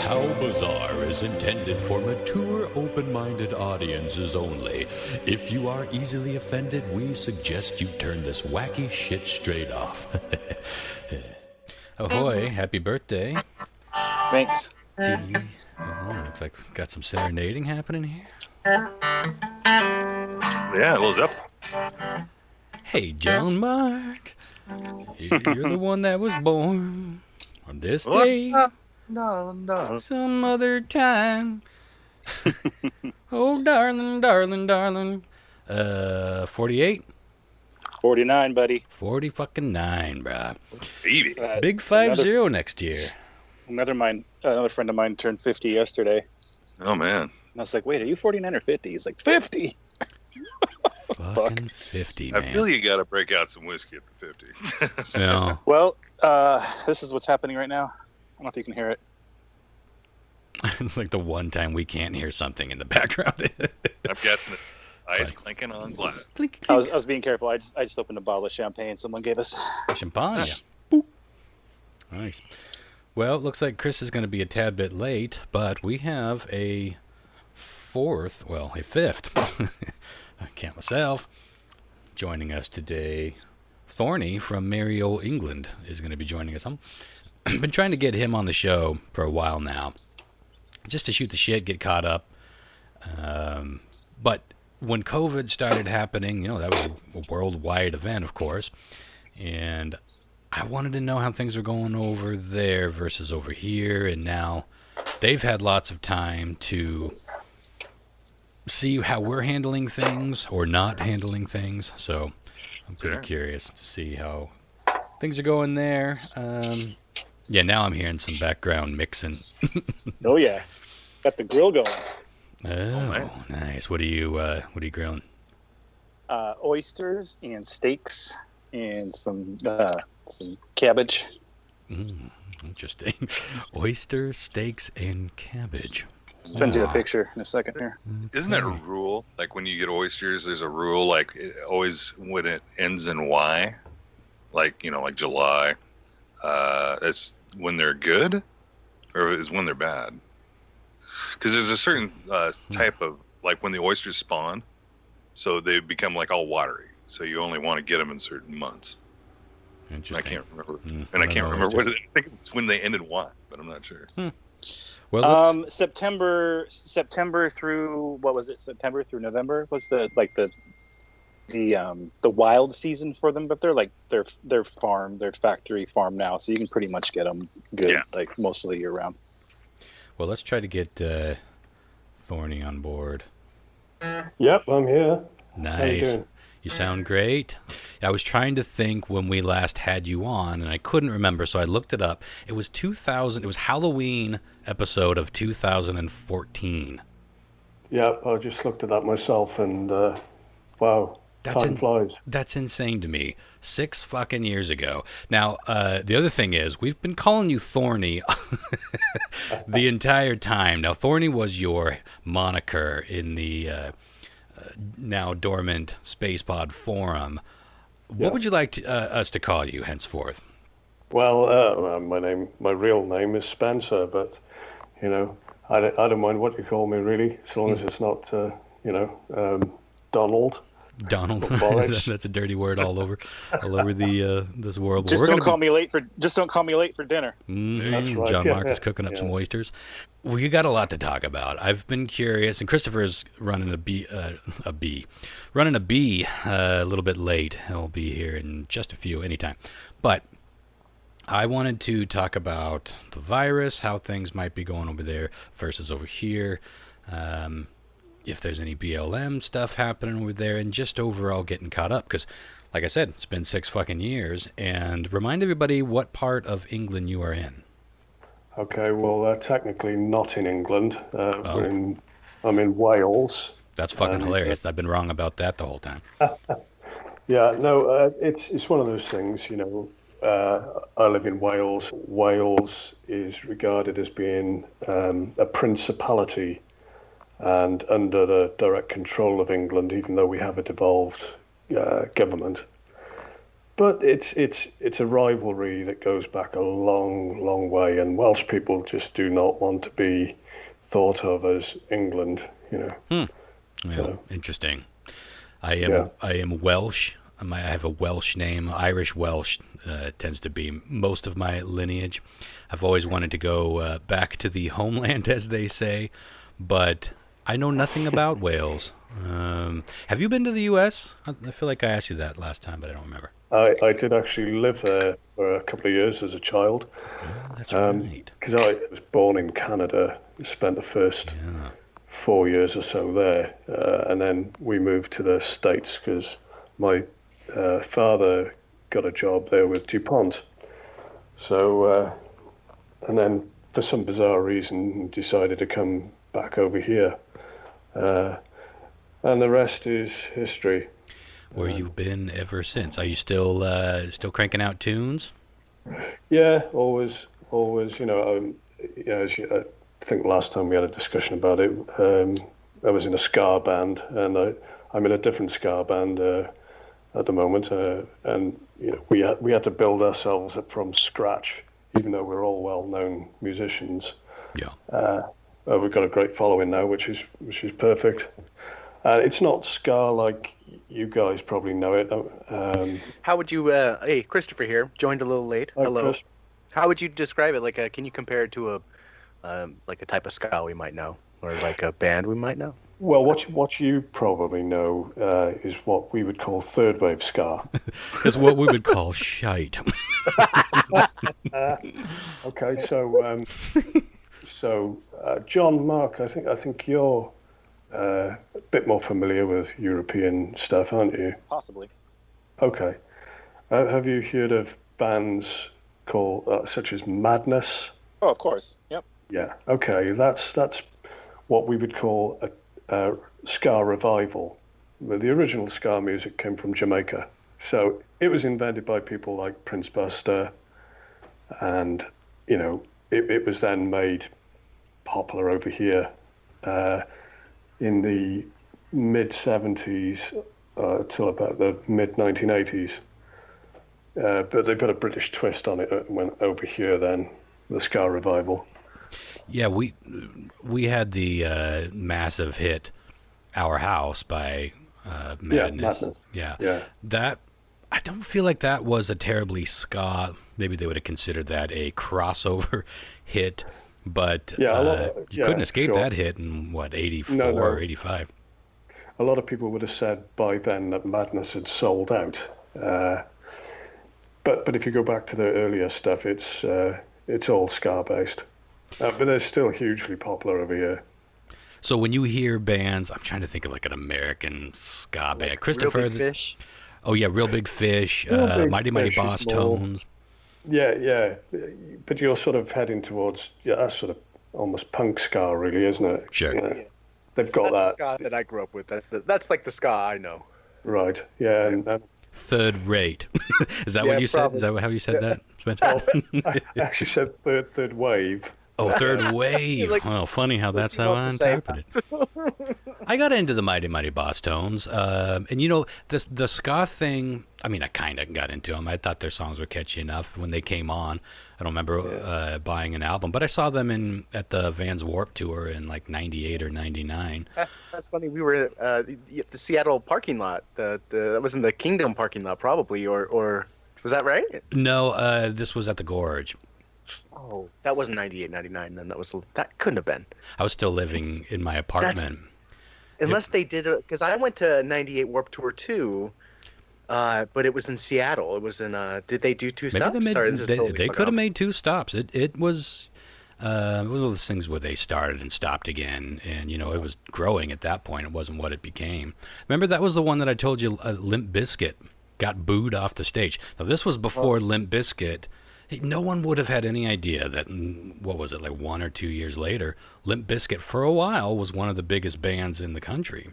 How Bizarre is intended for mature, open-minded audiences only. If you are easily offended, we suggest you turn this wacky shit straight off. Ahoy, happy birthday. Thanks. Oh, looks like we've got some serenading happening here. Yeah, a little zip. Hey, John Mark. You're the one that was born on this day. No. Some other time. Oh, darling, darling, darling. 48? 49, buddy. 40 fucking 9, brah. Baby. Big 5-0 next year. Another friend of mine turned 50 yesterday. Oh, man. And I was like, wait, are you 49 or 50? He's like, 50! Fucking 50, man. I feel you got to break out some whiskey at the 50. No. Well, this is what's happening right now. I don't know if you can hear it. It's like the one time we can't hear something in the background. I'm guessing it's ice clinking on glass. Clink, I clink. was being careful. I just opened a bottle of champagne someone gave us. Champagne. Boop. Nice. Well, it looks like Chris is going to be a tad bit late, but we have a fifth. I can't myself. Joining us today, Thorny from merry old England is going to be joining us. I've been trying to get him on the show for a while now, just to shoot the shit, get caught up. But when COVID started happening, that was a worldwide event, of course, and I wanted to know how things are going over there versus over here, and now they've had lots of time to see how we're handling things or not handling things, so I'm pretty curious to see how things are going there. Yeah, now I'm hearing some background mixing. Oh, yeah. Got the grill going. Oh, nice. What are you grilling? Oysters and steaks and some cabbage. Interesting. Oyster, steaks, and cabbage. Send you a picture in a second here. Isn't that a rule? Like when you get oysters, there's a rule, like it always when it ends in Y, like July. It's when they're good, or is when they're bad? Because there's a certain type of, like when the oysters spawn, so they become like all watery. So you only want to get them in certain months. Interesting. I can't remember, I can't remember what. I think it's when they end in Y, but I'm not sure. Well, September through what was it? September through November was the wild season for them, but they're factory farm now, so you can pretty much get them good like most of the year round. Well, let's try to get Thorny on board. Yep, I'm here. Nice. How you doing? You sound great. I was trying to think when we last had you on, and I couldn't remember, so I looked it up. It was 2000. It was Halloween episode of 2014. Yep, I just looked at that myself, and wow, time flies. That's insane to me. 6 fucking years ago. Now, the other thing is, we've been calling you Thorny the entire time. Now, Thorny was your moniker in the now dormant SpacePod forum. What would you like us to call you henceforth? Well, my real name is Spencer, but I don't mind what you call me really, as long as it's not Donald. Donald. That's a dirty word all over this world. Just don't call me late for dinner. That's right. John Mark is cooking up some oysters. Well, you got a lot to talk about. I've been curious, and Christopher's running a bee a little bit late. He'll be here in just a few, anytime. But I wanted to talk about the virus, how things might be going over there versus over here. If there's any BLM stuff happening over there, and just overall getting caught up. Because, like I said, it's been 6 fucking years. And remind everybody what part of England you are in. Okay, well, technically not in England. I'm in Wales. That's fucking hilarious. I've been wrong about that the whole time. Yeah, no, it's one of those things, I live in Wales. Wales is regarded as being a principality and under the direct control of England, even though we have a devolved government. But it's a rivalry that goes back a long, long way, and Welsh people just do not want to be thought of as England, you know. Well, So interesting. yeah, I am Welsh. I have a Welsh name. Irish Welsh tends to be most of my lineage. I've always wanted to go back to the homeland, as they say, but I know nothing about Wales. Have you been to the U.S.? I feel like I asked you that last time, but I don't remember. I did actually live there for a couple of years as a child, Oh, that's right. because I was born in Canada, spent the first Yeah. 4 years or so there, and then we moved to the States because my father got a job there with DuPont. So, and then for some bizarre reason, decided to come back over here. Uh, and the rest is history. Where you've been ever since? Are you still cranking out tunes? Yeah, always. Yeah, I think last time we had a discussion about it, I was in a ska band, and I'm in a different ska band at the moment, and we had to build ourselves up from scratch, even though we're all well-known musicians. Yeah. We've got a great following now, which is perfect. It's not ska like you guys probably know it. How would you? Hey, Christopher here. Joined a little late. Hi, Hello. Chris. How would you describe it? Like, can you compare it to like a type of ska we might know, or like a band we might know? Well, what you probably know is what we would call third wave ska. It's what we would call shite. Okay, so John, Mark, I think you're a bit more familiar with European stuff, aren't you? Possibly. Okay. Have you heard of bands called such as Madness? Oh, of course. Yep. Yeah. Okay. That's what we would call a ska revival. The original ska music came from Jamaica, so it was invented by people like Prince Buster, and it was then made popular over here in the mid 70s till about the mid 1980s. But they put a British twist on it and went over here then, the ska revival. Yeah, we had the massive hit "Our House" by Madness. Yeah, Madness. Yeah, that I don't feel like that was a terribly ska. Maybe they would have considered that a crossover hit, but you couldn't escape that hit in what 84 or 85. A lot of people would have said by then that Madness had sold out. But if you go back to the earlier stuff, it's all ska based. But they're still hugely popular over here. So when you hear bands, I'm trying to think of like an American ska band. Like Christopher. Real Big Fish. Oh yeah, Real Big Fish, Mighty Fish Boss is more- Tones. Yeah. But you're sort of heading towards that's sort of almost punk ska, really, isn't it? Sure. Yeah. They've got That's that the ska that I grew up with. That's like the ska I know. right. Yeah, and Third rate. Is that what you said? probably. Is that how you said that, Spencer? I actually said third wave. Oh, third wave. Like- Well, funny how that's how I supposed to say interpret it. I got into the Mighty Boss Tones, and the ska thing. I mean, I kind of got into them. I thought their songs were catchy enough when they came on. I don't remember buying an album, but I saw them at the Vans Warped Tour in like '98 or '99. That's funny. We were at the Seattle parking lot. That was in the Kingdom parking lot, probably, or was that right? No, this was at the Gorge. Oh, that wasn't 98, 99. Then that couldn't have been. I was still living in my apartment. Unless they did it, because I went to 98 Warped Tour too, but it was in Seattle. It was in. Did they do two stops? Sorry, this is totally they fucked could have off. made two stops. It was one of those things where they started and stopped again, and it was growing at that point. It wasn't what it became. Remember, that was the one that I told you, Limp Bizkit got booed off the stage. Now this was before Limp Bizkit. No one would have had any idea that, what was it, like 1 or 2 years later, Limp Bizkit for a while was one of the biggest bands in the country.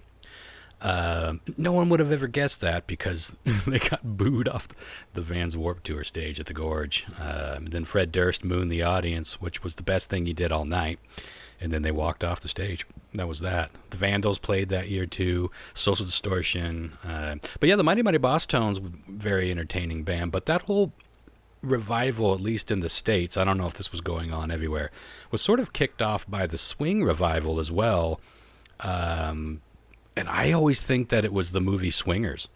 No one would have ever guessed that because they got booed off the Vans Warped Tour stage at the Gorge. Then Fred Durst mooned the audience, which was the best thing he did all night. and then they walked off the stage. That was that. The Vandals played that year too. Social Distortion. But yeah, the Mighty Mighty Boss Tones, very entertaining band. But that whole revival, at least in the States, I don't know if this was going on everywhere, was sort of kicked off by the swing revival as well. And I always think that it was the movie Swingers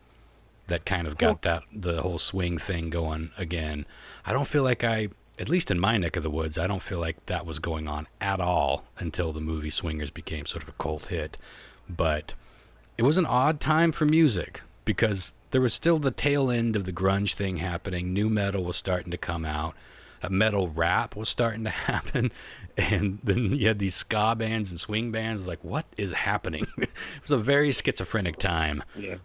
that kind of got the whole swing thing going again. I don't feel like at least in my neck of the woods, I don't feel like that was going on at all until the movie Swingers became sort of a cult hit. But it was an odd time for music because there was still the tail end of the grunge thing happening. New metal was starting to come out. Metal rap was starting to happen. And then you had these ska bands and swing bands. Like, what is happening? It was a very schizophrenic time. Yeah.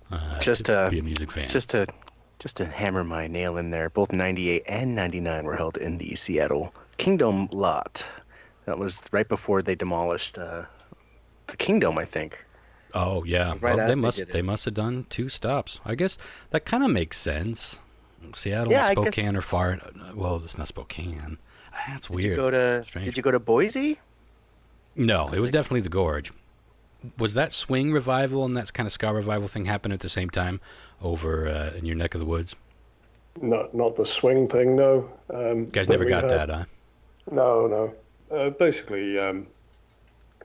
To be a music fan. Just to hammer my nail in there, both 98 and 99 were held in the Seattle Kingdom lot. That was right before they demolished the Kingdom, I think. Oh, yeah. Right, well, they must have done 2 stops. I guess that kind of makes sense. Seattle and Spokane are far. Well, it's not Spokane. That's weird. Did you go to Boise? No, it was definitely the Gorge. Was that swing revival and that kind of ska revival thing happen at the same time over in your neck of the woods? Not the swing thing, no. You guys never got that, huh? No. Basically,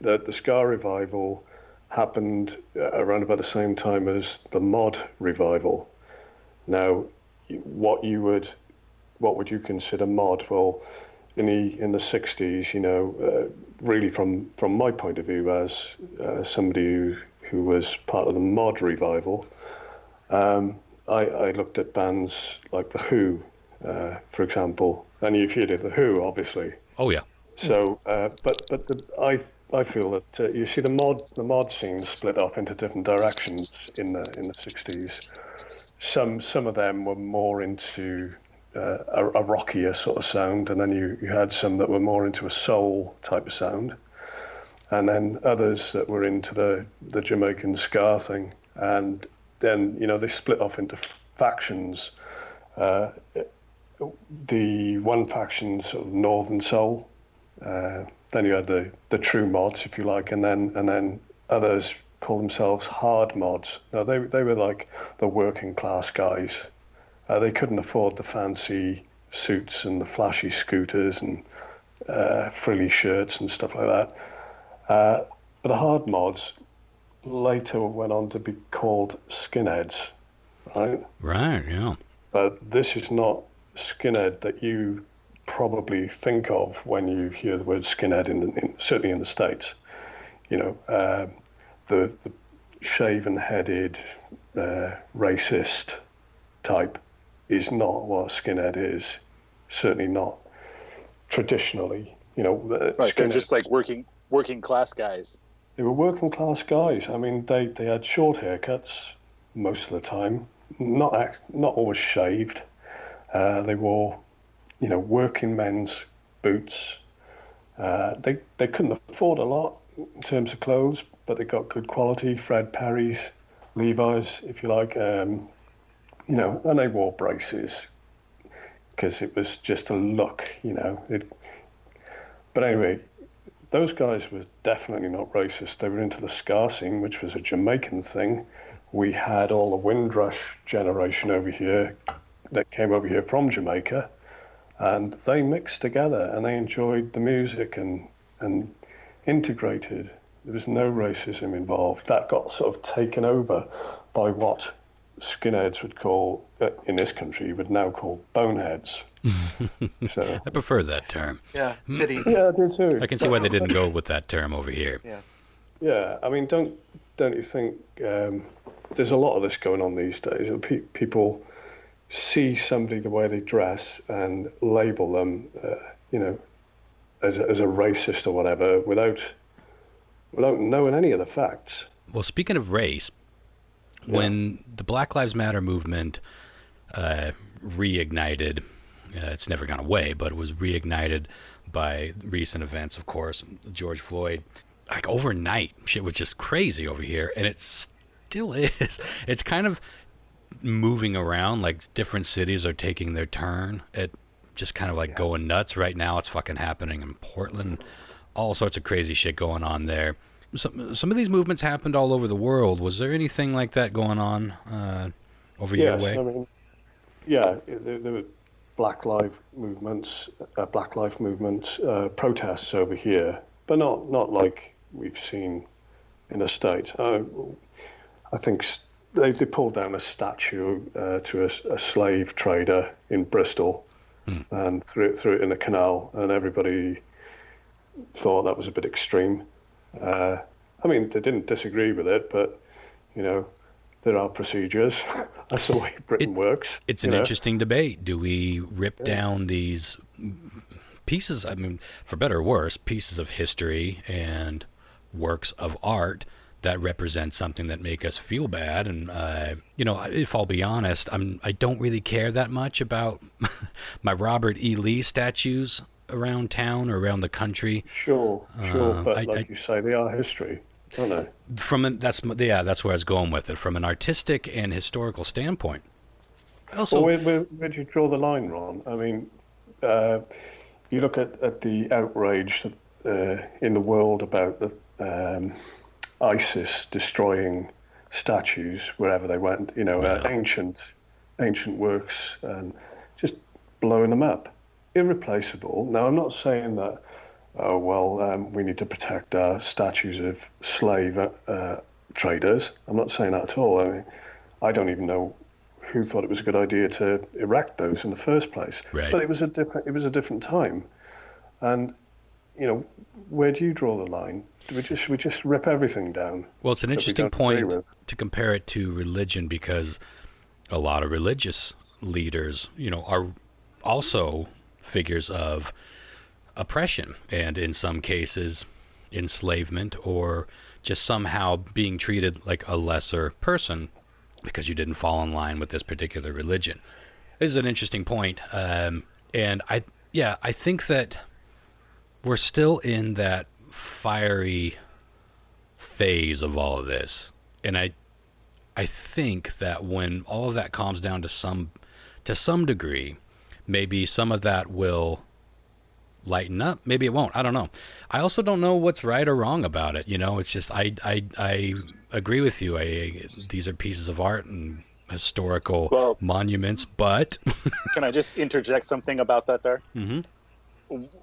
the ska revival happened around about the same time as the mod revival. Now, what would you consider mod? Well, in the 60s, really from my point of view as somebody who was part of the mod revival, I looked at bands like The Who, for example, and you've heard of The Who, obviously. Oh yeah. So, I feel that you see the mod scene split off into different directions in the 60s. Some of them were more into a rockier sort of sound, and then you had some that were more into a soul type of sound, and then others that were into the Jamaican ska thing, and then they split off into factions. The one faction sort of northern soul, then you had the true mods, if you like, and then others call themselves hard mods. Now they were like the working class guys. They couldn't afford the fancy suits and the flashy scooters and frilly shirts and stuff like that. But the hard mods later went on to be called skinheads, right? Right, yeah. But this is not skinhead that you probably think of when you hear the word skinhead, certainly in the States. The shaven-headed, racist type is not what a skinhead is. Certainly not traditionally. Right, they're just like working class guys. They were working class guys. I mean, they had short haircuts most of the time, not always shaved. They wore, working men's boots. They couldn't afford a lot in terms of clothes, but they got good quality. Fred Perry's, Levi's, if you like, and they wore braces because it was just a look, But anyway, those guys were definitely not racist. They were into the ska scene, which was a Jamaican thing. We had all the Windrush generation over here that came over here from Jamaica, and they mixed together and they enjoyed the music and integrated. There was no racism involved. That got sort of taken over by what skinheads would call, in this country, would now call boneheads. So, I prefer that term. Yeah, fitting. Yeah, I do too. I can see why they didn't go with that term over here. Yeah. Yeah, I mean, don't you think there's a lot of this going on these days? People see somebody the way they dress and label them, as a racist or whatever, without knowing any of the facts. Well, speaking of race, when the Black Lives Matter movement reignited, it's never gone away, but it was reignited by recent events, of course, George Floyd. Like overnight, shit was just crazy over here, and it still is. It's kind of moving around, like different cities are taking their turn at just kind of like going nuts. Right now it's fucking happening in Portland, all sorts of crazy shit going on there. Some of these movements happened all over the world. Was there anything like that going on over your way? I mean, yeah, there were Black Lives movements, protests over here, but not like we've seen in the States. I think they pulled down a statue to a slave trader in Bristol and threw it in a canal, and everybody thought that was a bit extreme. I mean, they didn't disagree with it, but, you know, there are procedures. That's the way Britain works. It's an interesting debate. Do we rip down these pieces, I mean, for better or worse, pieces of history and works of art that represent something that make us feel bad? And, you know, if I'll be honest, I don't really care that much about my Robert E. Lee statues around town or around the country. Sure, but like you say, they are history, don't they? That's where I was going with it. From an artistic and historical standpoint. Also, well, where do you draw the line, Ron? I mean, you look at the outrage in the world about the ISIS destroying statues wherever they went. You know, ancient works and just blowing them up. Irreplaceable. Now, I'm not saying that, we need to protect our statues of slave traders. I'm not saying that at all. I mean, I don't even know who thought it was a good idea to erect those in the first place. Right. But it was a different time, and you know, where do you draw the line? Should we just rip everything down? Well, it's an interesting point to compare it to religion, because a lot of religious leaders, you know, are also figures of oppression, and in some cases enslavement, or just somehow being treated like a lesser person because you didn't fall in line with this particular religion. This is an interesting point, and I think that we're still in that fiery phase of all of this, and I think that when all of that calms down to some degree, maybe some of that will lighten up. Maybe it won't. I don't know. I also don't know what's right or wrong about it. You know, it's just I agree with you. These are pieces of art and historical monuments, but can I just interject something about that there? Mm-hmm.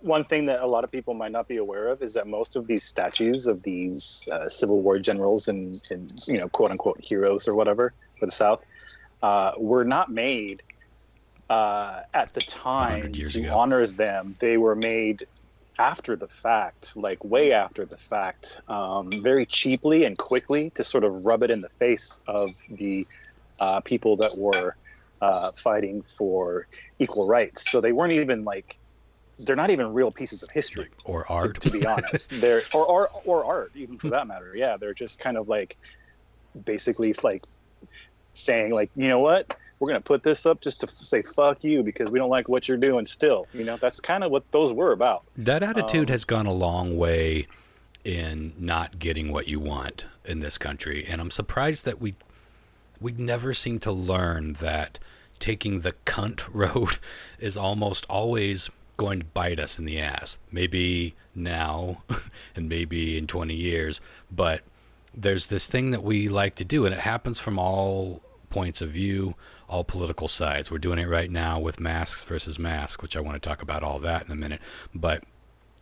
One thing that a lot of people might not be aware of is that most of these statues of these Civil War generals and you know, quote unquote heroes or whatever for the South were not made at the time to honor them. They were made after the fact, like way after the fact, very cheaply and quickly to sort of rub it in the face of the people that were fighting for equal rights. So they weren't even like, they're not even real pieces of history or art, to be honest. They're or art, even for that matter. Yeah, they're just kind of like basically like saying like, you know what, we're gonna put this up just to say fuck you because we don't like what you're doing. Still, you know, that's kind of what those were about. That attitude has gone a long way in not getting what you want in this country, and I'm surprised that we never seem to learn that taking the cunt road is almost always going to bite us in the ass. Maybe now and maybe in 20 years, but there's this thing that we like to do, and it happens from all points of view, all political sides. We're doing it right now with masks versus masks, which I want to talk about all that in a minute. But,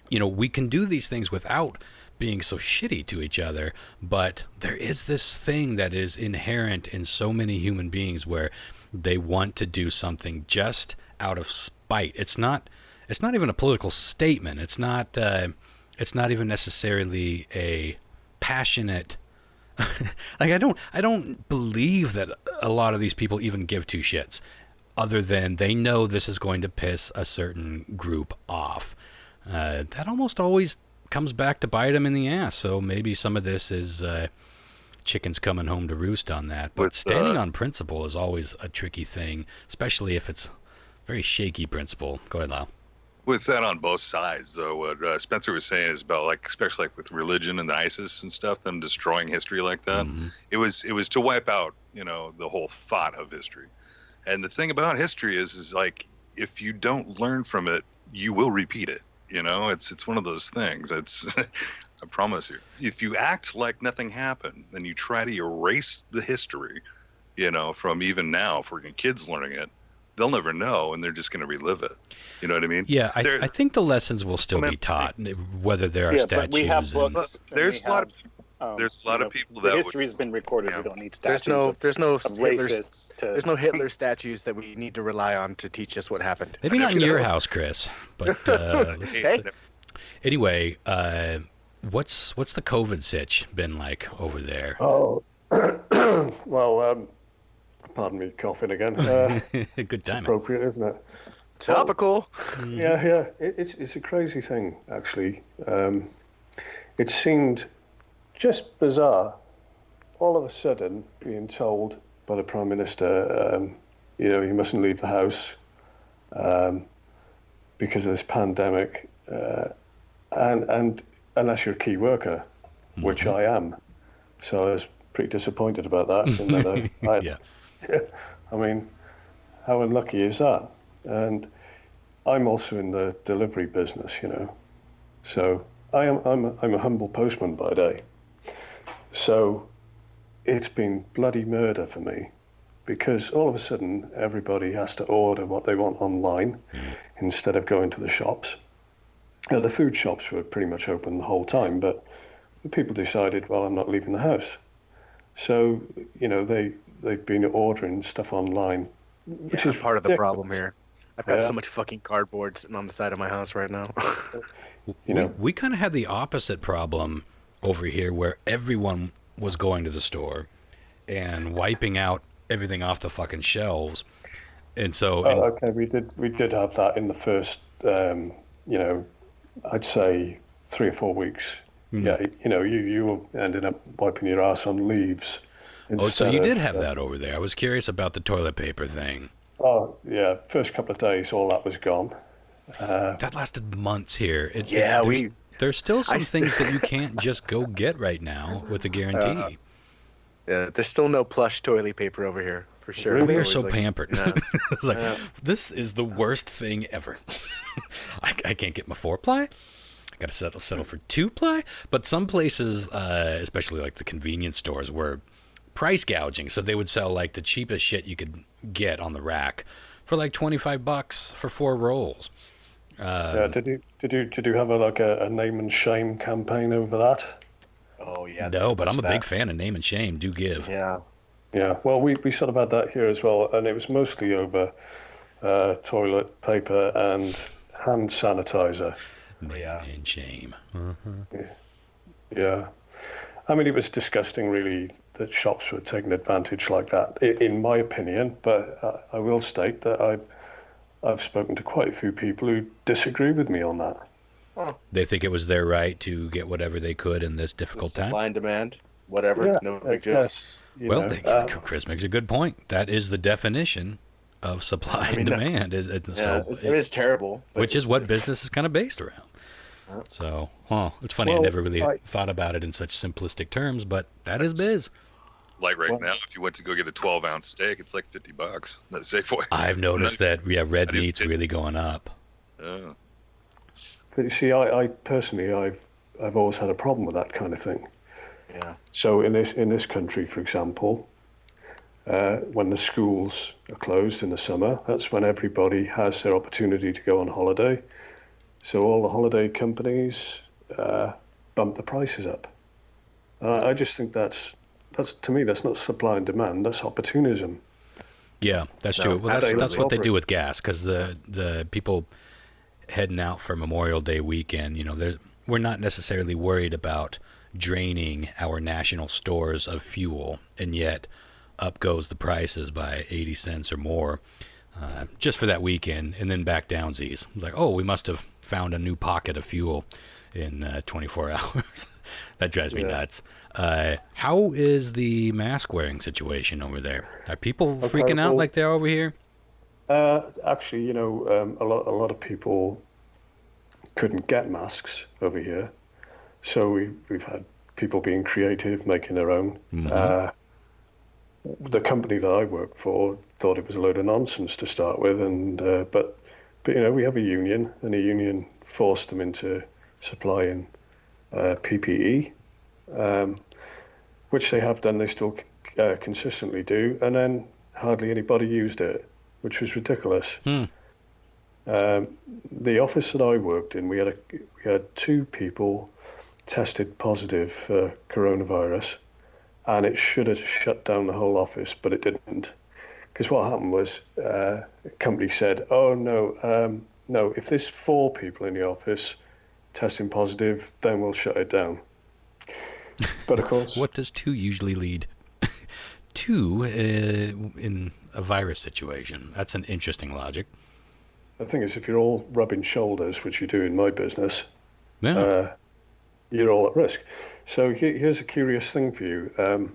you know, we can do these things without being so shitty to each other, but there is this thing that is inherent in so many human beings where they want to do something just out of spite. It's not even a political statement. It's not even necessarily a passionate like I don't believe that a lot of these people even give two shits, other than they know this is going to piss a certain group off. That almost always comes back to bite them in the ass. So maybe some of this is chickens coming home to roost on that. But standing on principle is always a tricky thing, especially if it's very shaky principle. Go ahead, Lyle. With that on both sides, though, what Spencer was saying is about, like, especially like with religion and the ISIS and stuff, them destroying history like that. Mm-hmm. It was to wipe out, you know, the whole thought of history. And the thing about history is like, if you don't learn from it, you will repeat it. You know, it's one of those things. It's I promise you. If you act like nothing happened, then you try to erase the history, you know, from even now for kids learning it, they'll never know, and they're just going to relive it. You know what I mean? Yeah, I think the lessons will still be taught, whether there are statues. But we have books. There's a lot of people that the history's been recorded. We don't need statues. There's no Hitler to statues that we need to rely on to teach us what happened. Maybe not in your house, Chris, but Hey. Anyway, what's the COVID sitch been like over there? Oh, well, pardon me, coughing again. Good timing. Appropriate, isn't it? Topical. Yeah. It's a crazy thing, actually. It seemed just bizarre, all of a sudden being told by the Prime Minister, you mustn't leave the house because of this pandemic, and unless you're a key worker, which I am. So I was pretty disappointed about that. Yeah. I mean, how unlucky is that? And I'm also in the delivery business, so I'm a humble postman by day. So it's been bloody murder for me, because all of a sudden everybody has to order what they want online instead of going to the shops. The food shops were pretty much open the whole time, but the people decided, well, I'm not leaving the house. So, they've been ordering stuff online, which is part of the problem here. I've got so much fucking cardboard sitting on the side of my house right now. We kind of had the opposite problem over here, where everyone was going to the store and wiping out everything off the fucking shelves. And so okay, we did have that in the first I'd say 3 or 4 weeks. Yeah, you were ending up wiping your ass on leaves. Oh, so you did have that over there. I was curious about the toilet paper thing. Oh, yeah. First couple of days, all that was gone. That lasted months here. There's still some things that you can't just go get right now with a guarantee. There's still no plush toilet paper over here, for sure. We are so pampered. It's this is the worst thing ever. I can't get my 4-ply. I got to settle for 2-ply. But some places, especially like the convenience stores, were price gouging. So they would sell like the cheapest shit you could get on the rack for like $25 for 4 rolls. Did you have a name and shame campaign over that? Oh yeah. No, but I'm a big fan of name and shame. Do give. Yeah. Well, we sort of had that here as well, and it was mostly over toilet paper and hand sanitizer. Name and shame. Yeah. I mean, it was disgusting, really, that shops were taking advantage like that, in my opinion. But I will state that I've spoken to quite a few people who disagree with me on that. Oh. They think it was their right to get whatever they could in this difficult time. Supply and demand, whatever. Yeah, no big deal. yes. Chris makes a good point. That is the definition of supply and demand. It is terrible. Which is what business is kind of based around. So, it's funny. I never really thought about it in such simplistic terms, but that is biz. Like now, if you went to go get a 12-ounce steak, it's like $50. That's Safeway. I've noticed that. Yeah, red meat's really going up. Yeah. But you see, I personally, I've always had a problem with that kind of thing. Yeah. So in this country, for example, when the schools are closed in the summer, that's when everybody has their opportunity to go on holiday. So all the holiday companies bump the prices up. I just think that's to me, that's not supply and demand. That's opportunism. Yeah, that's true. Well, that's what they do with gas, because the people heading out for Memorial Day weekend, we're not necessarily worried about draining our national stores of fuel, and yet up goes the prices by 80 cents or more just for that weekend, and then back downsies. It's like, we must have found a new pocket of fuel in 24 hours. That drives me nuts. How is the mask wearing situation over there? Are people freaking out like they're over here? Actually, a lot of people couldn't get masks over here, so we've had people being creative, making their own. Mm-hmm. The company that I work for thought it was a load of nonsense to start with, and but we have a union, and a union forced them into supplying PPE, which they have done. They still consistently do, and then hardly anybody used it, which was ridiculous. The office that I worked in, we had 2 people tested positive for coronavirus, and it should have shut down the whole office, but it didn't. Because what happened was, a company said, "Oh no, no, if there's 4 people in the office testing positive, then we'll shut it down." But of course, What does 2 usually lead? 2 in a virus situation. That's an interesting logic. the thing is, if you're all rubbing shoulders, which you do in my business, Yeah. you're all at risk. So here's a curious thing for you.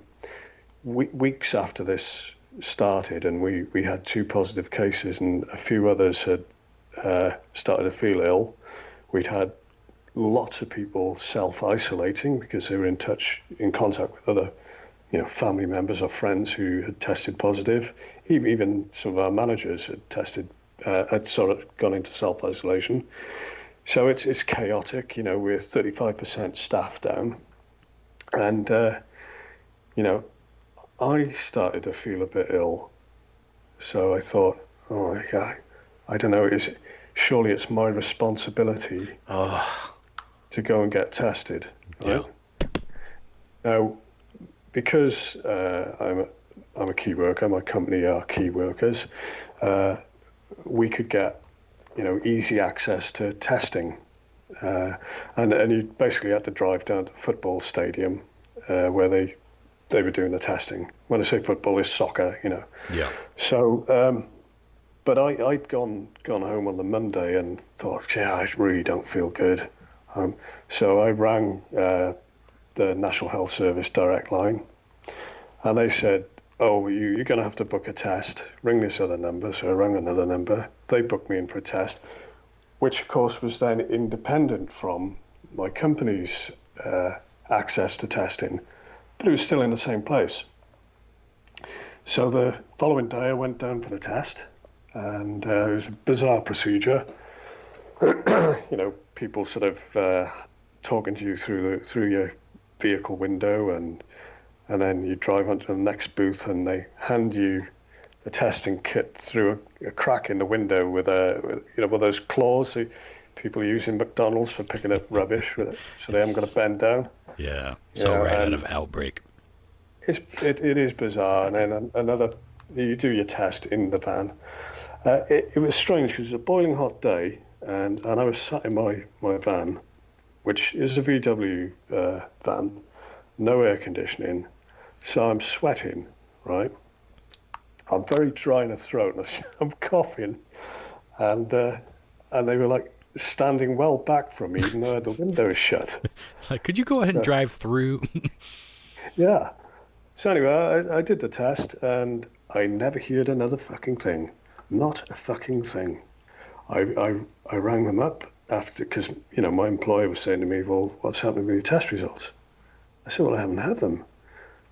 Weeks after this started, and we had 2 positive cases, and a few others had started to feel ill. We'd had lots of people self-isolating because they were in contact with other, family members or friends who had tested positive. Even some of our managers had sort of gone into self-isolation. So it's chaotic. We're 35% staff down, and I started to feel a bit ill. So I thought, oh my God, I don't know. Surely it's my responsibility to go and get tested, right? Yeah. Now, because I'm a key worker, my company are key workers, we could get, easy access to testing. And you basically had to drive down to the football stadium where they were doing the testing. When I say football, it's soccer, Yeah. So, but I'd gone home on the Monday and thought, yeah, I really don't feel good. So I rang the National Health Service direct line, and they said, oh, you're going to have to book a test. Ring this other number. So I rang another number. They booked me in for a test, which of course was then independent from my company's access to testing, but it was still in the same place. So the following day I went down for the test, and it was a bizarre procedure. People sort of talking to you through your vehicle window, and then you drive onto the next booth, and they hand you the testing kit through a crack in the window with one of those claws that people use in McDonald's for picking up rubbish, so they haven't got to bend down. Yeah. So right out of Outbreak. It is bizarre. And then you do your test in the van. It was strange because it was a boiling hot day, and I was sat in my van, which is a VW van, no air conditioning, so I'm sweating, right? I'm very dry in the throat, and I'm coughing, and they were like standing well back from me, even though the window is shut. Like, could you go ahead and drive through? Yeah. So anyway, I did the test, and I never heard another fucking thing. Not a fucking thing. I rang them up after, because my employer was saying to me, well, what's happening with your test results? I said, well, I haven't had them.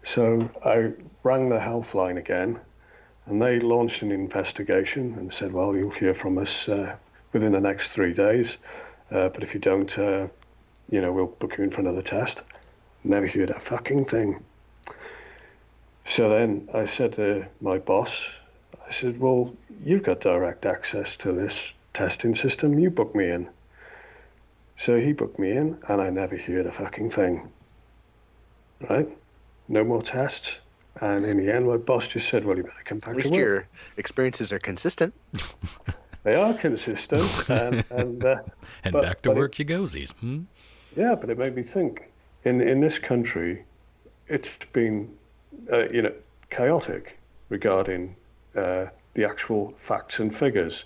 So I rang the health line again, and they launched an investigation and said, well, you'll hear from us within the next 3 days, but if you don't, we'll book you in for another test. Never heard a fucking thing. So then I said to my boss, I said, well, you've got direct access to this testing system, you book me in. So he booked me in, and I never heard a fucking thing. Right? No more tests. And in the end, my boss just said, well, you better come back to work. At least your experiences are consistent. They are consistent. And back to work you goesies. Yeah, but it made me think. In this country, it's been, chaotic regarding the actual facts and figures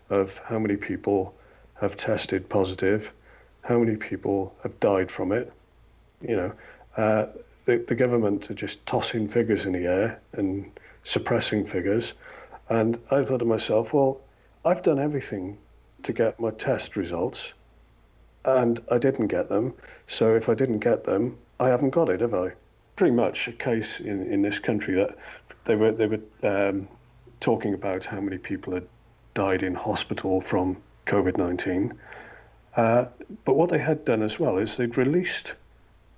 of how many people have tested positive, how many people have died from it. The government are just tossing figures in the air and suppressing figures. And I thought to myself, well, I've done everything to get my test results, and I didn't get them. So if I didn't get them, I haven't got it, have I? Pretty much a case in this country that they were talking about how many people had died in hospital from COVID-19. But what they had done as well is they'd released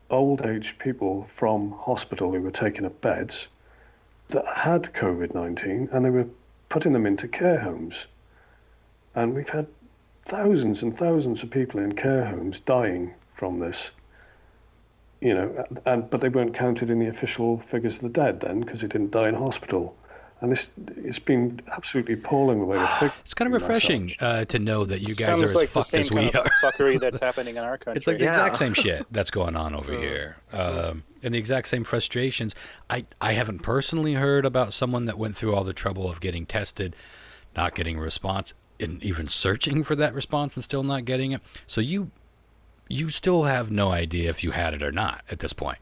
old age people from hospital who were taken up beds that had COVID-19, and they were putting them into care homes. And we've had thousands and thousands of people in care homes dying from this. But they weren't counted in the official figures of the dead then, because they didn't die in hospital. And it's been absolutely appalling the way to figure. It's kind of refreshing to know that you guys Sounds are like as the fucked same as we kind are. of fuckery that's happening in our country. It's like the exact same shit that's going on over here, and the exact same frustrations. I haven't personally heard about someone that went through all the trouble of getting tested, not getting a response, and even searching for that response and still not getting it. So you still have no idea if you had it or not at this point.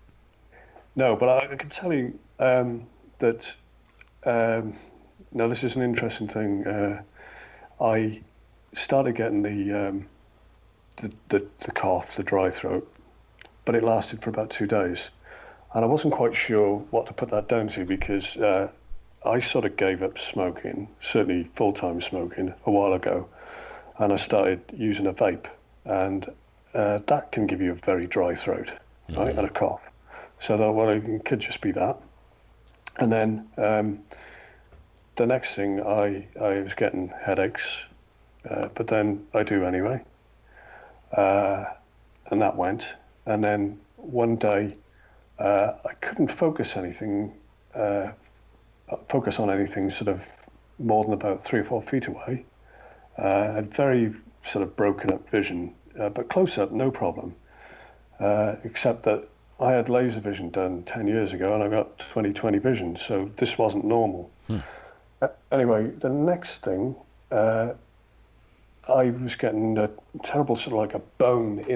No, but I can tell you that. Now, this is an interesting thing. I started getting the cough, the dry throat, but it lasted for about 2 days. And I wasn't quite sure what to put that down to, because I sort of gave up smoking, certainly full-time smoking, a while ago. And I started using a vape. And that can give you a very dry throat, right, and a cough. So I thought, well, it could just be that. And then the next thing, I was getting headaches, but then I do anyway. And that went. And then one day, I couldn't focus on anything sort of more than about 3 or 4 feet away. I had very sort of broken up vision, but close up, no problem. Except that I had laser vision done 10 years ago, and I got 20/20 vision, so this wasn't normal. Anyway, the next thing, I was getting a terrible sort of like a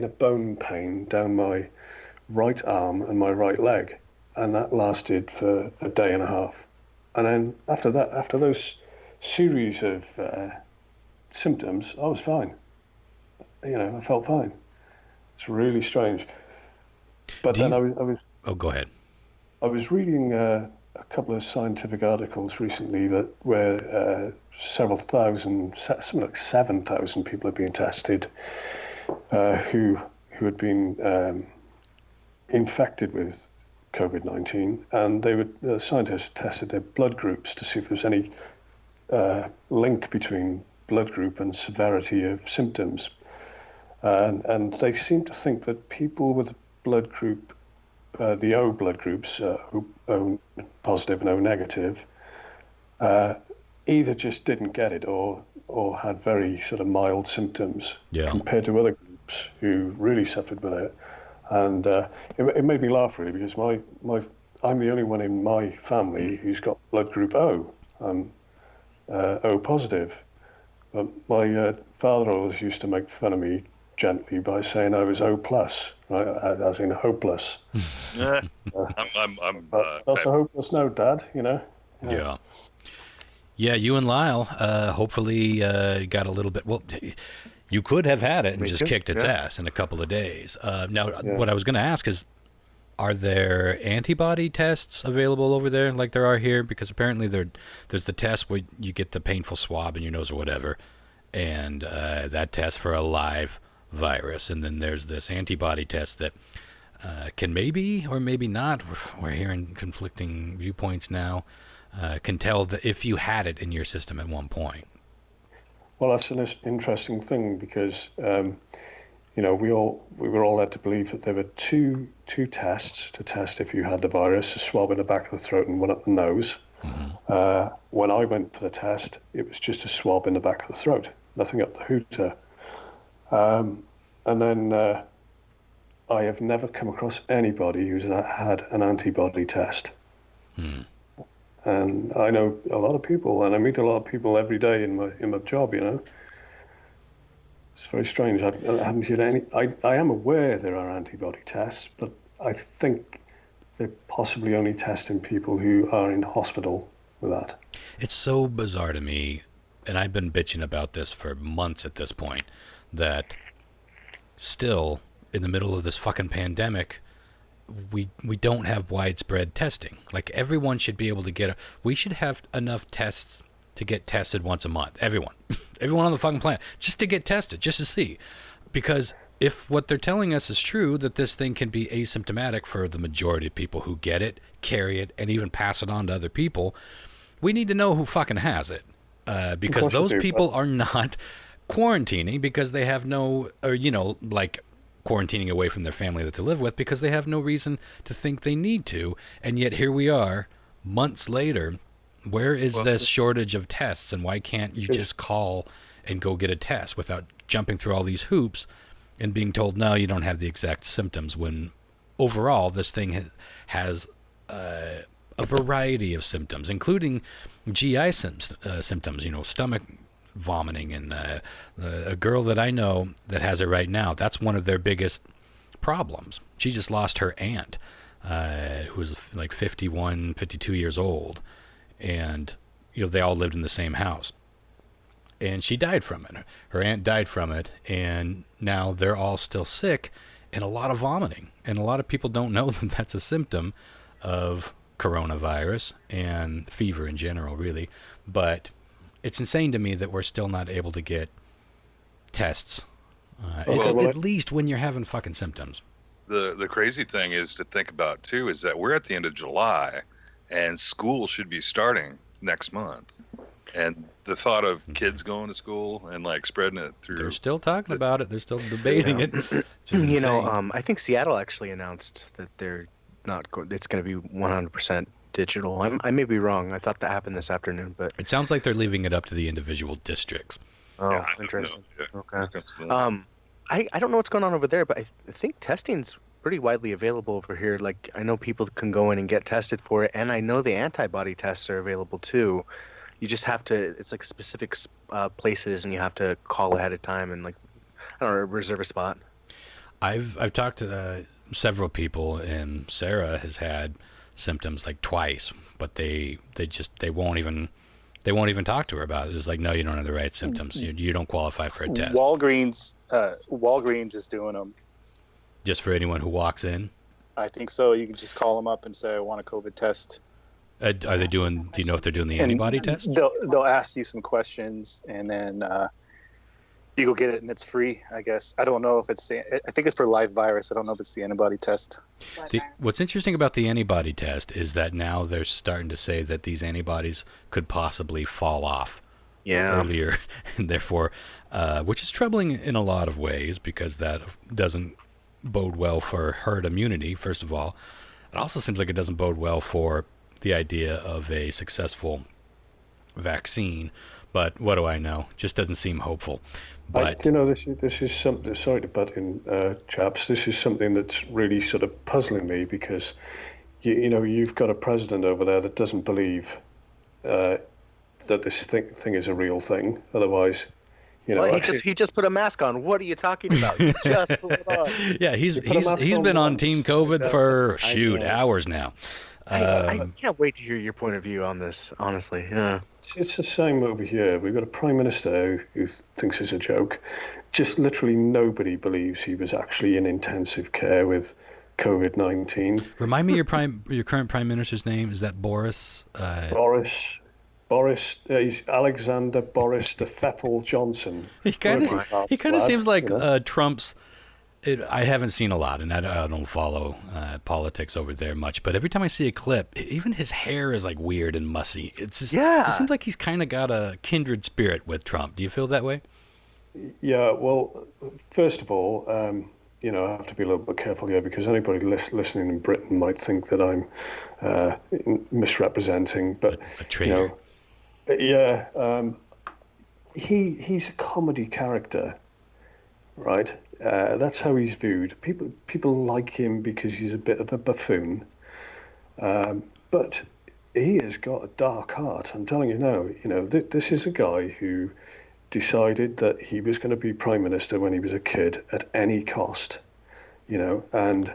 bone pain down my right arm and my right leg, and that lasted for a day and a half. And then after that, after those series of symptoms, I was fine. I felt fine. It's really strange. But I was. Oh, go ahead. I was reading a couple of scientific articles recently where several thousand, something like 7,000 people have been tested who had been infected with COVID-19, and the scientists tested their blood groups to see if there was any link between blood group and severity of symptoms. And they seem to think that people with blood group, the O blood groups, O positive and O negative, either just didn't get it or had very sort of mild symptoms compared to other groups who really suffered with it. And it made me laugh, really, because I'm the only one in my family who's got blood group O. I'm O positive. But my father always used to make fun of me gently by saying I was O plus, right, as in hopeless. I'm that's a hopeless note, Dad. Yeah, you and Lyle hopefully got a little bit. Well, you could have had it and just kicked its ass in a couple of days. What I was going to ask is, are there antibody tests available over there like there are here? Because apparently there's the test where you get the painful swab in your nose or whatever, and that test for a live virus, and then there's this antibody test that can maybe or maybe not, we're hearing conflicting viewpoints now, can tell that if you had it in your system at one point. Well, that's an interesting thing, because we were all led to believe that there were two tests to test if you had the virus: a swab in the back of the throat and one up the nose. When I went for the test, it was just a swab in the back of the throat, nothing up the hooter. And then I have never come across anybody who's had an antibody test. And I know a lot of people, and I meet a lot of people every day in my job. It's very strange. I haven't heard any. I am aware there are antibody tests, but I think they're possibly only testing people who are in hospital with that. It's so bizarre to me, and I've been bitching about this for months at this point, that still in the middle of this fucking pandemic, we don't have widespread testing. Like, everyone should be able to we should have enough tests to get tested once a month. Everyone on the fucking planet, just to get tested, just to see. Because if what they're telling us is true, that this thing can be asymptomatic for the majority of people who get it, carry it, and even pass it on to other people, we need to know who fucking has it. Because those people are not quarantining because they have no, or, like quarantining away from their family that they live with because they have no reason to think they need to. And yet here we are, months later. Where is this shortage of tests, and why can't you just call and go get a test without jumping through all these hoops and being told, no, you don't have the exact symptoms, when overall this thing has a variety of symptoms, including GI symptoms, stomach vomiting. And a girl that I know that has it right now, that's one of their biggest problems. She just lost her aunt, who was like 51, 52 years old. And they all lived in the same house, and she died from it. Her aunt died from it, and now they're all still sick and a lot of vomiting. And a lot of people don't know that that's a symptom of coronavirus and fever in general, really. But it's insane to me that we're still not able to get tests, at least when you're having fucking symptoms. The crazy thing is to think about too is that we're at the end of July. And school should be starting next month. And the thought of kids going to school and like spreading it through. They're still talking about it. They're still debating it. I think Seattle actually announced that they're not. It's going to be 100% digital. I may be wrong. I thought that happened this afternoon, but it sounds like they're leaving it up to the individual districts. Oh, yeah, interesting. Okay. I don't know what's going on over there, but I think testing's pretty widely available over here. Like, I know people can go in and get tested for it, and I know the antibody tests are available too. You just have to, it's like specific places, and you have to call ahead of time and, like, I don't know, reserve a spot. I've talked to several people, and Sarah has had symptoms like twice, but they won't even talk to her about it. It's like, no, you don't have the right symptoms. You don't qualify for a test. Walgreens is doing them. Just for anyone who walks in? I think so. You can just call them up and say, I want a COVID test. Are they doing, do you know if they're doing the antibody test? They'll ask you some questions, and then you go get it, and it's free, I guess. I don't know if I think it's for live virus. I don't know if it's the antibody test. What's interesting about the antibody test is that now they're starting to say that these antibodies could possibly fall off earlier, and therefore, which is troubling in a lot of ways, because that doesn't bode well for herd immunity, first of all. It also seems like it doesn't bode well for the idea of a successful vaccine, but what do I know? Just doesn't seem hopeful. But this is something. Sorry to butt in, chaps. This is something that's really sort of puzzling me, because you've got a president over there that doesn't believe that this thing is a real thing. Otherwise, he just put a mask on. What are you talking about? He just put it on. Yeah, he's been on Team COVID for hours now. I can't wait to hear your point of view on this, honestly. Yeah. It's the same over here. We've got a prime minister who thinks it's a joke. Just literally nobody believes he was actually in intensive care with COVID-19. Remind me your current prime minister's name. Is that Boris? Boris, he's Alexander Boris de Pfeffel Johnson. He kind of seems like Trump's. I haven't seen a lot, and I don't follow politics over there much. But every time I see a clip, even his hair is like weird and mussy. It's just, it seems like he's kind of got a kindred spirit with Trump. Do you feel that way? Yeah. Well, first of all, I have to be a little bit careful here, because anybody listening in Britain might think that I'm misrepresenting. But a traitor. He's a comedy character, right? That's how he's viewed. People like him because he's a bit of a buffoon, but he has got a dark heart. I'm telling you now. This is a guy who decided that he was going to be prime minister when he was a kid at any cost. And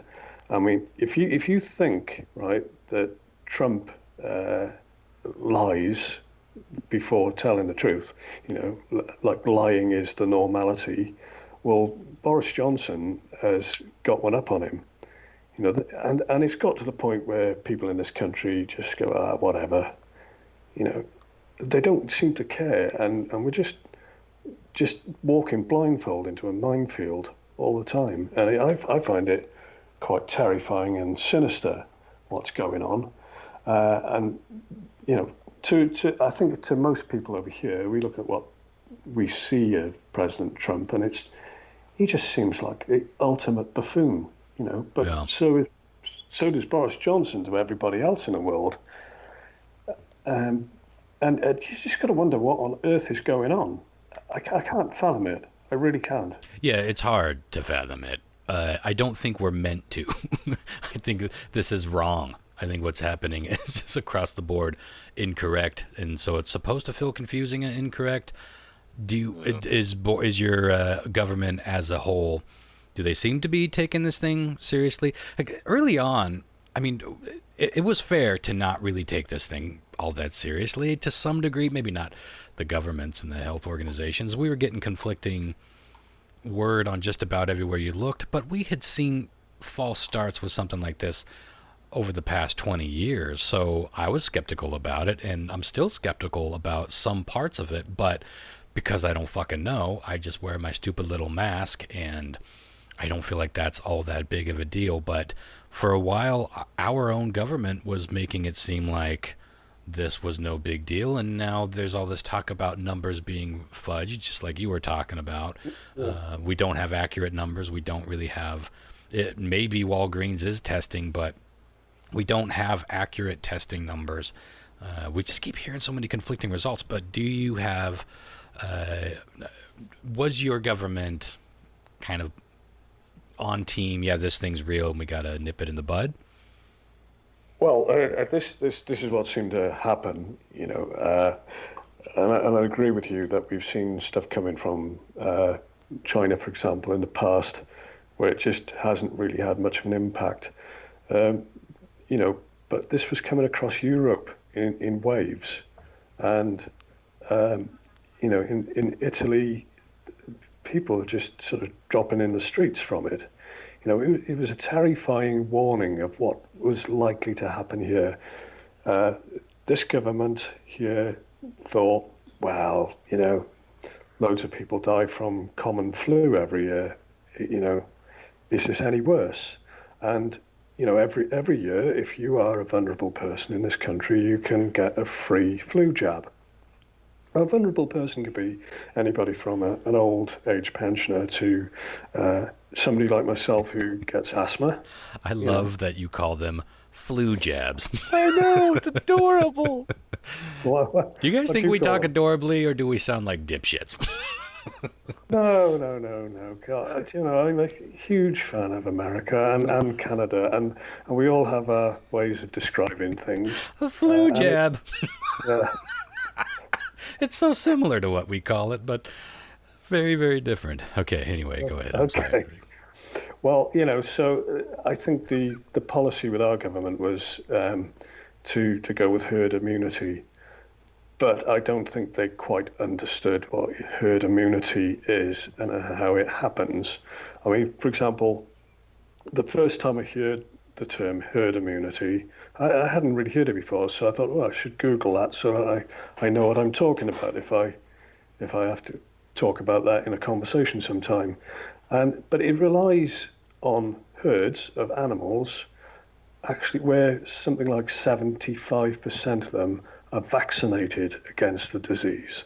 I mean, if you think, right, that Trump lies before telling the truth, like lying is the normality. Well, Boris Johnson has got one up on him, and it's got to the point where people in this country just go, whatever, they don't seem to care, and we're just just walking blindfold into a minefield all the time. And I find it quite terrifying and sinister what's going on. And, you know, I think to most people over here, we look at what we see of President Trump, and he just seems like the ultimate buffoon, you know. But so does Boris Johnson to everybody else in the world. And you just got to wonder what on earth is going on. I can't fathom it. I really can't. Yeah, it's hard to fathom it. I don't think we're meant to. I think this is wrong. I think what's happening is just across the board incorrect, and so it's supposed to feel confusing and incorrect. Is your government as a whole, do they seem to be taking this thing seriously? Like early on, I mean, it was fair to not really take this thing all that seriously to some degree. Maybe not the governments and the health organizations. We were getting conflicting word on just about everywhere you looked, but we had seen false starts with something like this over the past 20 years. So I was skeptical about it, and I'm still skeptical about some parts of it, but because I don't fucking know, I just wear my stupid little mask, and I don't feel like that's all that big of a deal. But for a while, our own government was making it seem like this was no big deal, and now there's all this talk about numbers being fudged, just like you were talking about. We don't have accurate numbers. We don't really have it. Maybe Walgreens is testing, but we don't have accurate testing numbers. We just keep hearing so many conflicting results. But do you have, was your government kind of on team, yeah, this thing's real and we got to nip it in the bud? Well, this is what seemed to happen, you know, and I agree with you that we've seen stuff coming from China, for example, in the past, where it just hasn't really had much of an impact. You know, but this was coming across Europe in waves, and you know, in Italy, people are just sort of dropping in the streets from it. You know, it was a terrifying warning of what was likely to happen here. This government here thought, well, you know, loads of people die from common flu every year. You know, is this any worse? And you know, every year, if you are a vulnerable person in this country, you can get a free flu jab. A vulnerable person could be anybody from an old age pensioner to somebody like myself who gets asthma. I love that you call them flu jabs. I know, it's adorable. Do you guys think we talk adorably, or do we sound like dipshits? No. God, you know, I'm a huge fan of America and Canada, and we all have our ways of describing things. A flu jab. It's so similar to what we call it, but very, very different. Okay, anyway, go ahead. I'm sorry. Well, you know, so I think the policy with our government was to go with herd immunity. But I don't think they quite understood what herd immunity is and how it happens. I mean, for example, the first time I heard the term herd immunity, I hadn't really heard it before, so I thought, well, I should Google that so I know what I'm talking about if I have to talk about that in a conversation sometime. But it relies on herds of animals, actually, where something like 75% of them are vaccinated against the disease,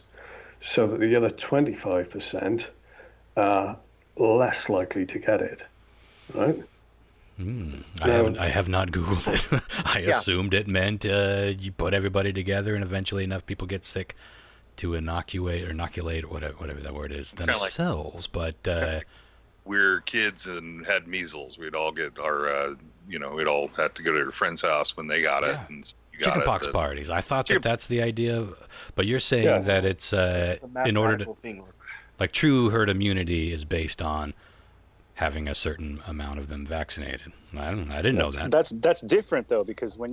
so that the other 25% are less likely to get it, right? I have not Googled it. I assumed it meant you put everybody together and eventually enough people get sick to inoculate or whatever that word is themselves. But we're kids and had measles. We'd all get our, we'd all have to go to a friend's house when they got it. And chicken pox parties. I thought that's the idea, but you're saying that it's in order to thing. Like true herd immunity is based on having a certain amount of them vaccinated. I didn't know that. That's different though, because when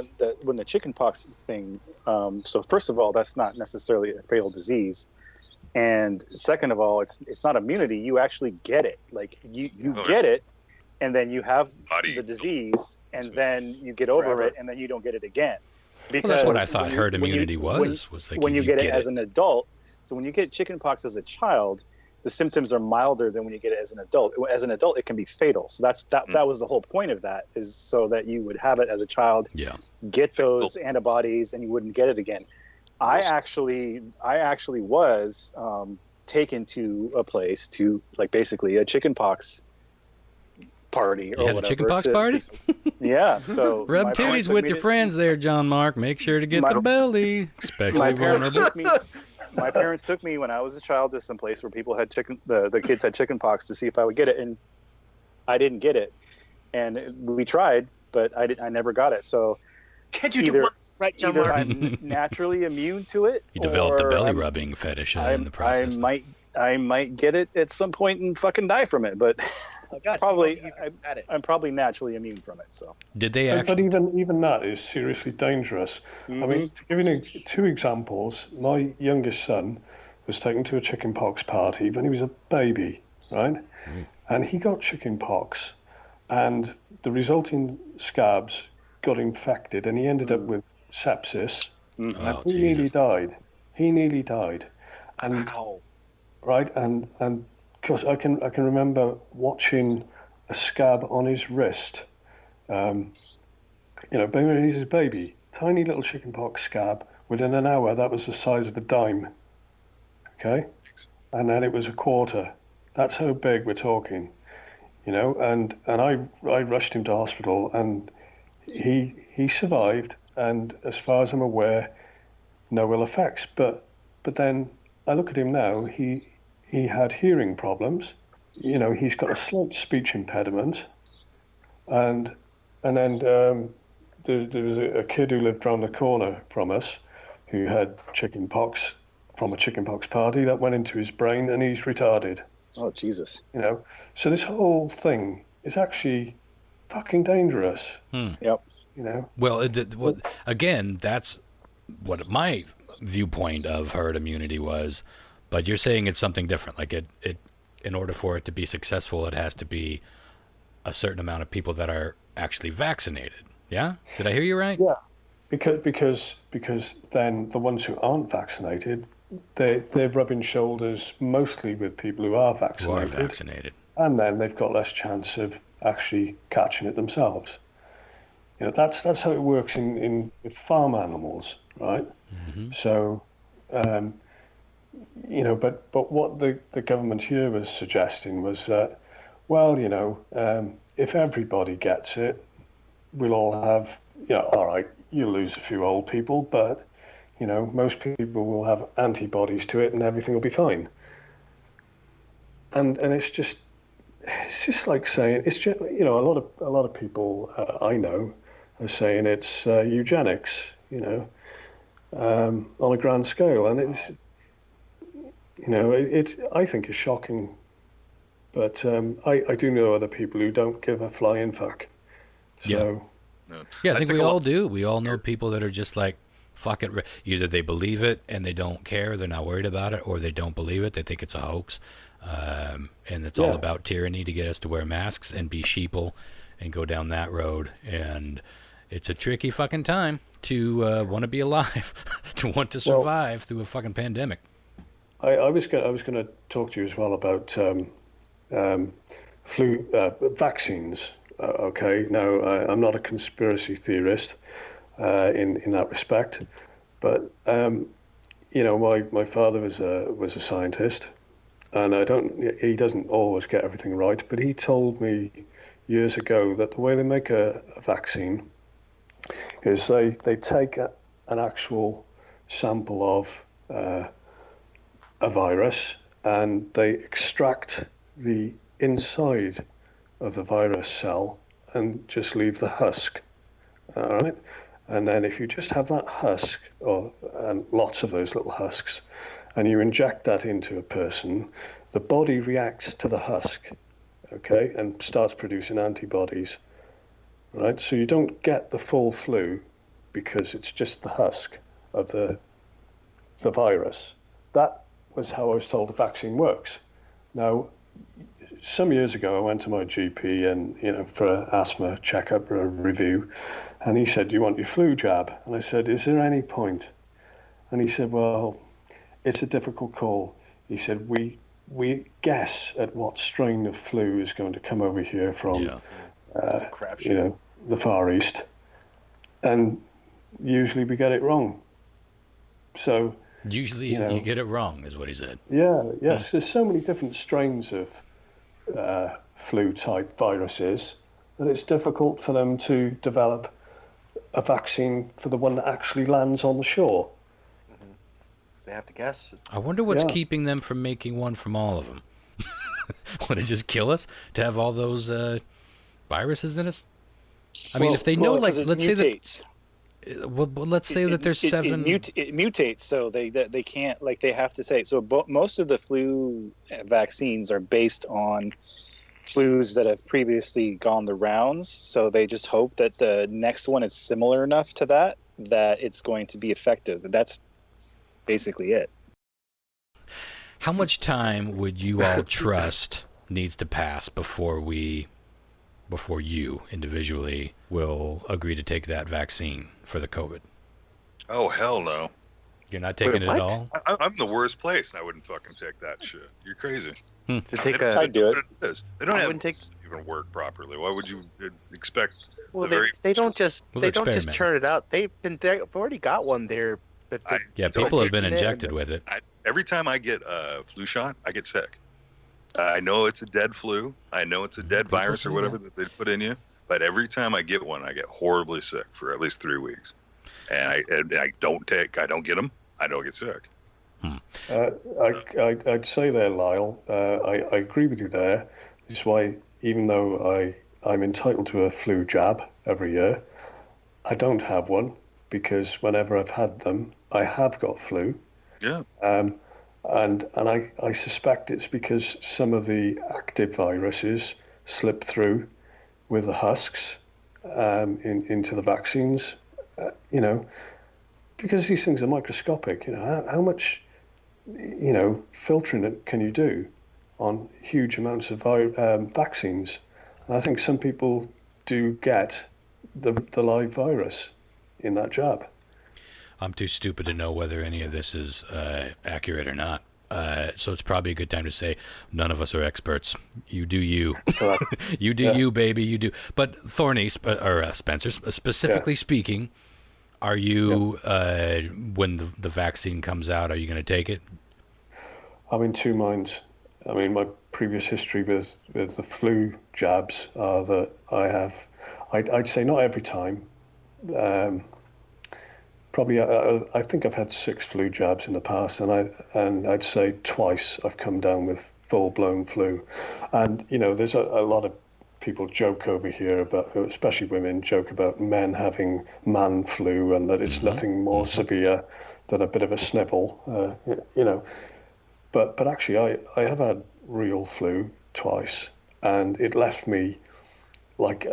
the chicken pox thing, so first of all, that's not necessarily a fatal disease, and second of all, it's not immunity. You actually get it. Like you get it. And then you have the disease, and then you get over it, and then you don't get it again. Because that's what I thought herd immunity was. When you get it as an adult, So when you get chickenpox as a child, the symptoms are milder than when you get it as an adult. As an adult, it can be fatal. So that was the whole point of that, is so that you would have it as a child, get those antibodies, and you wouldn't get it again. I actually was taken to a place to, like, basically a chickenpox party or whatever. A chickenpox party? Yeah. So rub titties with your friends there, John Mark. Make sure to get the belly, especially vulnerable. My parents took me when I was a child to some place where people had the kids had chickenpox to see if I would get it, and I didn't get it. And we tried, but I never got it. So can't you do one right, John Mark? I'm naturally immune to it. You developed the belly rubbing fetish in the process. I might get it at some point and fucking die from it, but I'm probably naturally immune from it. So did they actually? But even that is seriously dangerous. I mean, to give you 2 examples, my youngest son was taken to a chickenpox party when he was a baby, right? And he got chickenpox, and the resulting scabs got infected, and he ended up with sepsis. And he nearly died. And right, and because I can remember watching a scab on his wrist. When he's a baby, tiny little chickenpox scab. Within an hour, that was the size of a dime. Okay, and then it was a quarter. That's how big we're talking. And I rushed him to hospital, and he survived. And as far as I'm aware, no ill effects. But then I look at him now. He had hearing problems. He's got a slight speech impediment, and then there was a kid who lived around the corner from us who had chickenpox from a chickenpox party that went into his brain, and he's retarded. Oh, Jesus. So this whole thing is actually fucking dangerous. Yep. Well, again, that's what my viewpoint of herd immunity was. But you're saying it's something different. Like it, in order for it to be successful, it has to be a certain amount of people that are actually vaccinated. Yeah? Did I hear you right? Yeah. Because then the ones who aren't vaccinated, they're rubbing shoulders mostly with people who are vaccinated. And then they've got less chance of actually catching it themselves. That's how it works in with farm animals, right? Mm-hmm. So. But what the government here was suggesting was that, if everybody gets it, we'll all have, all right, you'll lose a few old people, but, most people will have antibodies to it and everything will be fine. And it's just like saying, it's just, a lot of people I know are saying it's eugenics, on a grand scale, and it's. I think it's shocking, but I do know other people who don't give a flying fuck. So, I think we all do. We all know people that are just like, fuck it. Either they believe it and they don't care, they're not worried about it, or they don't believe it, they think it's a hoax. And it's all about tyranny to get us to wear masks and be sheeple and go down that road. And it's a tricky fucking time to want to be alive, to want to survive through a fucking pandemic. I was going to talk to you as well about flu vaccines. Okay, now I'm not a conspiracy theorist in that respect, but my father was a scientist, and he doesn't always get everything right, but he told me years ago that the way they make a vaccine is they take an actual sample of a virus, and they extract the inside of the virus cell and just leave the husk. All right, and then if you just have that husk, and lots of those little husks, and you inject that into a person, the body reacts to the husk, okay, and starts producing antibodies. Right, so you don't get the full flu because it's just the husk of the virus. That was how I was told the vaccine works. Now, some years ago, I went to my GP and for an asthma checkup or a review, and he said, "Do you want your flu jab?" And I said, "Is there any point?" And he said, "Well, it's a difficult call. He said, we guess at what strain of flu is going to come over here from, the Far East, and usually we get it wrong. So usually you get it wrong, is what he said. Yes. There's so many different strains of flu-type viruses that it's difficult for them to develop a vaccine for the one that actually lands on the shore. They have to guess. I wonder what's keeping them from making one from all of them. Would it just kill us to have all those viruses in us? I mean, if they know, like, let's say that. Well, let's say that there's 7. It mutates, so they can't, like, they have to say. So most of the flu vaccines are based on flus that have previously gone the rounds. So they just hope that the next one is similar enough to that it's going to be effective. That's basically it. How much time would you all trust needs to pass before you individually will agree to take that vaccine for the COVID? Oh, hell no. You're not taking it at all? I'm in the worst place, and I wouldn't fucking take that shit. You're crazy. To take I'd do it. They don't even work properly. Why would you expect? Well, they don't just churn it out. They've already got one there. People have been injected with it. Every time I get a flu shot, I get sick. I know it's a dead flu. I know it's a dead virus or whatever that they put in you. But every time I get one, I get horribly sick for at least 3 weeks. And I don't get them. I don't get sick. I'd say there, Lyle, I agree with you there. This is why, even though I'm entitled to a flu jab every year, I don't have one, because whenever I've had them, I have got flu. Yeah. And I suspect it's because some of the active viruses slip through with the husks into the vaccines, because these things are microscopic. How much, filtering can you do on huge amounts of vaccines? And I think some people do get the live virus in that jab. I'm too stupid to know whether any of this is accurate or not. So it's probably a good time to say none of us are experts. You do you. You do you, baby. You do. But Thorny, Spencer, specifically speaking, are you, when the vaccine comes out, are you going to take it? I'm in two minds. I mean, my previous history with the flu jabs are that I'd say not every time. Probably, I think I've had 6 flu jabs in the past, and I'd say twice I've come down with full-blown flu. And there's a lot of people joke over here about, especially women, joke about men having man flu, and that it's nothing more severe than a bit of a snivel, But actually, I have had real flu twice, and it left me like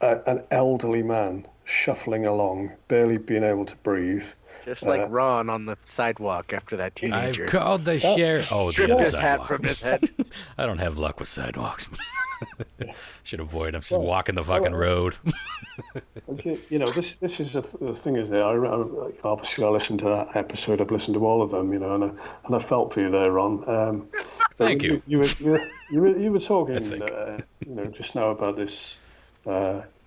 an elderly man shuffling along, barely being able to breathe. Just like Ron on the sidewalk after that teenager. I've called the sheriff. Stripped his hat from his head. I don't have luck with sidewalks. Should avoid them. Just walking the fucking road. Okay, this is the thing, isn't it? Obviously, I listened to that episode. I've listened to all of them, and I felt for you there, Ron. Thank you. You were talking, just now about this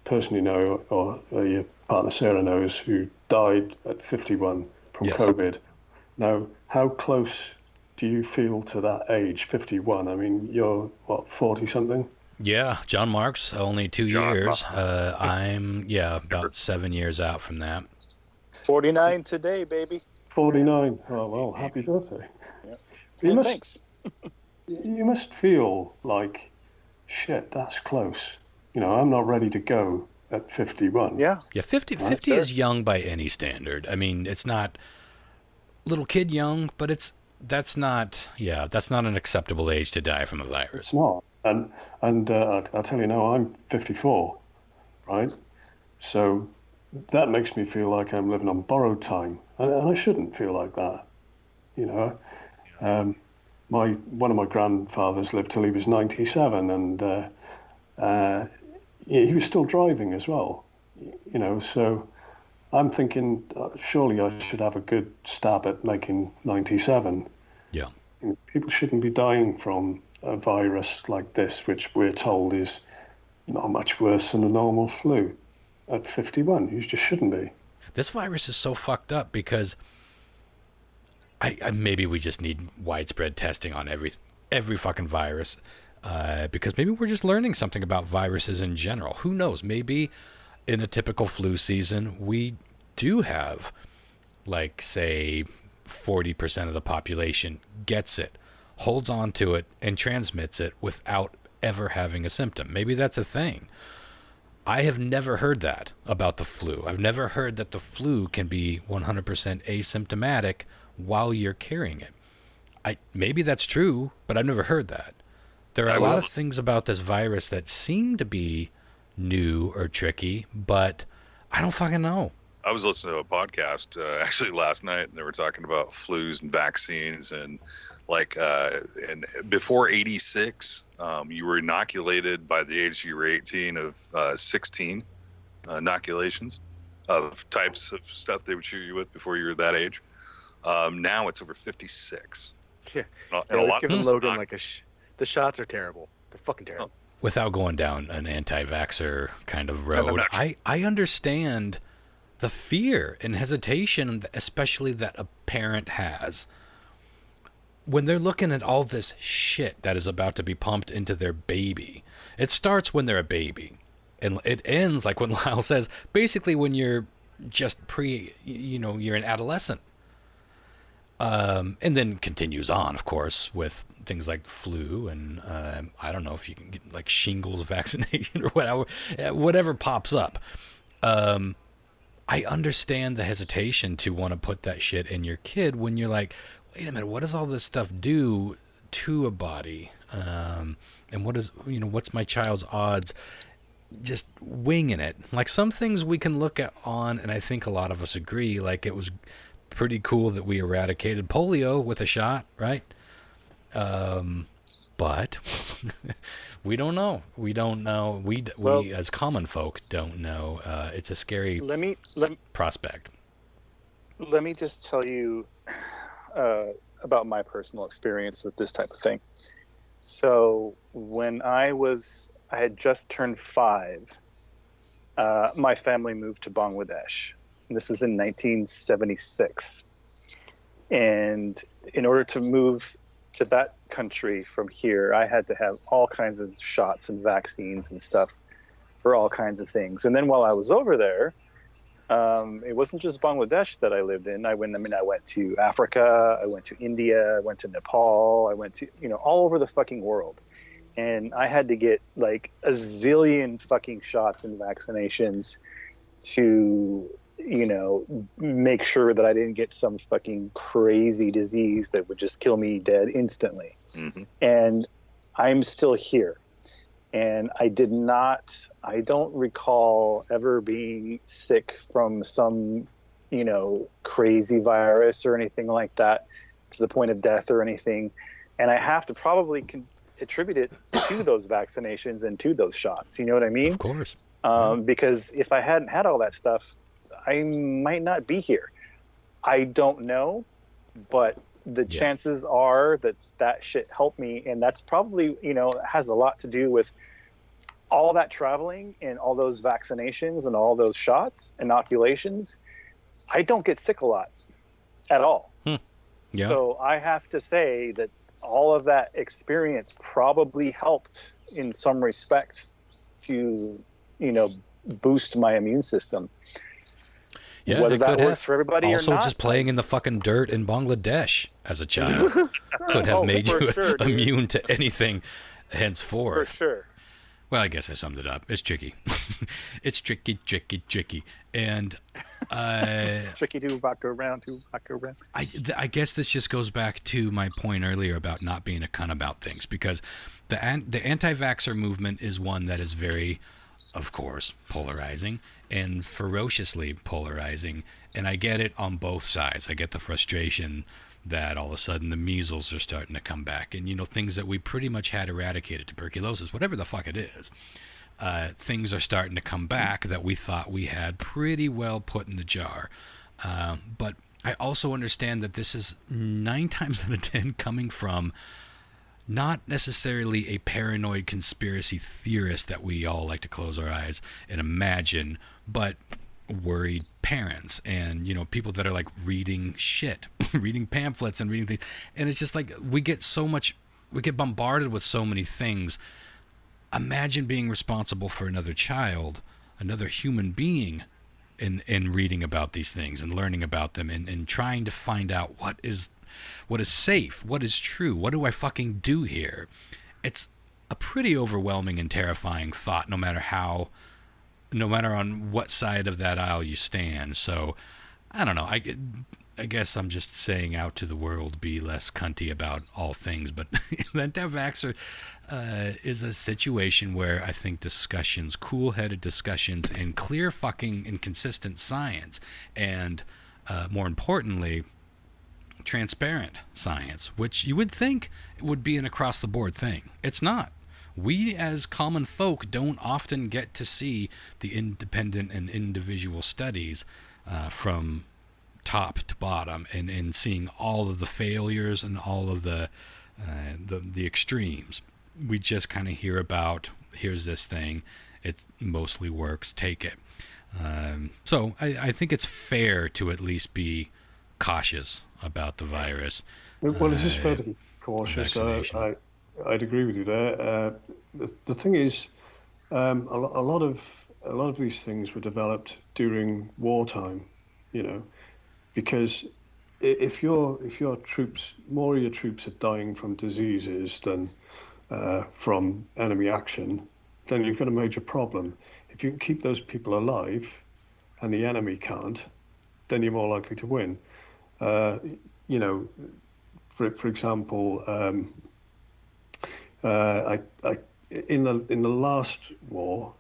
person you know, or your partner Sarah knows, who died at 51 from COVID. Now, how close do you feel to that age, 51? I mean, you're, 40-something? Yeah, John Marks, only 2 years. I'm, about 7 years out from that. 49 today, baby. 49. Oh, well, happy birthday. Yeah. Thanks. You must feel like, shit, that's close. I'm not ready to go at 51. Yeah. Yeah, 50 is young by any standard. I mean, it's not little kid young, but that's not an acceptable age to die from a virus. It's not. And I'll tell you now, I'm 54, right? So that makes me feel like I'm living on borrowed time. And I shouldn't feel like that, One of my grandfathers lived till he was 97, and he was still driving as well, so I'm thinking, surely I should have a good stab at making 97. Yeah. People shouldn't be dying from a virus like this, which we're told is not much worse than a normal flu at 51. You just shouldn't be. This virus is so fucked up because I maybe we just need widespread testing on every fucking virus, because maybe we're just learning something about viruses in general. Who knows? Maybe in a typical flu season, we do have, like, say, 40% of the population gets it, holds on to it, and transmits it without ever having a symptom. Maybe that's a thing. I have never heard that about the flu. I've never heard that the flu can be 100% asymptomatic while you're carrying it. Maybe that's true, but I've never heard that. There are a lot of things about this virus that seem to be new or tricky, but I don't fucking know. I was listening to a podcast actually last night, and they were talking about flus and vaccines, and and before 86, you were inoculated by the age you were 18 of 16 inoculations of types of stuff they would shoot you with before you were that age. Now it's over 56. Yeah, and a lot giving Logan the shots are terrible. They're fucking terrible. Without going down an anti-vaxxer kind of road, I understand the fear and hesitation, especially that a parent has when they're looking at all this shit that is about to be pumped into their baby. It starts when they're a baby, and it ends, like when Lyle says, basically when you're just you're an adolescent. And then continues on, of course, with things like flu and I don't know if you can get like shingles vaccination or whatever pops up. I understand the hesitation to want to put that shit in your kid when you're like, wait a minute, what does all this stuff do to a body? And what's my child's odds? Just winging it. Like some things we can look at on, and I think a lot of us agree, like it was pretty cool that we eradicated polio with a shot, right? But we don't know. We don't know. We as common folk don't know. It's a scary prospect. Let me just tell you about my personal experience with this type of thing. So when I had just turned 5, my family moved to Bangladesh. And this was in 1976. And in order to move to that country from here, I had to have all kinds of shots and vaccines and stuff for all kinds of things. And then while I was over there, it wasn't just Bangladesh that I lived in. I went to Africa, I went to India, I went to Nepal, I went to, all over the fucking world. And I had to get like a zillion fucking shots and vaccinations to, make sure that I didn't get some fucking crazy disease that would just kill me dead instantly. Mm-hmm. And I'm still here. And I don't recall ever being sick from some, crazy virus or anything like that to the point of death or anything. And I have to probably attribute it to those vaccinations and to those shots. You know what I mean? Of course. Because if I hadn't had all that stuff, I might not be here. I don't know, but the chances are that shit helped me, and that's probably, has a lot to do with all that traveling and all those vaccinations and all those shots, inoculations. I don't get sick a lot at all. Yeah. So I have to say that all of that experience probably helped in some respects to, boost my immune system. Yeah, whether that works for everybody or not. Also, just playing in the fucking dirt in Bangladesh as a child could have made you immune to anything henceforth. For sure. Well, I guess I summed it up. It's tricky. It's tricky. And it's tricky to rock around. I guess this just goes back to my point earlier about not being a cunt about things, because the anti-vaxxer movement is one that is very, of course, polarizing and ferociously polarizing, and I get it on both sides. I get the frustration that all of a sudden the measles are starting to come back, and things that we pretty much had eradicated, tuberculosis, whatever the fuck it is. things are starting to come back that we thought we had pretty well put in the jar. But I also understand that this is 9 times out of 10 coming from not necessarily a paranoid conspiracy theorist that we all like to close our eyes and imagine, but worried parents and, you know, people that are like reading shit, reading pamphlets and reading things. And it's just like we get bombarded with so many things. Imagine being responsible for another child, another human being, in reading about these things and learning about them and trying to find out what is safe, what is true, what do I fucking do here? It's a pretty overwhelming and terrifying thought, no matter on what side of that aisle you stand. So I don't know. I guess I'm just saying out to the world, be less cunty about all things. But the anti-vaxxer is a situation where I think discussions, cool-headed discussions, and clear fucking and consistent science, and more importantly, transparent science, which you would think would be an across-the-board thing. It's not. We as common folk don't often get to see the independent and individual studies from top to bottom and seeing all of the failures and all of the extremes. We just kind of hear about, here's this thing, it mostly works, take it. So I think it's fair to at least be cautious about the virus. Well, it's just fair to be cautious. I'd agree with you there. The thing is, a lot of these things were developed during wartime, you know, because if your troops, more of your troops are dying from diseases than from enemy action, then you've got a major problem. If you can keep those people alive and the enemy can't, then you're more likely to win. You know, for example, in the last war,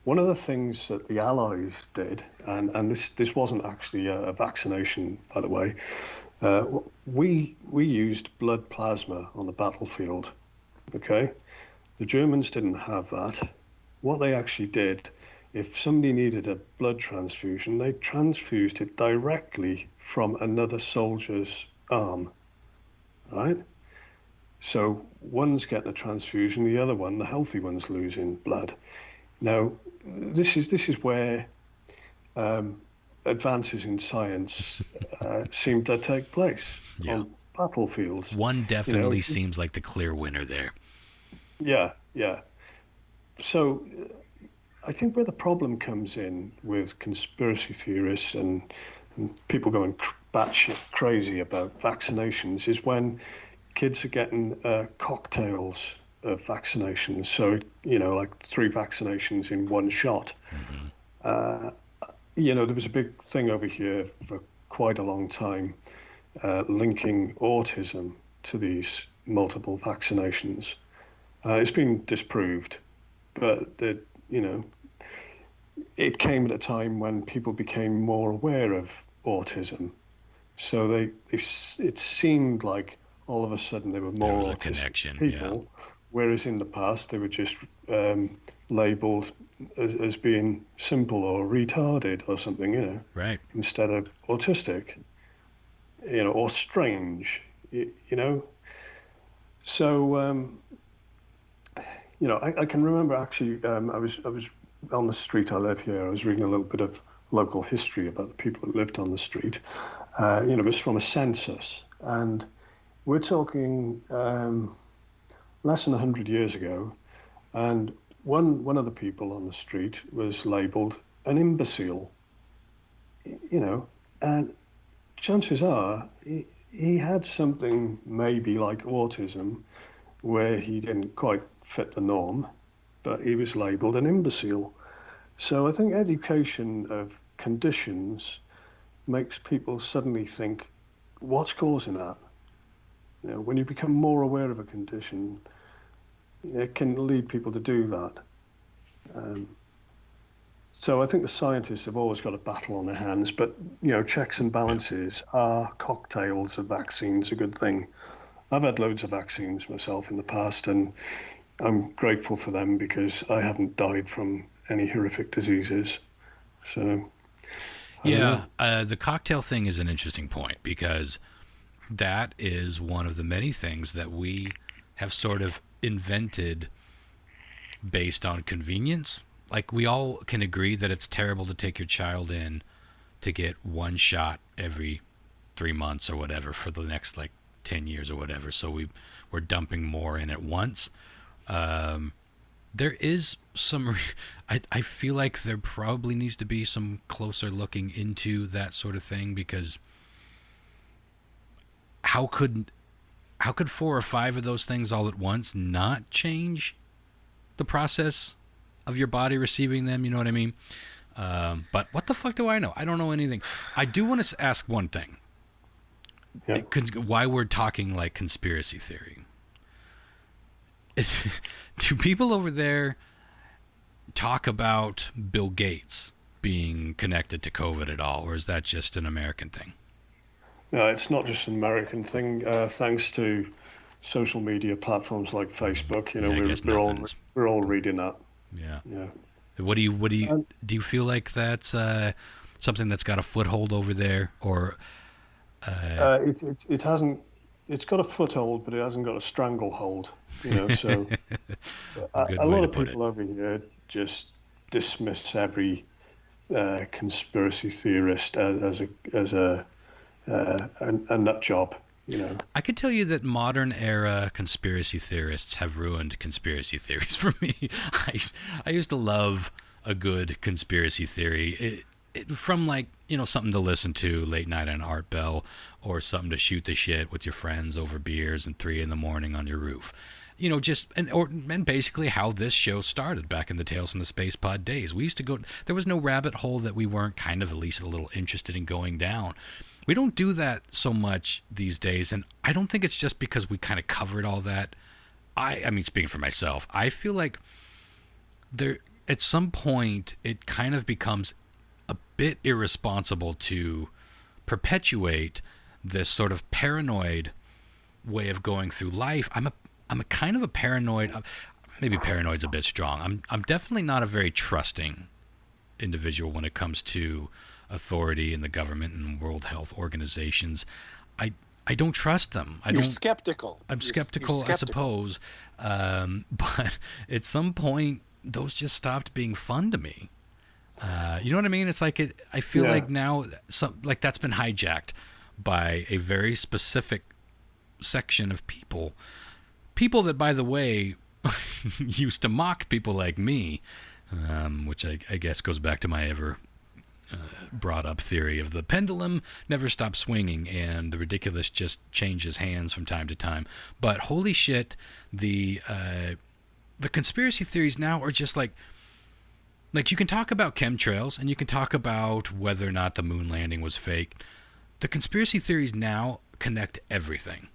one of the things that the Allies did, and this wasn't actually a vaccination, by the way, we used blood plasma on the battlefield. Okay, the Germans didn't have that. What they actually did, if somebody needed a blood transfusion, they transfused it directly from another soldier's arm, right? So one's getting a transfusion, the other one, the healthy one's losing blood. Now, this is where advances in science seem to take place on battlefields. One definitely seems like the clear winner there. Yeah. So I think where the problem comes in with conspiracy theorists and people going batshit crazy about vaccinations is when kids are getting cocktails of vaccinations. So, you know, like 3 vaccinations in one shot. Mm-hmm. You know, there was a big thing over here for quite a long time linking autism to these multiple vaccinations. It's been disproved, but you know, it came at a time when people became more aware of autism. So it seemed like all of a sudden they were more autistic people, whereas in the past they were just labelled as being simple or retarded or something, you know, right? Instead of autistic, you know, or strange, you know. So, you know, I can remember actually, I was on the street I live here. I was reading a little bit of local history about the people that lived on the street. You know, it was from a census, and we're talking less than 100 years ago, and one of the people on the street was labelled an imbecile. You know, and chances are he had something maybe like autism, where he didn't quite fit the norm, but he was labelled an imbecile. So I think education of conditions makes people suddenly think, what's causing that? You know, when you become more aware of a condition, it can lead people to do that. So I think the scientists have always got a battle on their hands, but, you know, checks and balances are cocktails of vaccines a good thing. I've had loads of vaccines myself in the past, and I'm grateful for them because I haven't died from any horrific diseases. So, Yeah, the cocktail thing is an interesting point because that is one of the many things that we have sort of invented based on convenience. Like, we all can agree that it's terrible to take your child in to get one shot every 3 months or whatever for the next like 10 years or whatever. So we're dumping more in at once. There is some, I feel like there probably needs to be some closer looking into that sort of thing, because how could 4 or 5 of those things all at once not change the process of your body receiving them? You know what I mean? But what the fuck do I know? I don't know anything. I do want to ask one thing. yeah. Why we're talking like conspiracy theory. Do people over there talk about Bill Gates being connected to COVID at all, or is that just an American thing? No, it's not just an American thing. Thanks to social media platforms like Facebook, you know, Yeah, I guess we're all reading that. Yeah. Yeah. What do you feel like that's something that's got a foothold over there, or It hasn't. It's got a foothold, but it hasn't got a stranglehold. You know, so good a way lot to of put people over here just dismiss every conspiracy theorist as a nut job. You know. I could tell you that modern era conspiracy theorists have ruined conspiracy theories for me. I used to love a good conspiracy theory. From like, you know, something to listen to late night on Art Bell, or something to shoot the shit with your friends over beers and 3 a.m. on your roof. You know, and basically how this show started back in the Tales from the Space Pod days. We used to go, there was no rabbit hole that we weren't kind of at least a little interested in going down. We don't do that so much these days, and I don't think it's just because we kind of covered all that. I mean, speaking for myself, I feel like there, at some point, it kind of becomes a bit irresponsible to perpetuate this sort of paranoid way of going through life. I'm a kind of a paranoid, maybe paranoid's a bit strong. I'm definitely not a very trusting individual when it comes to authority and the government and World Health organizations. I don't trust them. You're skeptical. I'm skeptical, I suppose. But at some point, those just stopped being fun to me. You know what I mean? It's like I feel like now, like that's been hijacked by a very specific section of people. People that, by the way, used to mock people like me, which I guess goes back to my ever brought up theory of the pendulum never stops swinging and the ridiculous just changes hands from time to time. But holy shit, the conspiracy theories now are just like you can talk about chemtrails and you can talk about whether or not the moon landing was fake. The conspiracy theories now connect everything.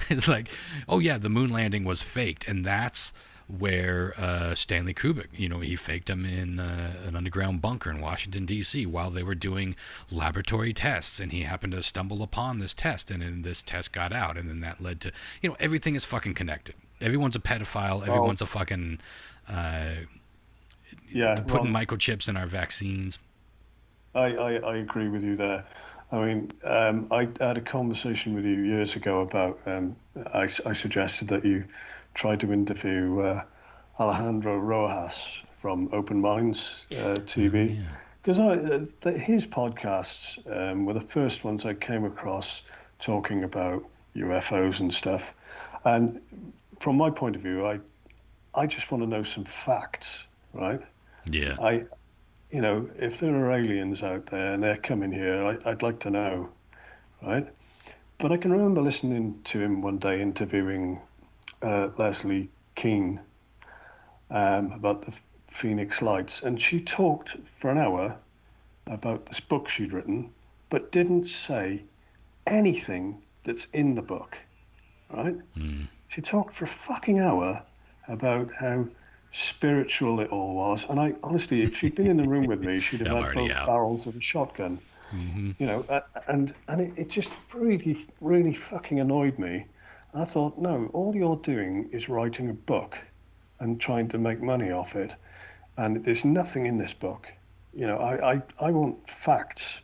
It's like, oh yeah, the moon landing was faked, and that's where Stanley Kubrick, you know, he faked them in an underground bunker in Washington, D.C. while they were doing laboratory tests, and he happened to stumble upon this test, and then this test got out, and then that led to, you know, everything is fucking connected. Everyone's a pedophile. Everyone's a fucking putting microchips in our vaccines. I agree with you there. I mean, I had a conversation with you years ago about, I suggested that you try to interview Alejandro Rojas from Open Minds TV, because his podcasts were the first ones I came across talking about UFOs and stuff. And from my point of view, I just want to know some facts, right? Yeah. You know, if there are aliens out there and they're coming here, I'd like to know, right? But I can remember listening to him one day interviewing Leslie Keane about the Phoenix Lights, and she talked for an hour about this book she'd written, but didn't say anything that's in the book, right? She talked for a fucking hour about how spiritual it all was, and I honestly, if she'd been in the room with me, she'd have had both barrels of a shotgun. You know, and it just really fucking annoyed me. I thought, no, all you're doing is writing a book, and trying to make money off it. And there's nothing in this book. You know, I want facts,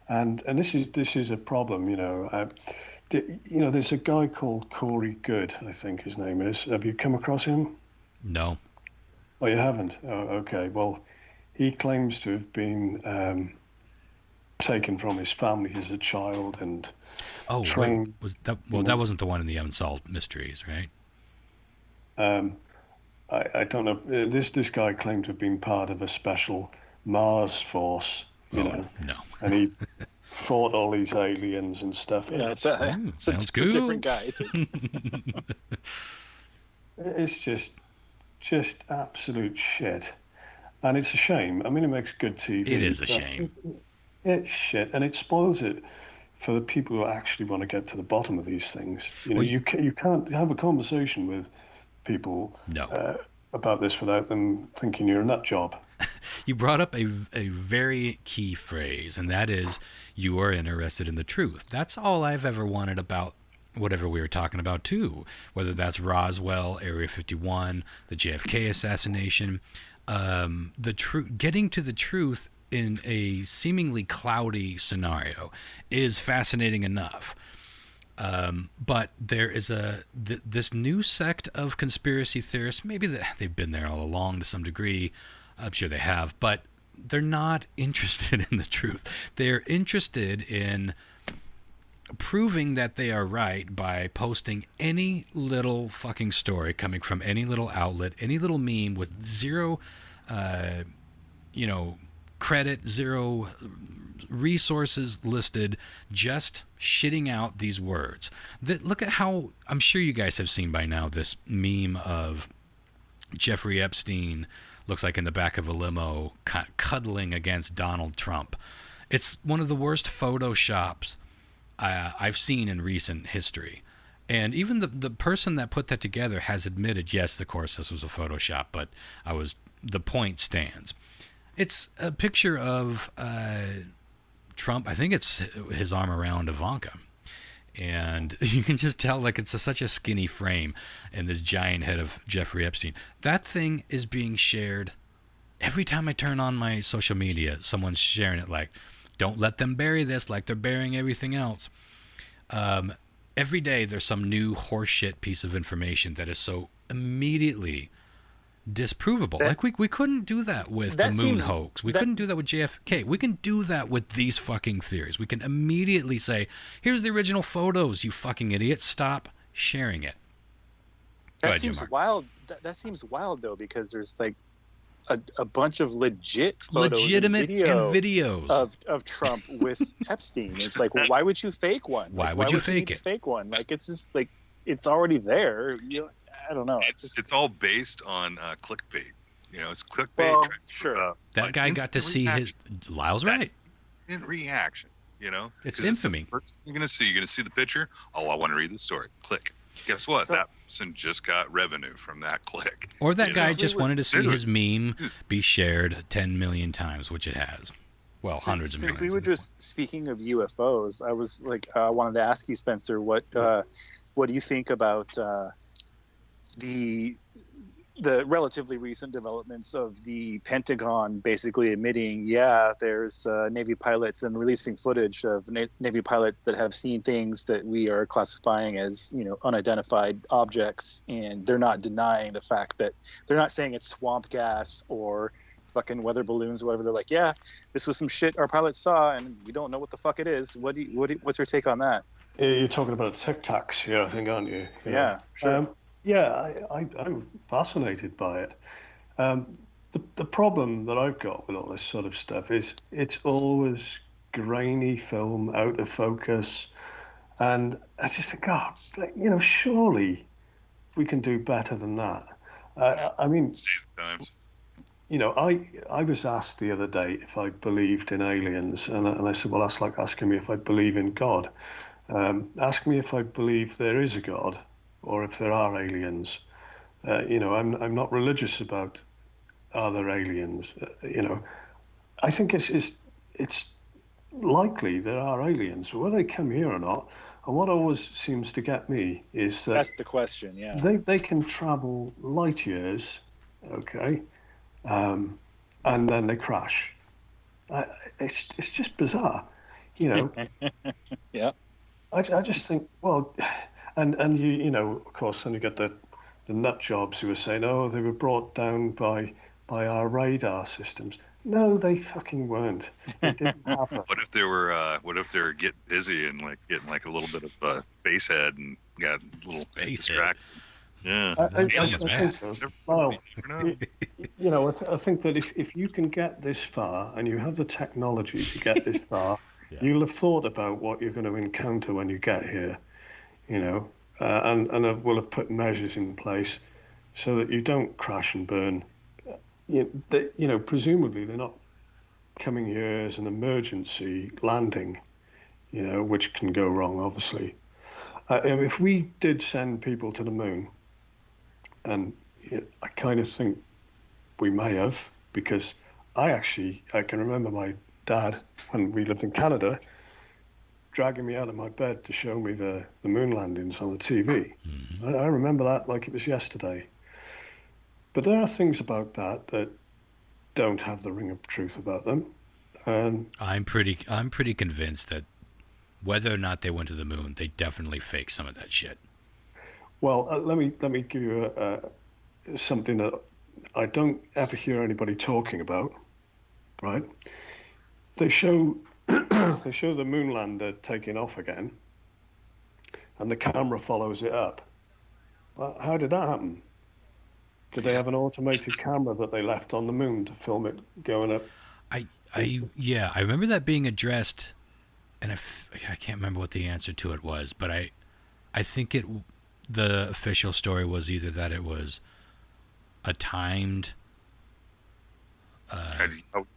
and this is a problem. You know, there's a guy called Corey Good, I think his name is. Have you come across him? No. Oh, you haven't? Oh, okay. Well, he claims to have been taken from his family as a child and trained. Wait, was that? Well, that wasn't the one in the Unsolved Mysteries, right? I don't know. This guy claimed to have been part of a special Mars force, you know. No. And he fought all these aliens and stuff. Yeah, it's sounds a different guy. I think. It's just absolute shit, and it's a shame. I mean, it makes good TV. It is a shame. It's shit, and it spoils it for the people who actually want to get to the bottom of these things. You know, you can't have a conversation with people about this without them thinking you're a nut job. You brought up a very key phrase, and that is you are interested in the truth. That's all I've ever wanted about whatever we were talking about too, whether that's Roswell, Area 51, the JFK assassination, getting to the truth in a seemingly cloudy scenario is fascinating enough. But there is this new sect of conspiracy theorists. Maybe they've been there all along to some degree. I'm sure they have, but they're not interested in the truth. They're interested in proving that they are right by posting any little fucking story coming from any little outlet, any little meme with zero, credit, zero resources listed, just shitting out these words. Look at how, I'm sure you guys have seen by now this meme of Jeffrey Epstein looks like in the back of a limo cuddling against Donald Trump. It's one of the worst photoshops I've seen in recent history. And even the person that put that together has admitted, yes, of course, this was a Photoshop, but the point stands. It's a picture of Trump. I think it's his arm around Ivanka. And you can just tell, like, it's such a skinny frame and this giant head of Jeffrey Epstein. That thing is being shared. Every time I turn on my social media, someone's sharing it like, don't let them bury this like they're burying everything else. Every day there's some new horseshit piece of information that is so immediately disprovable. We couldn't do that with the moon hoax. We couldn't do that with JFK. We can do that with these fucking theories. We can immediately say, here's the original photos, you fucking idiots. Stop sharing it. That seems wild. That seems wild, though, because there's like a bunch of legitimate videos of Trump with Epstein. It's like, well, why would you fake one? Why would you fake one? Like, it's just like, it's already there. I don't know. It's all based on clickbait. You know, it's clickbait. Well, sure. That guy got to see his. Lyle's right. Instant reaction. You know, it's infamy. First thing you're gonna see the picture. Oh, I want to read the story. Click. Guess what? That person just got revenue from that click. Or that guy just wanted to see his meme be shared 10 million times, which it has. Well, hundreds of millions. Since we were just speaking of UFOs, I was like, I wanted to ask you, Spencer, what do you think about the relatively recent developments of the Pentagon basically admitting, there's Navy pilots and releasing footage of Navy pilots that have seen things that we are classifying as, unidentified objects, and they're not denying the fact that they're not saying it's swamp gas or fucking weather balloons or whatever. They're like, yeah, this was some shit our pilots saw, and we don't know what the fuck it is. What's your take on that? You're talking about Tic Tacs here, I think, aren't you? Yeah, sure. I'm fascinated by it. The problem that I've got with all this sort of stuff is it's always grainy film, out of focus, and I just think, surely we can do better than that. I mean, I was asked the other day if I believed in aliens, and I said, well, that's like asking me if I believe in God. Ask me if I believe there is a God, or if there are aliens. I'm not religious about are there aliens. I think it's likely there are aliens. Whether they come here or not, And what always seems to get me is that That's the question, yeah. they can travel light years, okay, and then they crash. It's just bizarre, you know. Yeah. I just think, well, and you know, of course, then you get the nut jobs who were saying, oh, they were brought down by our radar systems. No, they fucking weren't. It didn't happen. What if they were getting busy and like getting like a little bit of space head and got a little Space distracted? Yeah. I Aliens, think so. Well, you know, I think that if you can get this far and you have the technology to get this far, Yeah. you'll have thought about what you're going to encounter when you get here, you know, and will have put measures in place so that you don't crash and burn. You know, presumably they're not coming here as an emergency landing, you know, which can go wrong, obviously. If we did send people to the moon, and I kind of think we may have, because I can remember my dad, when we lived in Canada, dragging me out of my bed to show me the moon landings on the TV. Mm-hmm. I remember that like it was yesterday. But there are things about that don't have the ring of truth about them. I'm pretty convinced that whether or not they went to the moon, they definitely faked some of that shit. Well, let me give you something that I don't ever hear anybody talking about. Right? They show the moon lander taking off again, and the camera follows it up. Well, how did that happen? Did they have an automated camera that they left on the moon to film it going up? I remember that being addressed, and I can't remember what the answer to it was, but I think the official story was either that it was a timed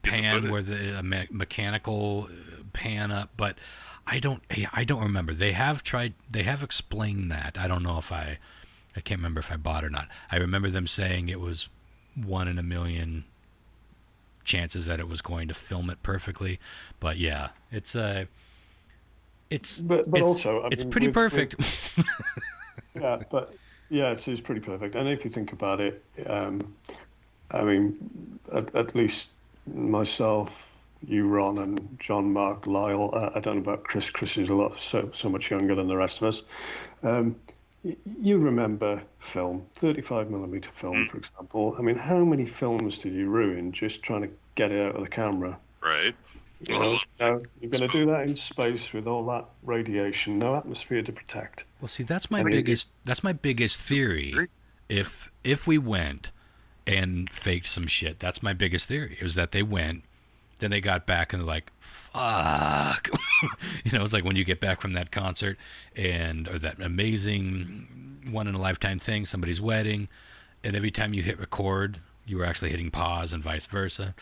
pan where the mechanical pan up, but I don't remember. They have explained that. I don't know if I can't remember if I bought it or not. I remember them saying it was 1 in a million chances that it was going to film it perfectly, but yeah, it's also it's pretty perfect. Yeah, but yeah, it's pretty perfect. And if you think about it, I mean, at least myself, you, Ron, and John, Mark, Lyle. I don't know about Chris. Chris is so much younger than the rest of us. You remember film, 35mm film, for example. I mean, how many films did you ruin just trying to get it out of the camera? Right. You know, now you're going to do that in space with all that radiation, no atmosphere to protect. Well, see, that's my biggest theory. If we went and faked some shit, that's my biggest theory. Is that they went, then they got back and they're like, fuck. You know, it's like when you get back from that concert or that amazing one in a lifetime thing, somebody's wedding, and every time you hit record, you were actually hitting pause and vice versa.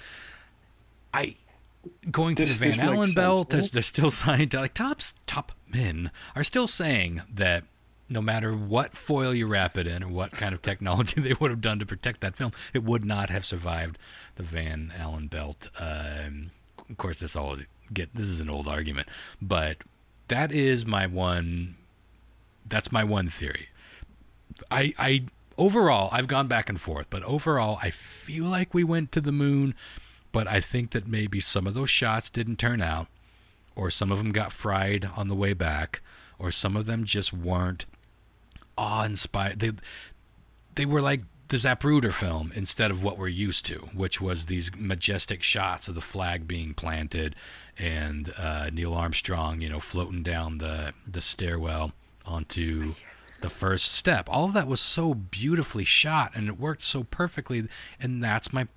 Going to the Van Allen belt, there's still scientific, top men are still saying that no matter what foil you wrap it in or what kind of technology they would have done to protect that film, it would not have survived the Van Allen belt. Of course, this is an old argument, but that is my one. That's my one theory. I overall, I've gone back and forth, but overall, I feel like we went to the moon. But I think that maybe some of those shots didn't turn out, or some of them got fried on the way back, or some of them just weren't awe-inspired. They were like the Zapruder film instead of what we're used to, which was these majestic shots of the flag being planted and Neil Armstrong, you know, floating down the stairwell onto the first step. All of that was so beautifully shot, and it worked so perfectly, and that's my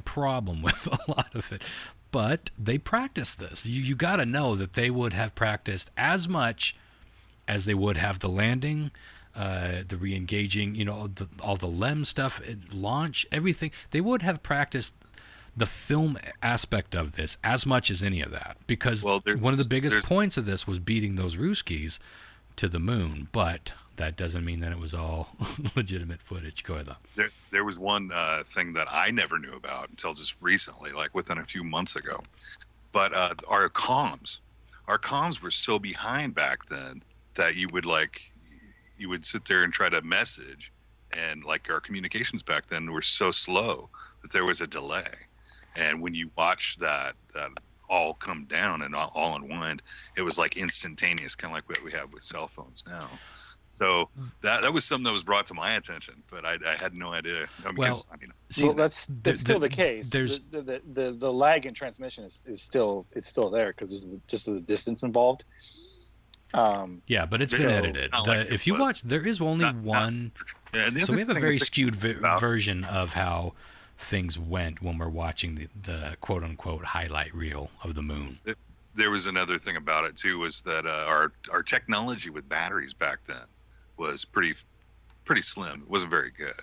problem with a lot of it. But they practiced this. You got to know that they would have practiced as much as they would have the landing, the re-engaging, you know, all the LEM stuff, launch, everything. They would have practiced the film aspect of this as much as any of that, because one of the biggest points of this was beating those Ruskies to the moon, but that doesn't mean that it was all legitimate footage. Go ahead, though. There was one thing that I never knew about until just recently, like within a few months ago. But our comms our comms were so behind back then that you would sit there and try to message, and like our communications back then were so slow that there was a delay. And when you watch that all come down and all unwind, it was like instantaneous, kind of like what we have with cell phones now. So that was something that was brought to my attention, but I had no idea. That's still the case. The lag in transmission is still there because there's just the distance involved. Yeah, but it's been edited. If you watch, there is only one. So we have a very skewed version of how things went when we're watching the quote unquote highlight reel of the moon. There was another thing about it too, was that our technology with batteries back then was pretty slim. It wasn't very good,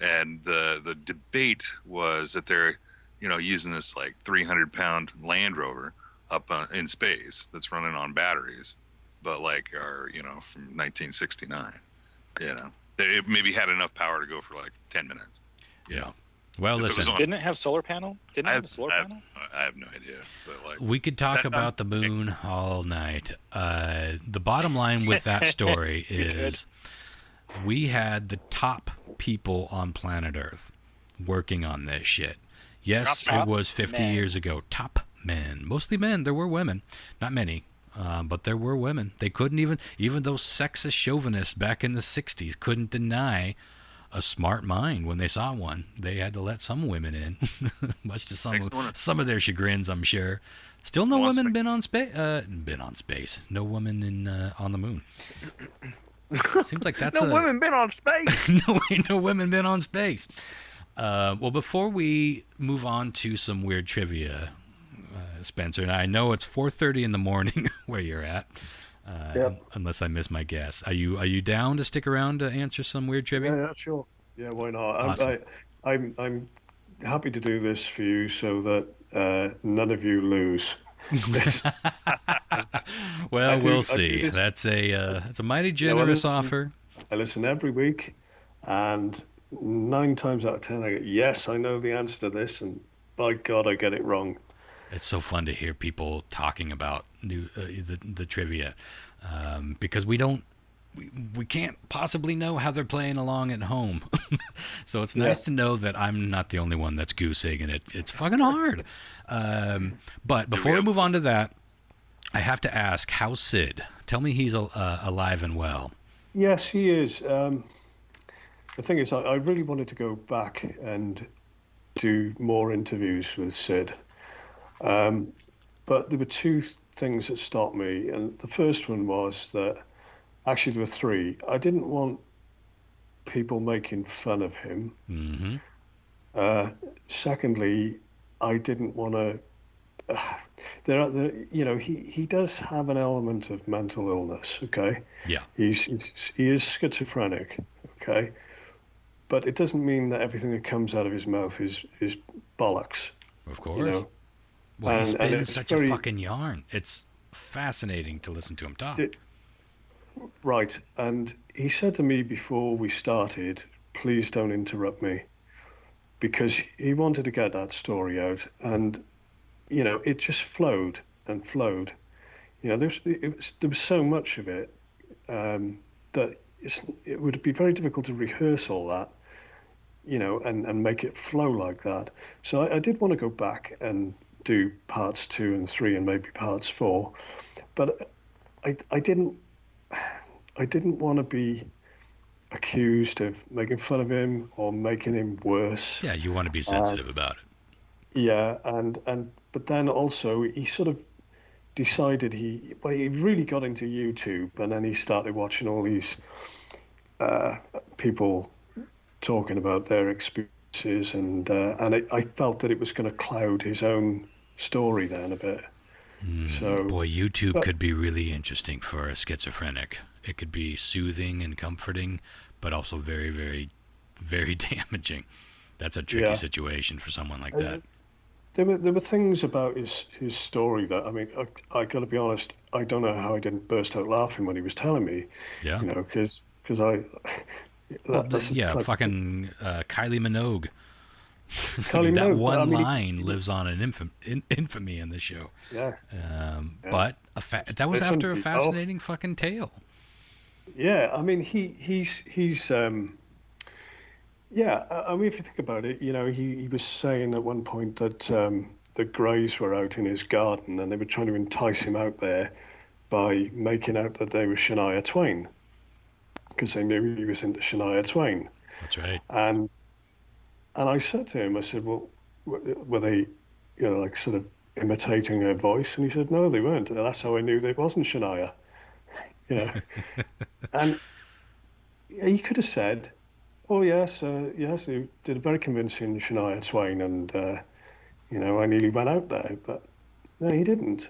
and the debate was that they're using this like 300-pound Land Rover up in space that's running on batteries, but like our from 1969, it maybe had enough power to go for like 10 minutes. Yeah. Well, listen. Didn't it have solar panel? Didn't it have a solar panel? I have no idea. But like, we could talk about the moon all night. The bottom line with that story is we had the top people on planet Earth working on this shit. Yes, it was 50 years ago. Top men. Mostly men. There were women. Not many. But there were women. They couldn't even those sexist chauvinists back in the 60s couldn't deny a smart mind when they saw one. They had to let some women in, much to some of their chagrins, I'm sure. Still, no women been on space. No women on the moon. Seems like that's women been on space. no women been on space. Well, before we move on to some weird trivia, Spencer, and I know it's 4:30 in the morning where you're at. Unless I miss my guess. Are you down to stick around to answer some weird trivia? Yeah, sure. Yeah, why not? Awesome. I'm happy to do this for you so that none of you lose. Well, we'll see. That's a mighty generous offer. I listen every week, and 9 times out of 10 I go, yes, I know the answer to this, and by God, I get it wrong. It's so fun to hear people talking about the trivia because we can't possibly know how they're playing along at home. So it's nice to know that I'm not the only one that's goose egging it. It's fucking hard. But before we move on to that, I have to ask, how's Sid? Tell me he's alive and well. Yes, he is. The thing is, I really wanted to go back and do more interviews with Sid. But there were 2 things that stopped me, and the first one was that, actually there were 3. I didn't want people making fun of him. Mm-hmm. Secondly, I didn't want to. He does have an element of mental illness. Okay. Yeah. He is schizophrenic. Okay. But it doesn't mean that everything that comes out of his mouth is bollocks. Of course. Well, he spins such a fucking yarn. It's fascinating to listen to him talk. Right. And he said to me before we started, please don't interrupt me, because he wanted to get that story out. And, it just flowed and flowed. There was so much of it that it would be very difficult to rehearse all that, and make it flow like that. So I did want to go back and do parts 2 and 3 and maybe parts 4, but I didn't want to be accused of making fun of him or making him worse. Yeah, you want to be sensitive about it. Yeah, but then also he sort of decided he really got into YouTube, and then he started watching all these people talking about their experiences, and I felt that it was going to cloud his own story then a bit. So, boy, YouTube could be really interesting for a schizophrenic. It could be soothing and comforting, but also very, very, very damaging. That's a tricky situation for someone like that. There were things about his story that, I got to be honest, I don't know how I didn't burst out laughing when he was telling me. Yeah. Because I. Fucking Kylie Minogue. I mean, that Minogue, one line lives on an infamy in the show. Yeah. But that was after a Listen, fascinating fucking tale. Yeah, I mean, yeah, I mean, if you think about it, he was saying at one point that the Greys were out in his garden and they were trying to entice him out there by making out that they were Shania Twain because they knew he was into Shania Twain. That's right. And I said to him, I said, well, were they, like sort of imitating her voice? And he said, no, they weren't. And that's how I knew they wasn't Shania, And he could have said, oh, yes, he did a very convincing Shania Twain, and, I nearly went out there, but no, he didn't.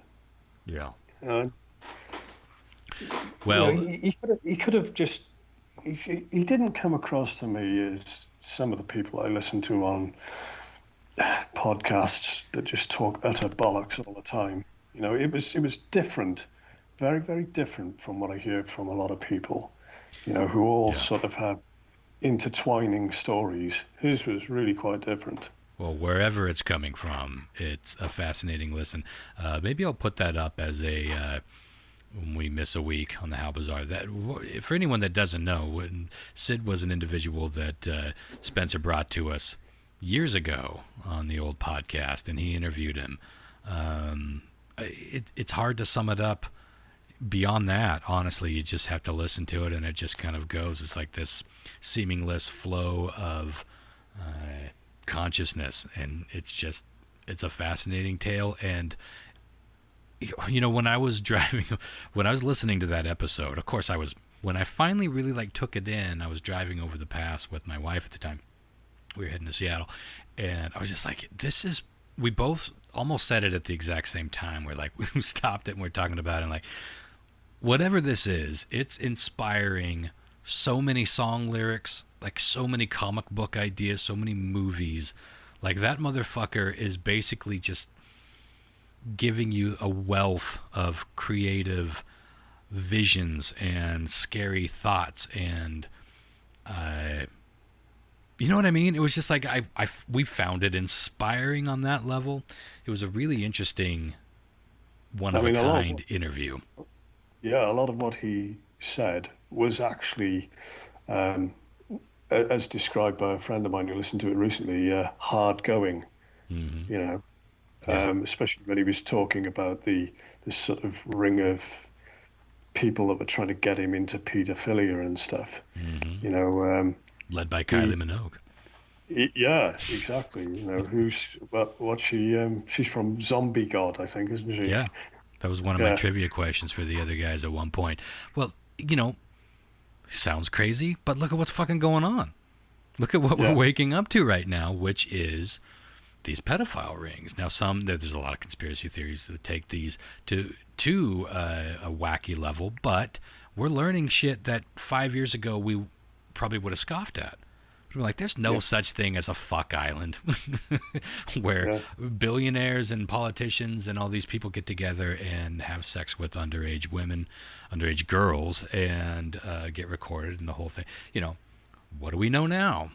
Yeah. Well, he could have just, he didn't come across to me as some of the people I listen to on podcasts that just talk utter bollocks all the time. It was different, very, very different from what I hear from a lot of people, who all sort of have intertwining stories. His was really quite different. Well, wherever it's coming from, it's a fascinating listen. Maybe I'll put that up as a when we miss a week on the How Bizarre. That, for anyone that doesn't know, Sid was an individual that Spencer brought to us years ago on the old podcast, and he interviewed him. It's hard to sum it up. Beyond that, honestly, you just have to listen to it, and it just kind of goes. It's like this seamless flow of consciousness, and it's a fascinating tale. And when I was listening to that episode, of course when I finally really took it in, I was driving over the pass with my wife at the time. We were heading to Seattle, and I was just like, we both almost said it at the exact same time. We're like, we stopped it and we're talking about it, and like, whatever this is, it's inspiring so many song lyrics, like so many comic book ideas, so many movies. Like, that motherfucker is basically just giving you a wealth of creative visions and scary thoughts, and you know what I mean? It was just like we found it inspiring on that level. It was a really interesting one-of-a-kind interview. Yeah, a lot of what he said was actually, as described by a friend of mine who listened to it recently, hard going. Mm-hmm. Especially when he was talking about this sort of ring of people that were trying to get him into paedophilia and stuff. Mm-hmm. Led by Kylie Minogue. Yeah, exactly. She's from Zombie God, I think, isn't she? Yeah, that was one of my trivia questions for the other guys at one point. Well, sounds crazy, but look at what's fucking going on. Look at what we're waking up to right now, which is these pedophile rings. Now, there's a lot of conspiracy theories that take these to a wacky level, but we're learning shit that 5 years ago we probably would have scoffed at. We're like, there's no such thing as a fuck island where billionaires and politicians and all these people get together and have sex with underage women, underage girls, and get recorded and the whole thing. What do we know now?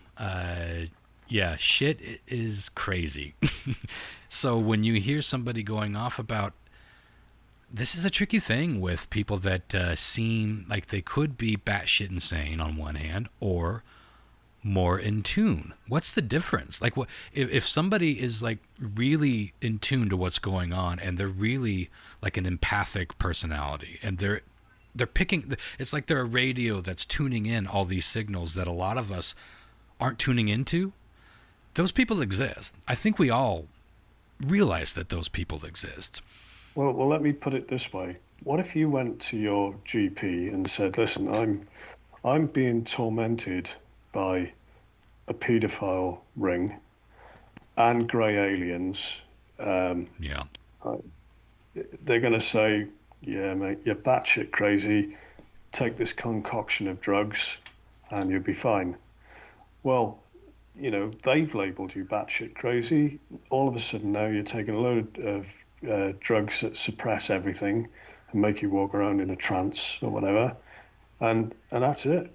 Shit is crazy. So when you hear somebody going off about, this is a tricky thing with people that seem like they could be batshit insane on one hand, or more in tune. What's the difference? Like, what if somebody is like really in tune to what's going on, and they're really like an empathic personality, and they're picking, it's like they're a radio that's tuning in all these signals that a lot of us aren't tuning into. Those people exist. I think we all realize that those people exist. Well, let me put it this way. What if you went to your GP and said, listen, I'm being tormented by a paedophile ring and grey aliens. They're going to say, yeah, mate, you're batshit crazy. Take this concoction of drugs and you'll be fine. Well, they've labelled you batshit crazy. All of a sudden now you're taking a load of drugs that suppress everything and make you walk around in a trance or whatever. And that's it.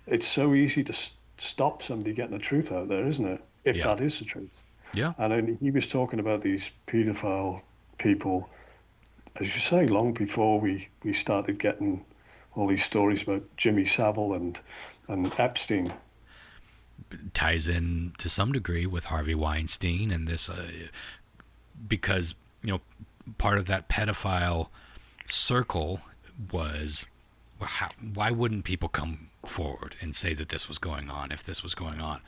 It's so easy to stop somebody getting the truth out there, isn't it? if that is the truth. Yeah. And then he was talking about these paedophile people, as you say, long before we started getting all these stories about Jimmy Savile and Epstein. Ties in to some degree with Harvey Weinstein and this, because, you know, part of that pedophile circle was, why wouldn't people come forward and say that this was going on if this was going on?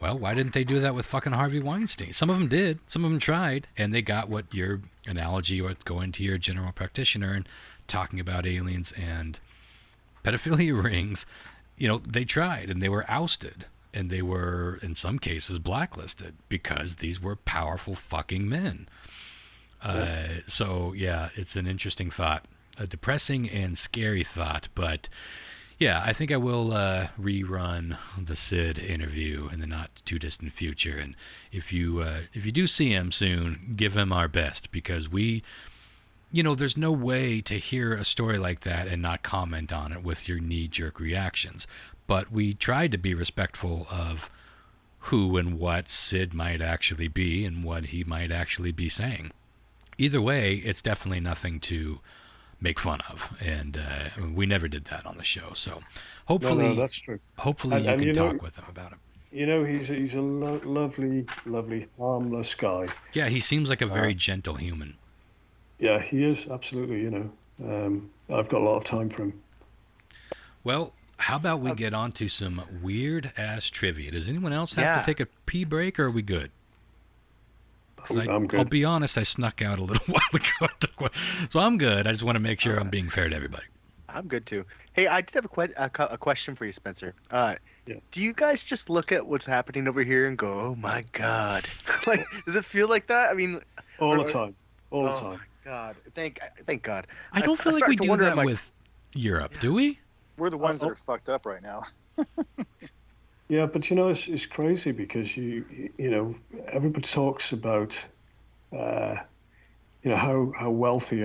Well, why didn't they do that with fucking Harvey Weinstein? Some of them did. Some of them tried, and they got what your analogy with going to your general practitioner and talking about aliens and pedophilia rings. You know, they tried, and they were ousted, and they were, in some cases, blacklisted because these were powerful fucking men. So, yeah, it's an interesting thought. A depressing and scary thought, but yeah, I think I will rerun the Sid interview in the not too distant future. And if you do see him soon, give him our best, because there's no way to hear a story like that and not comment on it with your knee-jerk reactions. But we tried to be respectful of who and what Sid might actually be and what he might actually be saying. Either way, it's definitely nothing to make fun of, and we never did that on the show. So hopefully, no, that's true. Hopefully, you can talk with him about it. You know, he's a lovely, harmless guy. Yeah, he seems like a very gentle human. Yeah, he is, absolutely. You know, I've got a lot of time for him. Well, how about we get on to some weird ass trivia? Does anyone else have to take a pee break, or are we good? I'm good. I'll be honest, I snuck out a little while ago. So I'm good. I just want to make sure I'm being fair to everybody. I'm good too. Hey, I did have a question for you, Spencer. Do you guys just look at what's happening over here and go, "Oh my God"? Like, does it feel like that? I mean, all the time. Oh my God! Thank God. I don't feel like we do that with Europe, do we? We're the ones that are fucked up right now. Yeah, but you know, it's crazy because you know, everybody talks about how wealthy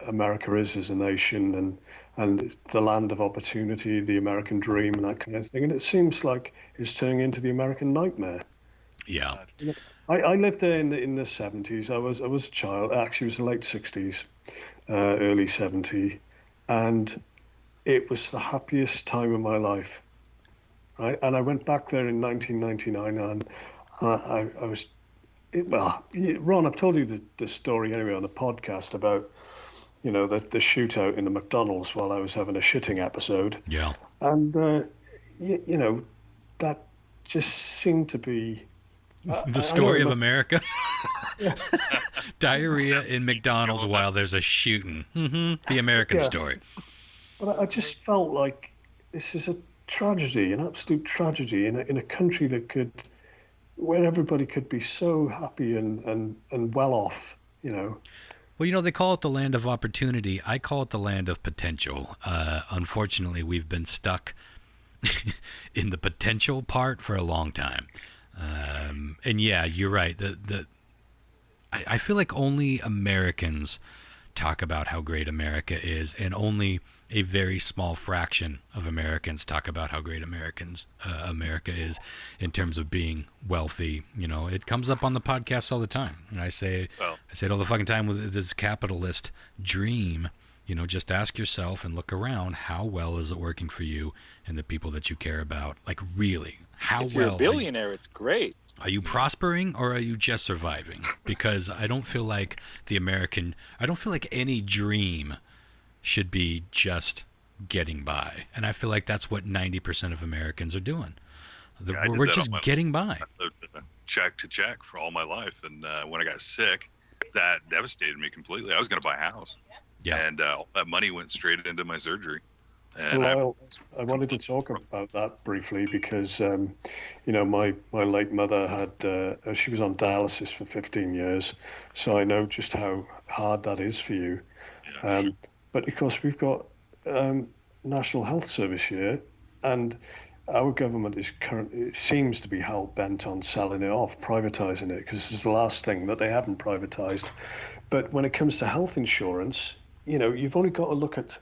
America is as a nation and the land of opportunity, the American dream, and that kind of thing. And it seems like it's turning into the American nightmare. Yeah. You know, I lived there in the 70s. I was a child. Actually, it was the late 60s, early 70s, and it was the happiest time of my life. Right? And I went back there in 1999, and I was, Ron, I've told you the story anyway on the podcast about, you know, the shootout in the McDonald's while I was having a shitting episode. Yeah. And, you know, that just seemed to be... the story of America. Diarrhea in McDonald's while there's a shooting. The American story. But I just felt like this is a tragedy, an absolute tragedy in a country where everybody could be so happy and well off, you know. Well, you know, they call it the land of opportunity. I call it the land of potential. Unfortunately, we've been stuck in the potential part for a long time. And yeah, you're right. I feel like only Americans talk about how great America is, and only a very small fraction of Americans talk about how great America is in terms of being wealthy. You know, it comes up on the podcast all the time, and I say it all the fucking time with this capitalist dream. You know, just ask yourself and look around. How well is it working for you and the people that you care about? Like, really, how well? If you're a billionaire, it's great. Are you prospering, or are you just surviving? Because I don't feel like I don't feel like any dream should be just getting by. And I feel like that's what 90% of Americans are doing. We're just getting by. I lived check to check for all my life. And when I got sick, that devastated me completely. I was going to buy a house. Yeah. And all that money went straight into my surgery. And well, I wanted to talk about that briefly because, you know, my late mother had, she was on dialysis for 15 years. So I know just how hard that is for you. Yeah. But of course, we've got National Health Service here, and our government it seems to be hell-bent on selling it off, privatising it, because it's the last thing that they haven't privatised. But when it comes to health insurance, you know, you've only got to look at,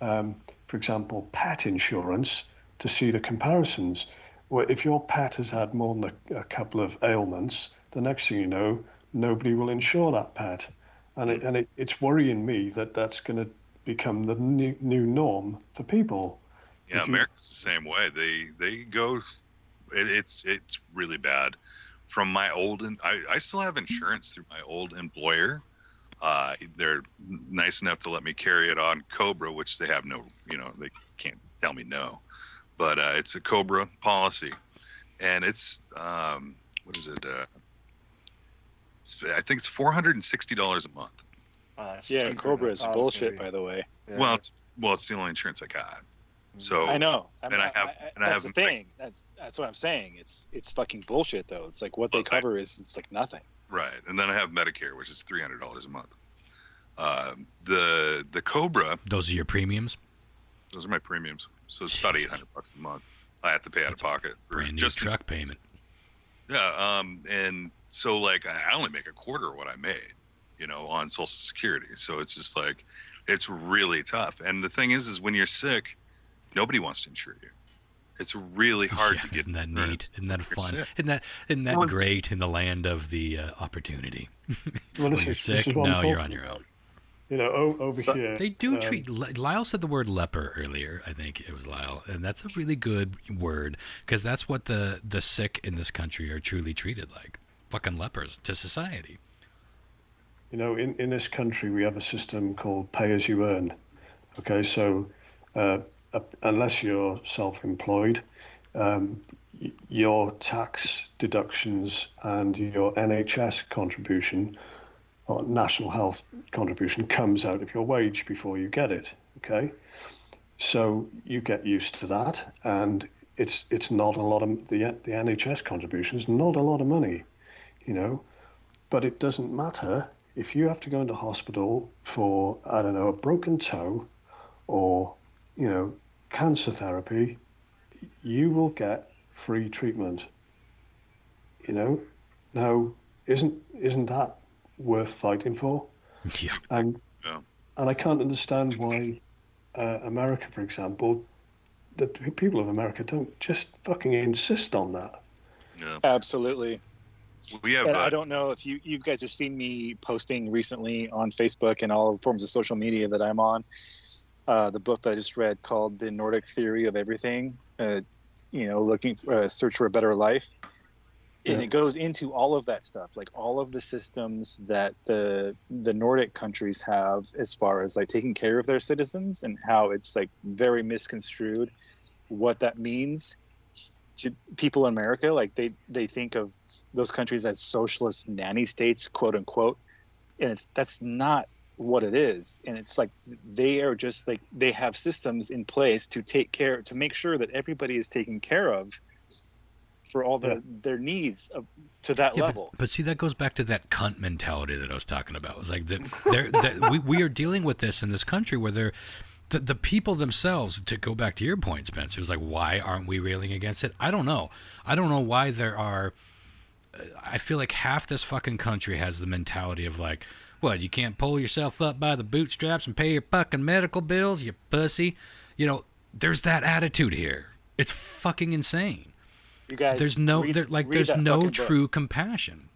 for example, pet insurance to see the comparisons. Well, if your pet has had more than a couple of ailments, the next thing you know, nobody will insure that pet, and it's worrying me that that's going to become the new norm for people. Yeah, America's the same way. They go. It's really bad. From my old, I still have insurance through my old employer. They're nice enough to let me carry it on Cobra, which they have no, they can't tell me no. But it's a Cobra policy, and it's what is it? I think it's $460 a month. Yeah, Cobra is bullshit, by the way. Yeah. Well, it's the only insurance I got. So I know, I have that's the thing. That's what I'm saying. It's fucking bullshit, though. It's like what they cover is it's like nothing. Right, and then I have Medicare, which is $300 a month. The Cobra. Those are your premiums. Those are my premiums. So it's about $800 a month. I have to pay out of pocket for brand new just truck payment. Yeah, and so like I only make a quarter of what I made, on Social Security. So it's just like it's really tough. And the thing is when you're sick, nobody wants to insure you. It's really hard to get. Isn't that neat? Isn't that fun? Isn't that great in the land of the opportunity? When you're sick, no, you're on your own. Over here. They do treat. Lyle said the word leper earlier. I think it was Lyle, and that's a really good word because that's what the sick in this country are truly treated like, fucking lepers to society. In this country we have a system called pay as you earn. Okay, so unless you're self-employed, your tax deductions and your NHS contribution or national health contribution comes out of your wage before you get it. Okay, so you get used to that, and it's not a lot of the NHS contribution is not a lot of money, but it doesn't matter if you have to go into hospital for a broken toe or cancer therapy, you will get free treatment. Now isn't that worth fighting for? Yeah. And I can't understand why America, for example, the people of America don't just fucking insist on that. Yeah. Absolutely. We have. I don't know if you guys have seen me posting recently on Facebook and all forms of social media that I'm on. The book that I just read called "The Nordic Theory of Everything," looking for search for a better life, and it goes into all of that stuff, like all of the systems that the Nordic countries have as far as like taking care of their citizens and how it's like very misconstrued what that means to people in America. Like they think of those countries as socialist nanny states, quote unquote, and that's not what it is. And it's like they are just like they have systems in place to make sure that everybody is taken care of for all their needs to that level. But see, that goes back to that cunt mentality that I was talking about. It's like we are dealing with this in this country where the people themselves, to go back to your point, Spencer, is like, why aren't we railing against it? I don't know. I don't know why there are. I feel like half this fucking country has the mentality of like, what, you can't pull yourself up by the bootstraps and pay your fucking medical bills, you pussy. There's that attitude here. It's fucking insane. You guys, there's no true compassion.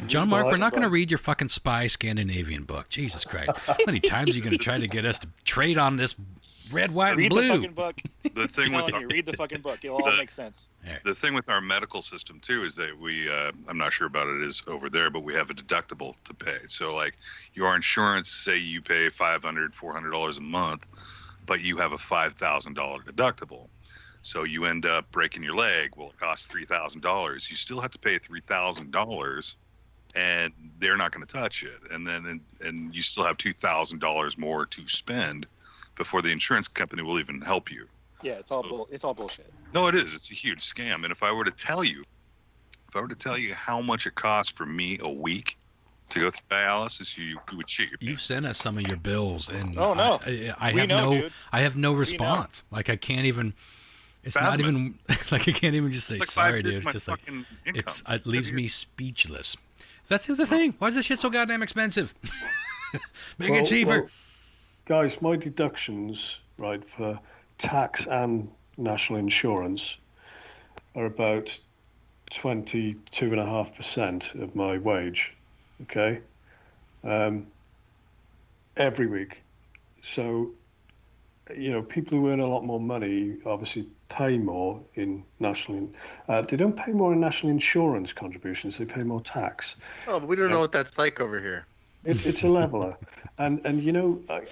John Mark, we're not going to read your fucking spy Scandinavian book. Jesus Christ. How many times are you going to try to get us to trade on this red, white, and blue? Read the fucking book. The thing read the fucking book. It'll all make sense. The thing with our medical system, too, is that we, I'm not sure about it is over there, but we have a deductible to pay. So, like, your insurance, say you pay $500, $400 a month, but you have a $5,000 deductible. So you end up breaking your leg. Well, it costs $3,000. You still have to pay $3,000, and they're not going to touch it. And then and you still have $2,000 more to spend before the insurance company will even help you. Yeah, it's all bullshit. No, it is. It's a huge scam. And if I were to tell you how much it costs for me a week to go through dialysis, you would shit your pants. You've sent us some of your bills, and oh no, I have no response. Like I can't even. It's not even like I can't even just say sorry, dude. It's just like it leaves me speechless. That's the other thing. Why is this shit so goddamn expensive? Make it cheaper. Well, guys, my deductions, right, for tax and national insurance are about 22.5% of my wage. Okay, every week. So, people who earn a lot more money obviously pay more in national. They don't pay more in national insurance contributions. They pay more tax. Oh, but we don't know what that's like over here. It's a leveler, and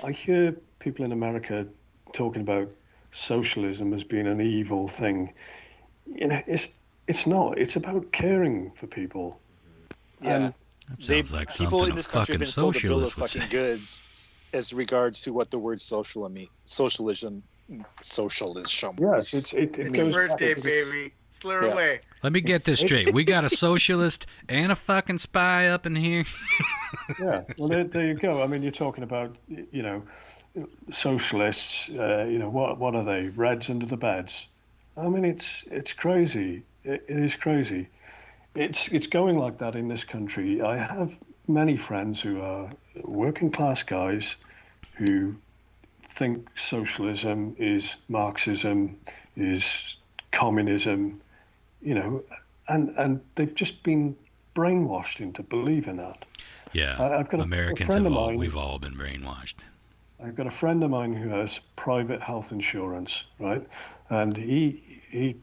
I hear people in America talking about socialism as being an evil thing. It's not. It's about caring for people. Yeah, That sounds like people something in this country have been sold a bill of fucking say. goods as regards to what the word socialism. Yes, it goes Birthday, back. baby. Slur away. Let me get this straight. We got a socialist and a fucking spy up in here. Yeah, well, there you go. I mean, you're talking about, socialists. What are they? Reds under the beds. I mean, it's crazy. It is crazy. It's going like that in this country. I have many friends who are working class guys who think socialism is Marxism, is communism, and they've just been brainwashed into believing that. Yeah, I've got Americans a friend of mine. we've all been brainwashed. I've got a friend of mine who has private health insurance, right? And he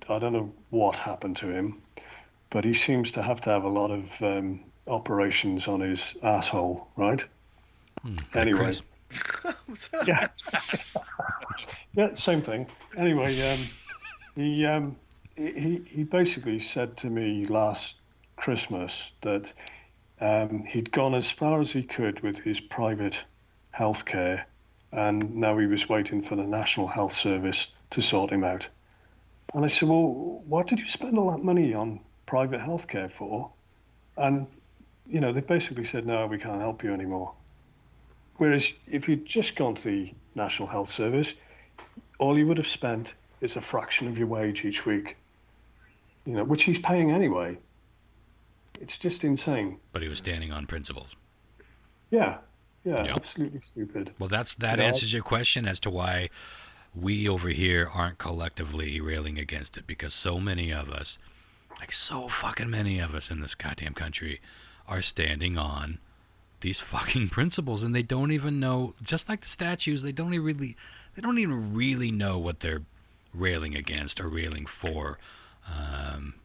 I don't know what happened to him, but he seems to have a lot of operations on his asshole, right? Anyway. Yeah. Yeah, same thing. Anyway, he basically said to me last Christmas that he'd gone as far as he could with his private health care, and now he was waiting for the National Health Service to sort him out. And I said, well, what did you spend all that money on private health care for? And, they basically said, no, we can't help you anymore. Whereas if you'd just gone to the National Health Service, all you would have spent is a fraction of your wage each week, which he's paying anyway. It's just insane. But he was standing on principles. Yeah, Yep. Absolutely stupid. Well, that answers your question as to why we over here aren't collectively railing against it, because so many of us, like so fucking many of us in this goddamn country, are standing on these fucking principles, and they don't even know. Just like the statues, they don't even really know what they're railing against or railing for,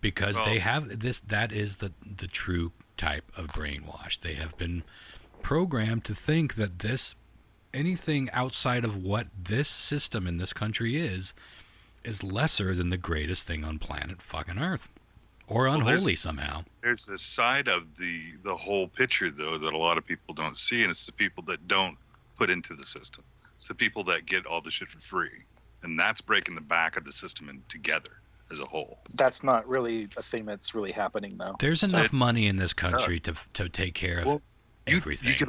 because they have this. That is the true type of brainwash. They have been programmed to think that anything outside of what this system in this country is lesser than the greatest thing on planet fucking Earth, or unholy somehow. There's a side of the whole picture, though, that a lot of people don't see, and it's the people that don't put into the system. It's the people that get all the shit for free, and that's breaking the back of the system together as a whole. That's not really a thing that's really happening, though. There's enough money in this country to take care of everything. You could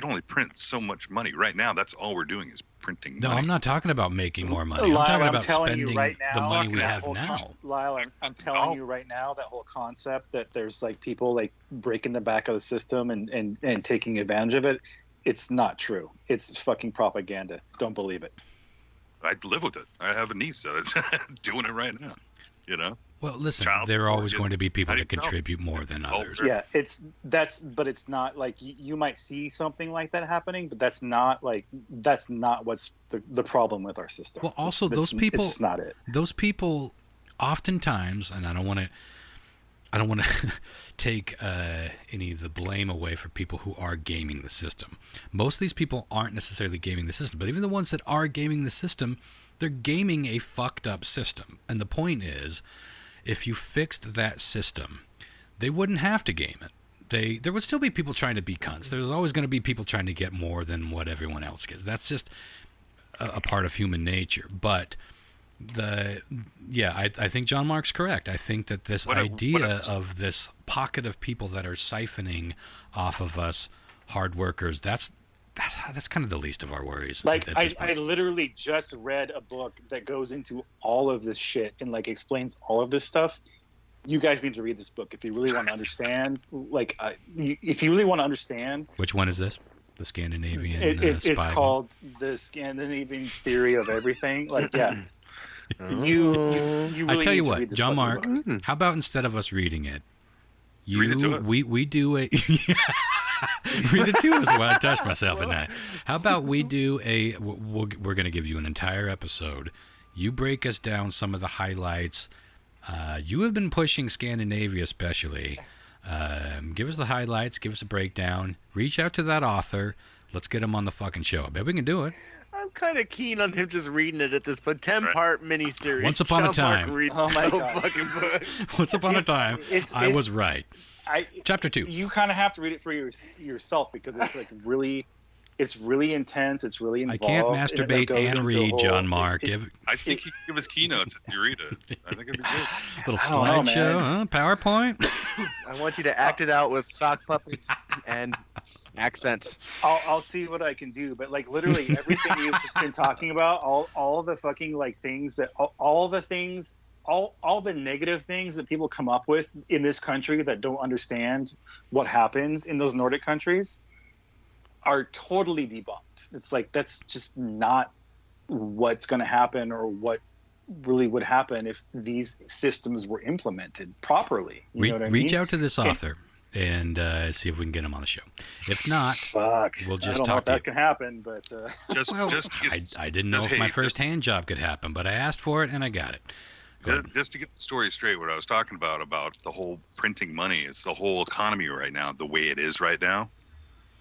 only print so much money. Right now, that's all we're doing is printing money. No, I'm not talking about making more money. Lyle, I'm talking about telling you spending right now, the money we that have whole now. Lyle, I'm telling you right now, that whole concept that there's like people like breaking the back of the system and taking advantage of it, it's not true. It's fucking propaganda. Don't believe it. I live with it. I have a niece that is doing it right now. Well, listen, Child there are support, always going to be people that child contribute more than others. Yeah, but it's not like you might see something like that happening, but that's not what's the problem with our system. Well, also those people, it's just not it. Those people, oftentimes, and I don't want to take any of the blame away for people who are gaming the system. Most of these people aren't necessarily gaming the system, but even the ones that are gaming the system, they're gaming a fucked up system. And the point is, if you fixed that system, they wouldn't have to game it. There would still be people trying to be cunts. There's always going to be people trying to get more than what everyone else gets. That's just a part of human nature. But I think John Mark's correct. I think that this idea of this pocket of people that are siphoning off of us hard workers, that's kind of the least of our worries. Like I literally just read a book that goes into all of this shit and like explains all of this stuff. You guys need to read this book if you really want to understand. If you really want to understand. Which one is this? The Scandinavian it's spy called The Scandinavian Theory of Everything. You really I tell need you to what, read this John fucking Mark, book. how about instead of us reading it, Read it to us. we do a read it to us while I touch myself at night. How about we do we're going to give you an entire episode. You break us down some of the highlights. You have been pushing Scandinavia especially. Give us the highlights. Give us a breakdown. Reach out to that author. Let's get him on the fucking show. I bet we can do it. I'm kind of keen on him just reading it at this point. 10-part miniseries. Once upon a John Mark time. reads Oh my the God. fucking book. Once upon a time, I was right. Chapter 2. You kind of have to read it for yourself because it's like really, it's really intense. It's really involved. I can't and it masturbate goes and into a read, whole- John Mark. I think you could give us keynotes if you read it. I think it'd be good. Little I don't know, slideshow, man. PowerPoint. I want you to act it out with sock puppets and accents. I'll see what I can do, but like literally everything you've just been talking about, all the fucking like things that all the things, all the negative things that people come up with in this country that don't understand what happens in those Nordic countries are totally debunked. It's like that's just not what's going to happen or what really would happen if these systems were implemented properly. You know what I mean? Reach out to this author and see if we can get him on the show. If not, Fuck. we'll just I don't know talk if to you. that can happen, but I didn't know if my first hand job could happen, but I asked for it and I got it. Just to get the story straight, what I was talking about the whole printing money, it's the whole economy right now, the way it is right now.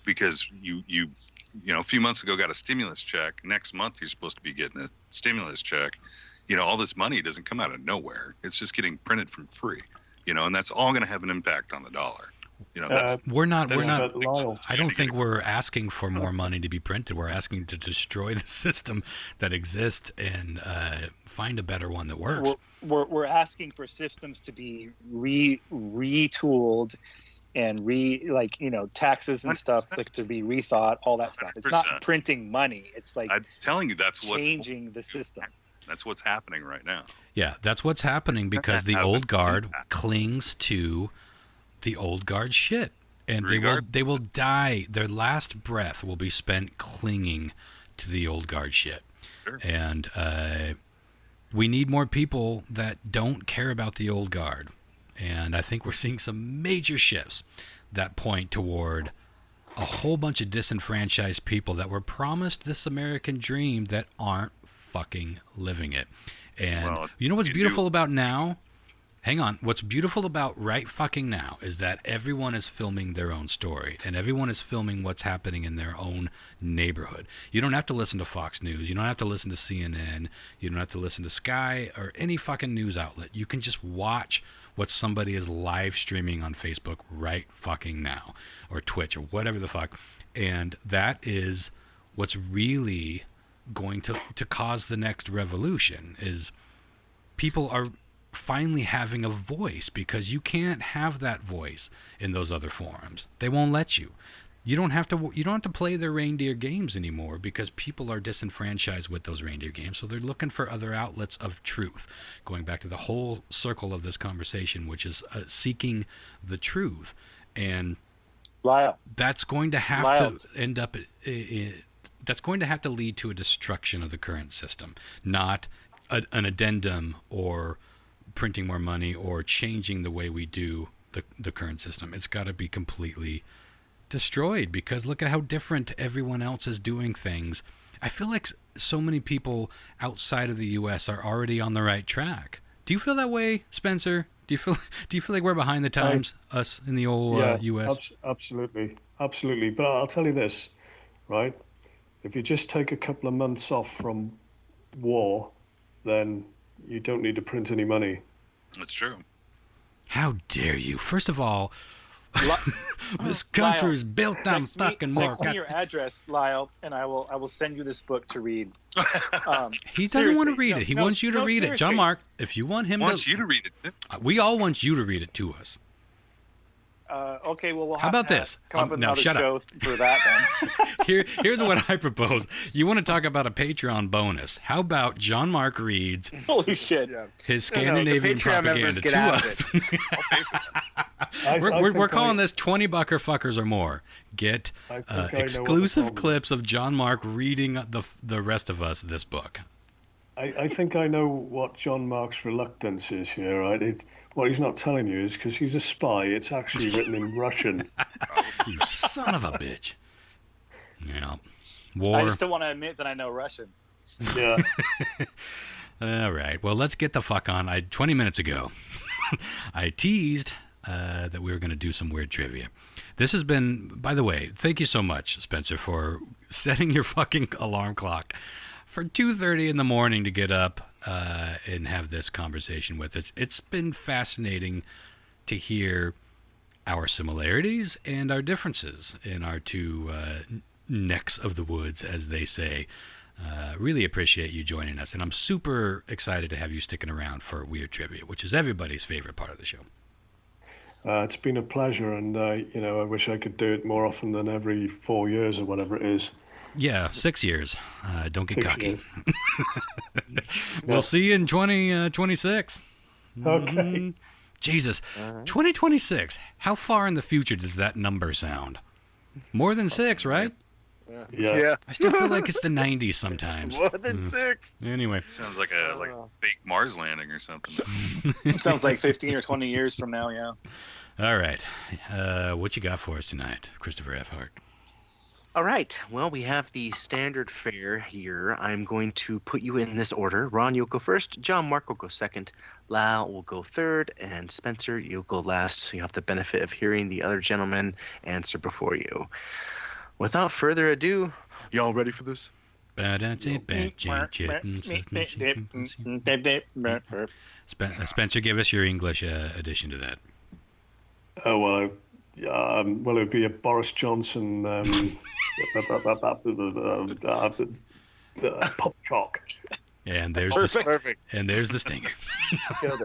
Because you know, a few months ago got a stimulus check. Next month you're supposed to be getting a stimulus check. You know, all this money doesn't come out of nowhere. It's just getting printed for free. You know, and that's all going to have an impact on the dollar. You know, we're not. Lyle. I don't think we're asking for more money to be printed. We're asking to destroy the system that exists and find a better one that works. We're asking for systems to be retooled and taxes and stuff to be rethought, all that stuff. It's not 100%. printing money. It's like I'm telling you, that's what's changing the system. That's what's happening right now. Yeah, that's what's happening because the old guard clings to the old guard shit, and they will die. Their last breath will be spent clinging to the old guard shit. Sure. And we need more people that don't care about the old guard. And I think we're seeing some major shifts that point toward a whole bunch of disenfranchised people that were promised this American dream that aren't fucking living it. And you know what's beautiful about now? Hang on. What's beautiful about right fucking now is that everyone is filming their own story and everyone is filming what's happening in their own neighborhood. You don't have to listen to Fox News. You don't have to listen to CNN. You don't have to listen to Sky or any fucking news outlet. You can just watch what somebody is live streaming on Facebook right fucking now, or Twitch, or whatever the fuck. And that is what's really going to cause the next revolution, is people are finally having a voice, because you can't have that voice in those other forums. They won't let you. You don't have to play their reindeer games anymore, because people are disenfranchised with those reindeer games, so they're looking for other outlets of truth. Going back to the whole circle of this conversation, which is seeking the truth. And Lyle, that's going to have to end up that's going to have to lead to a destruction of the current system, not an addendum or printing more money or changing the way we do the current system. It's got to be completely destroyed, because look at how different everyone else is doing things. I feel like so many people outside of the U.S. are already on the right track. Do you feel that way, Spencer? Do you feel like we're behind the times, us in the old U.S.? Absolutely. But I'll tell you this, right? If you just take a couple of months off from war, then you don't need to print any money. That's true. How dare you? First of all, this country is built on fucking war. Text me your address, Lyle, and I will send you this book to read. He doesn't want to read it. He wants you to read it. John Mark, if you want him you to read it too. We all want you to read it to us. Okay, well, we'll How have about to this? Come up with now, another shut show up. for that then. Here's what I propose. You want to talk about a Patreon bonus? How about John Mark reads Holy shit! his Scandinavian propaganda to us? We're calling this 20 bucker fuckers or more. Get exclusive clips of John Mark reading the rest of us this book. I think I know what John Mark's reluctance is here, right? What he's not telling you is because he's a spy, it's actually written in Russian. You son of a bitch. Yeah. I War. just don't want to admit that I know Russian. Yeah. All right. Well, let's get the fuck on. 20 minutes ago, I teased that we were going to do some weird trivia. This has been, by the way, thank you so much, Spencer, for setting your fucking alarm clock for 2:30 in the morning to get up and have this conversation with us. It's been fascinating to hear our similarities and our differences in our two necks of the woods, as they say. Really appreciate you joining us, and I'm super excited to have you sticking around for Weird Trivia, which is everybody's favorite part of the show. It's been a pleasure, and I wish I could do it more often than every 4 years or whatever it is. Yeah, 6 years. Don't get 6 cocky. years. We'll see you in 2026. Okay. Jesus, 2026. How far in the future does that number sound? More than 6, right? Yeah. I still feel like it's the 90s sometimes. More than 6. Anyway. Sounds like a fake Mars landing or something. Sounds like 15 or 20 years from now, yeah. All right. What you got for us tonight, Christopher F Hart? All right. Well, we have the standard fare here. I'm going to put you in this order. Ron, you'll go first. John Mark will go second. Lau will go third. And Spencer, you'll go last. So you have the benefit of hearing the other gentleman answer before you. Without further ado, y'all ready for this? Spencer, give us your English addition to that. Oh, well, it would be a Boris Johnson pop cock. And there's Perfect. And there's the stinger. All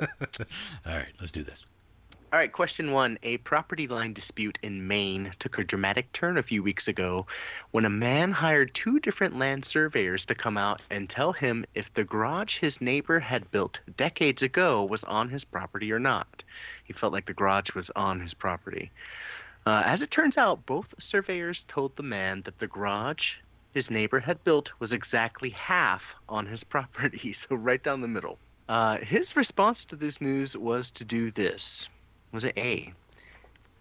right, let's do this. All right, question 1. A property line dispute in Maine took a dramatic turn a few weeks ago when a man hired 2 different land surveyors to come out and tell him if the garage his neighbor had built decades ago was on his property or not. He felt like the garage was on his property. As it turns out, both surveyors told the man that the garage his neighbor had built was exactly half on his property, so right down the middle. His response to this news was to do this. Was it A?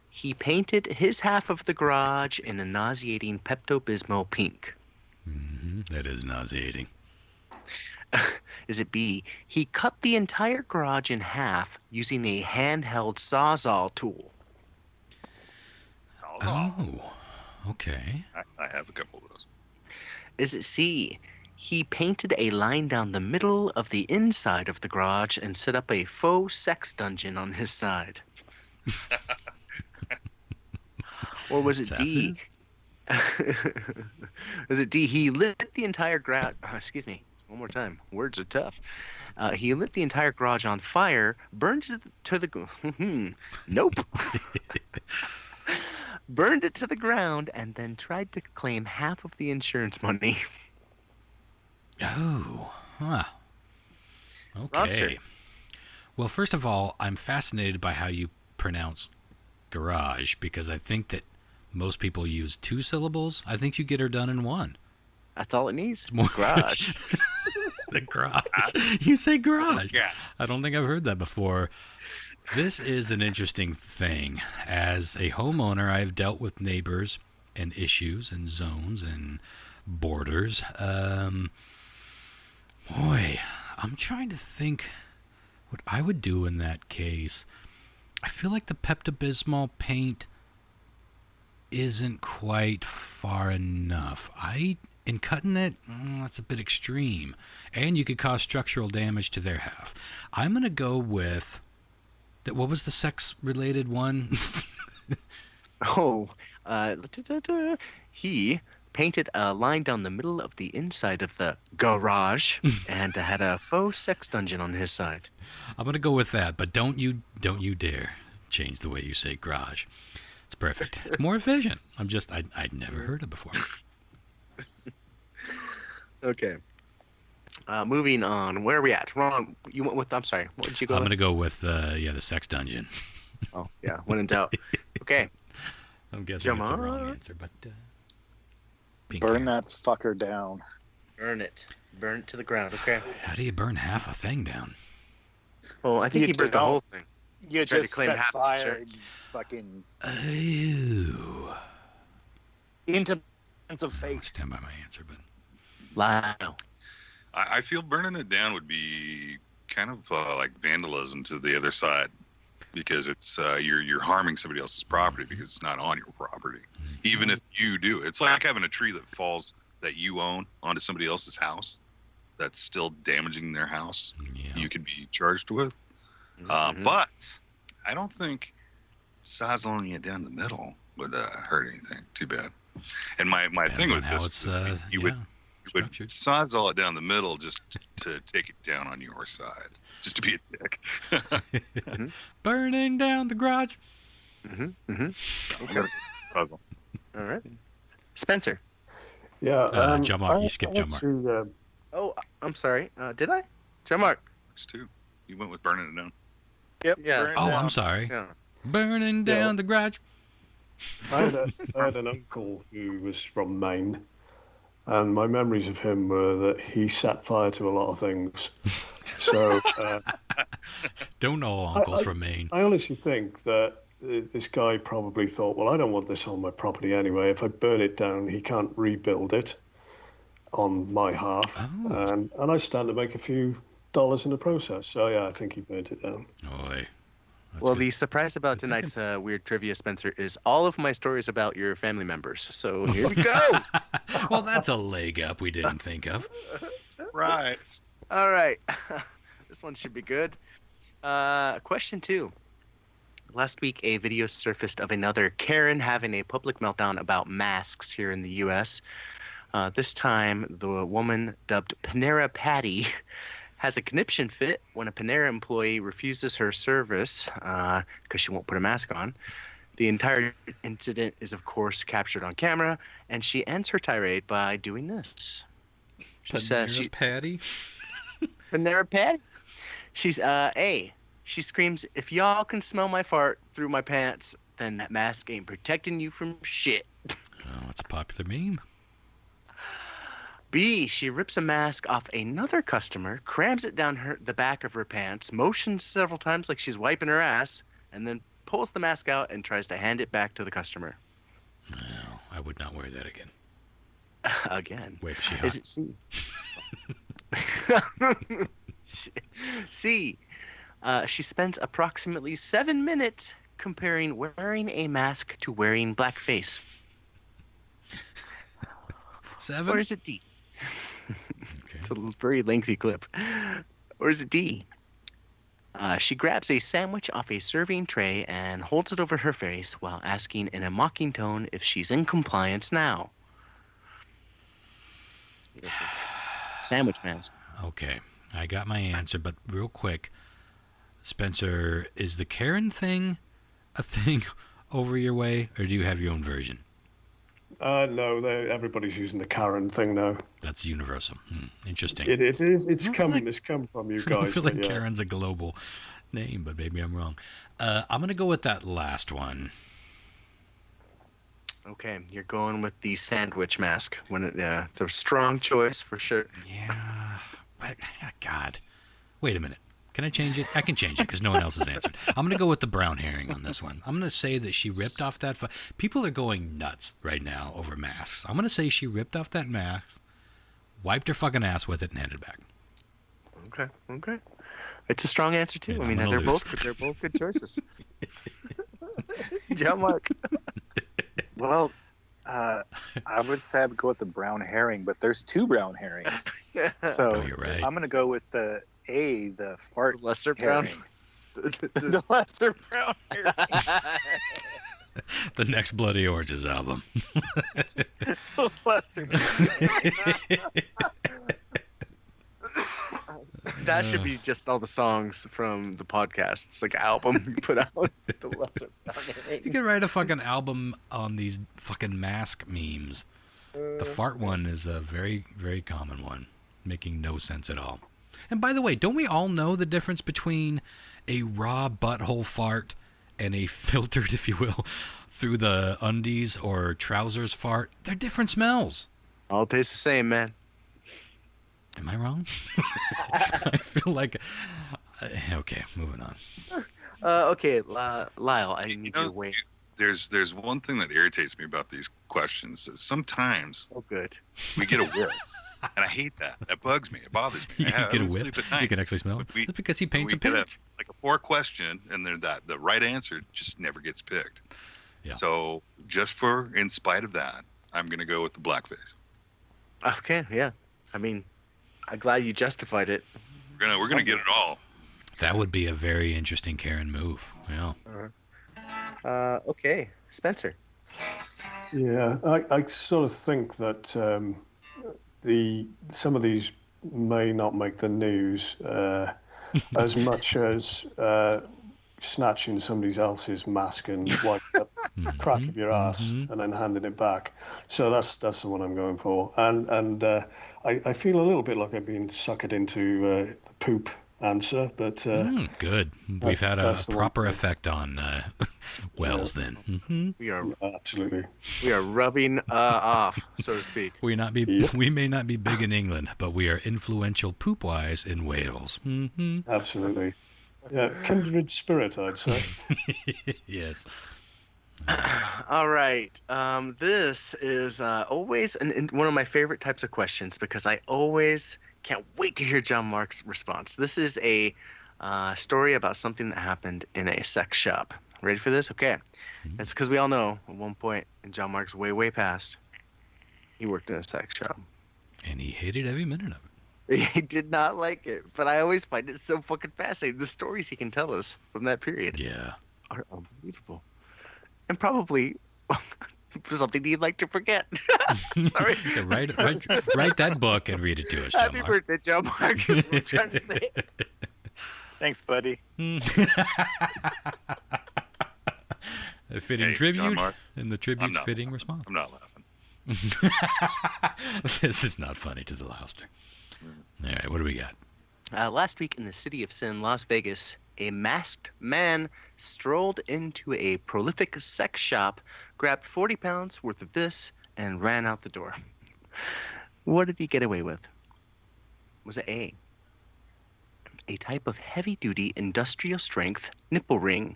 He painted his half of the garage in a nauseating Pepto-Bismol pink. That is nauseating. Is it B? He cut the entire garage in half using a handheld Sawzall tool. Oh, okay. I have a couple of those. Is it C? He painted a line down the middle of the inside of the garage and set up a faux sex dungeon on his side. Or was it D? Was it D? He lit the entire garage. Excuse me. One more time. Words are tough. He lit the entire garage on fire, burned it to the... Nope. Burned it to the ground, and then tried to claim half of the insurance money. Oh, huh. Okay. Monster. Well, first of all, I'm fascinated by how you pronounce garage, because I think that most people use 2 syllables. I think you get her done in 1. That's all it needs. It's more Garage. The garage. You say garage. Yeah. I don't think I've heard that before. This is an interesting thing. As a homeowner, I've dealt with neighbors and issues and zones and borders. Boy, I'm trying to think what I would do in that case. I feel like the Pepto-Bismol paint isn't quite far enough. In cutting it, that's a bit extreme. And you could cause structural damage to their half. I'm going to go with... What was the sex-related one? He painted a line down the middle of the inside of the garage and had a faux sex dungeon on his side. I'm going to go with that, but don't you dare change the way you say garage. It's perfect. It's more efficient. I'd never heard it before. Okay. Moving on. Where are we at? Ron, you went with... I'm sorry. What did you go I'm with? going to go with, the sex dungeon. Oh, yeah. When in doubt. Okay. I'm guessing it's the wrong answer, but... Burn that fucker down. Burn it. Burn it to the ground. Okay. How do you burn half a thing down? Well, I think he burnt the whole thing. You Tried to just claim set half the fire shirt. and fucking Ew. into of I fate. stand by my answer, but Wow. I feel burning it down would be kind of like vandalism to the other side, because it's you're harming somebody else's property because it's not on your property. Even if you do, it's like having a tree that falls that you own onto somebody else's house that's still damaging their house. yeah. You could be charged with. But I don't think sizzling it down the middle would hurt anything too bad. And my Depends thing on with how this, it's, you would sizzle it down the middle just to take it down on your side, just to be a dick. Burning down the garage. All right. Spencer. Yeah. Jump Mark, you skipped Jump Mark. Oh, I'm sorry. Did I? John Mark. It's two. You went with burning it down. Yep. Yeah. burn it Oh, down. I'm sorry. Yeah. Burning down the garage. I had an uncle who was from Maine, and my memories of him were that he set fire to a lot of things. So Don't all uncles from Maine. I honestly think that this guy probably thought, well, I don't want this on my property anyway. If I burn it down, he can't rebuild it on my half, Oh. and I stand to make a few dollars in the process. So yeah, I think he burnt it down. Oy. That's Well, good. the surprise about tonight's weird trivia, Spencer, is all of my stories about your family members. So here we go. Well, that's a leg up we didn't think of. Right. All right. This one should be good. Question 2. Last week, a video surfaced of another Karen having a public meltdown about masks here in the U.S. This time, the woman dubbed Panera Patty has a conniption fit when a Panera employee refuses her service because she won't put a mask on. The entire incident is, of course, captured on camera, and she ends her tirade by doing this. She says, Patty. Panera Patty? She's, she screams, if y'all can smell my fart through my pants, then that mask ain't protecting you from shit. Oh, it's a popular meme. B, she rips a mask off another customer, crams it down the back of her pants, motions several times like she's wiping her ass, and then pulls the mask out and tries to hand it back to the customer. No, I would not wear that again. Again. Wait, is she hot? Is it C? C. She spends approximately 7 minutes comparing wearing a mask to wearing blackface. 7? Or is it D? Okay. It's a very lengthy clip. Or is it D? She grabs a sandwich off a serving tray and holds it over her face while asking in a mocking tone if she's in compliance now. Sandwich mask. Okay, I got my answer, but real quick, Spencer, is the Karen thing a thing over your way, or do you have your own version? No, everybody's using the Karen thing now. That's universal. Interesting. It is. It's I come. feel like- It's come from you I don't guys. feel like but yeah. Karen's a global name, but maybe I'm wrong. I'm going to go with that last one. Okay, you're going with the sandwich mask. It's a strong choice for sure. Yeah. But, God. Wait a minute. Can I change it? I can change it because no one else has answered. I'm going to go with the brown herring on this one. I'm going to say that she ripped off that... People are going nuts right now over masks. I'm going to say she ripped off that mask, wiped her fucking ass with it, and handed it back. Okay. It's a strong answer too. And I mean, I'm they're gonna both good choices. Yeah, Mark. Well, I would say I would go with the brown herring, but there's 2 brown herrings. So Oh, you're right. I'm going to go with the fart Lesser brown. herring. The lesser brown herring. The next Bloody Oranges album. lesser. That should be just all the songs from the podcast. It's like an album you put out. The lesser brown herring. You could write a fucking album on these fucking mask memes. The fart one is a very, very common one, making no sense at all. And by the way, don't we all know the difference between a raw butthole fart and a filtered, if you will, through the undies or trousers fart? They're different smells. All tastes the same, man. Am I wrong? I feel like... okay, moving on. Okay, Lyle, I need your way. There's one thing that irritates me about these questions. Is sometimes Oh, good. we get a whiff, and I hate that. That bugs me. It bothers me. You I can get a don't whiff. sleep at night. You can actually smell it. That's because he paints a get picture. like a 4 question, and then the right answer just never gets picked. Yeah. So in spite of that, I'm gonna go with the blackface. Okay, yeah. I mean, I'm glad you justified it. We're gonna get it all. That would be a very interesting Karen move. Yeah. Okay, Spencer. Yeah, I sort of think that some of these may not make the news as much as snatching somebody else's mask and wiping up the crack of your ass and then handing it back. So that's the one I'm going for. And I feel a little bit like I've been suckered into the poop answer, but good. We've had a proper one. effect on Wells then. Absolutely. We are rubbing off, so to speak. We may not be big in England, but we are influential poop-wise in Wales. Absolutely. Yeah, kindred spirit, I'd say. Yes. All right. This is always one of my favorite types of questions because I always can't wait to hear John Mark's response. This is a story about something that happened in a sex shop. Ready for this? Okay. It's because we all know at one point in John Mark's way past, he worked in a sex shop. And he hated every minute of it. He did not like it, but I always find it so fucking fascinating. The stories he can tell us from that period are unbelievable. And probably something he'd like to forget. Sorry. Write that book and read it to us, John Happy birthday, John Mark, is what I'm trying to say. Thanks, buddy. A fitting tribute, and the tribute's fitting response. I'm not laughing. This is not funny to the Louster. All right, what do we got? Last week in the city of Sin, Las Vegas, a masked man strolled into a prolific sex shop, grabbed 40 pounds worth of this, and ran out the door. What did he get away with? Was it A, type of heavy-duty industrial strength nipple ring?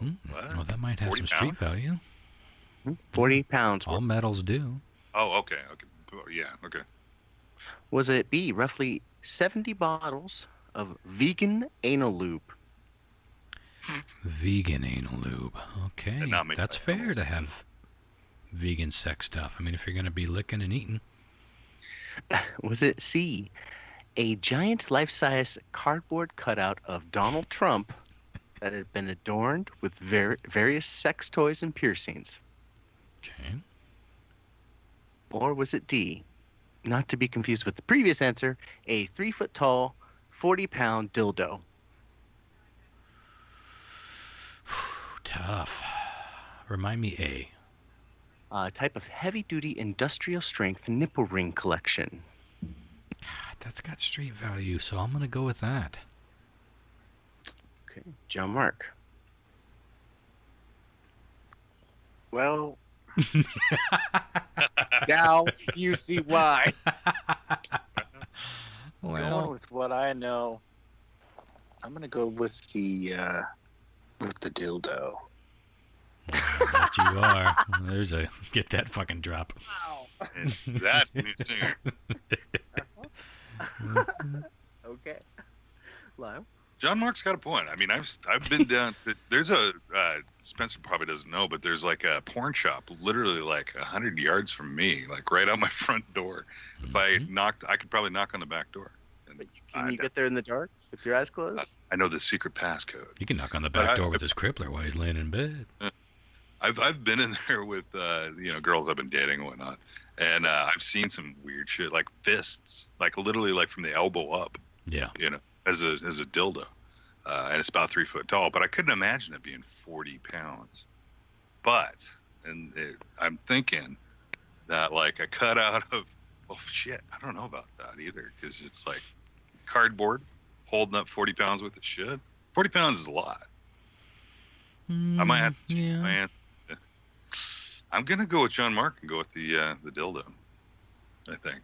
Well, that might have some street value. 40 pounds worth. All metals do. Oh, okay. Yeah, okay. Was it B, roughly 70 bottles of vegan anal lube? Vegan anal lube. Okay. That's fair to have vegan sex stuff. I mean, if you're going to be licking and eating. Was it C, a giant life-size cardboard cutout of Donald Trump that had been adorned with various sex toys and piercings? Okay. Or was it D, not to be confused with the previous answer, a 3-foot-tall, 40-pound dildo? Tough. Remind me A. Type of heavy-duty industrial strength nipple ring collection. God, that's got street value, so I'm going to go with that. Okay, John Mark. Well, now you see why. Going with what I know, I'm gonna go with the dildo. That you are. There's a get that fucking drop. Wow. That's a new stinger. Okay. Lyle? John Mark's got a point. I mean, I've been down. There's a Spencer probably doesn't know, but there's like a porn shop literally like 100 yards from me, like right out my front door. If I knocked, I could probably knock on the back door. But can you get there in the dark with your eyes closed? I know the secret passcode. You can knock on the back door with his crippler while he's laying in bed. I've been in there with girls I've been dating and whatnot, and I've seen some weird shit like fists, like literally like from the elbow up. Yeah. As a dildo, and it's about 3 foot tall. But I couldn't imagine it being 40 pounds. But I'm thinking that like a cutout of shit. I don't know about that either because it's like cardboard holding up 40 pounds worth of shit. 40 pounds is a lot. I might have to change my answer. I'm gonna go with John Mark and go with the dildo. I think.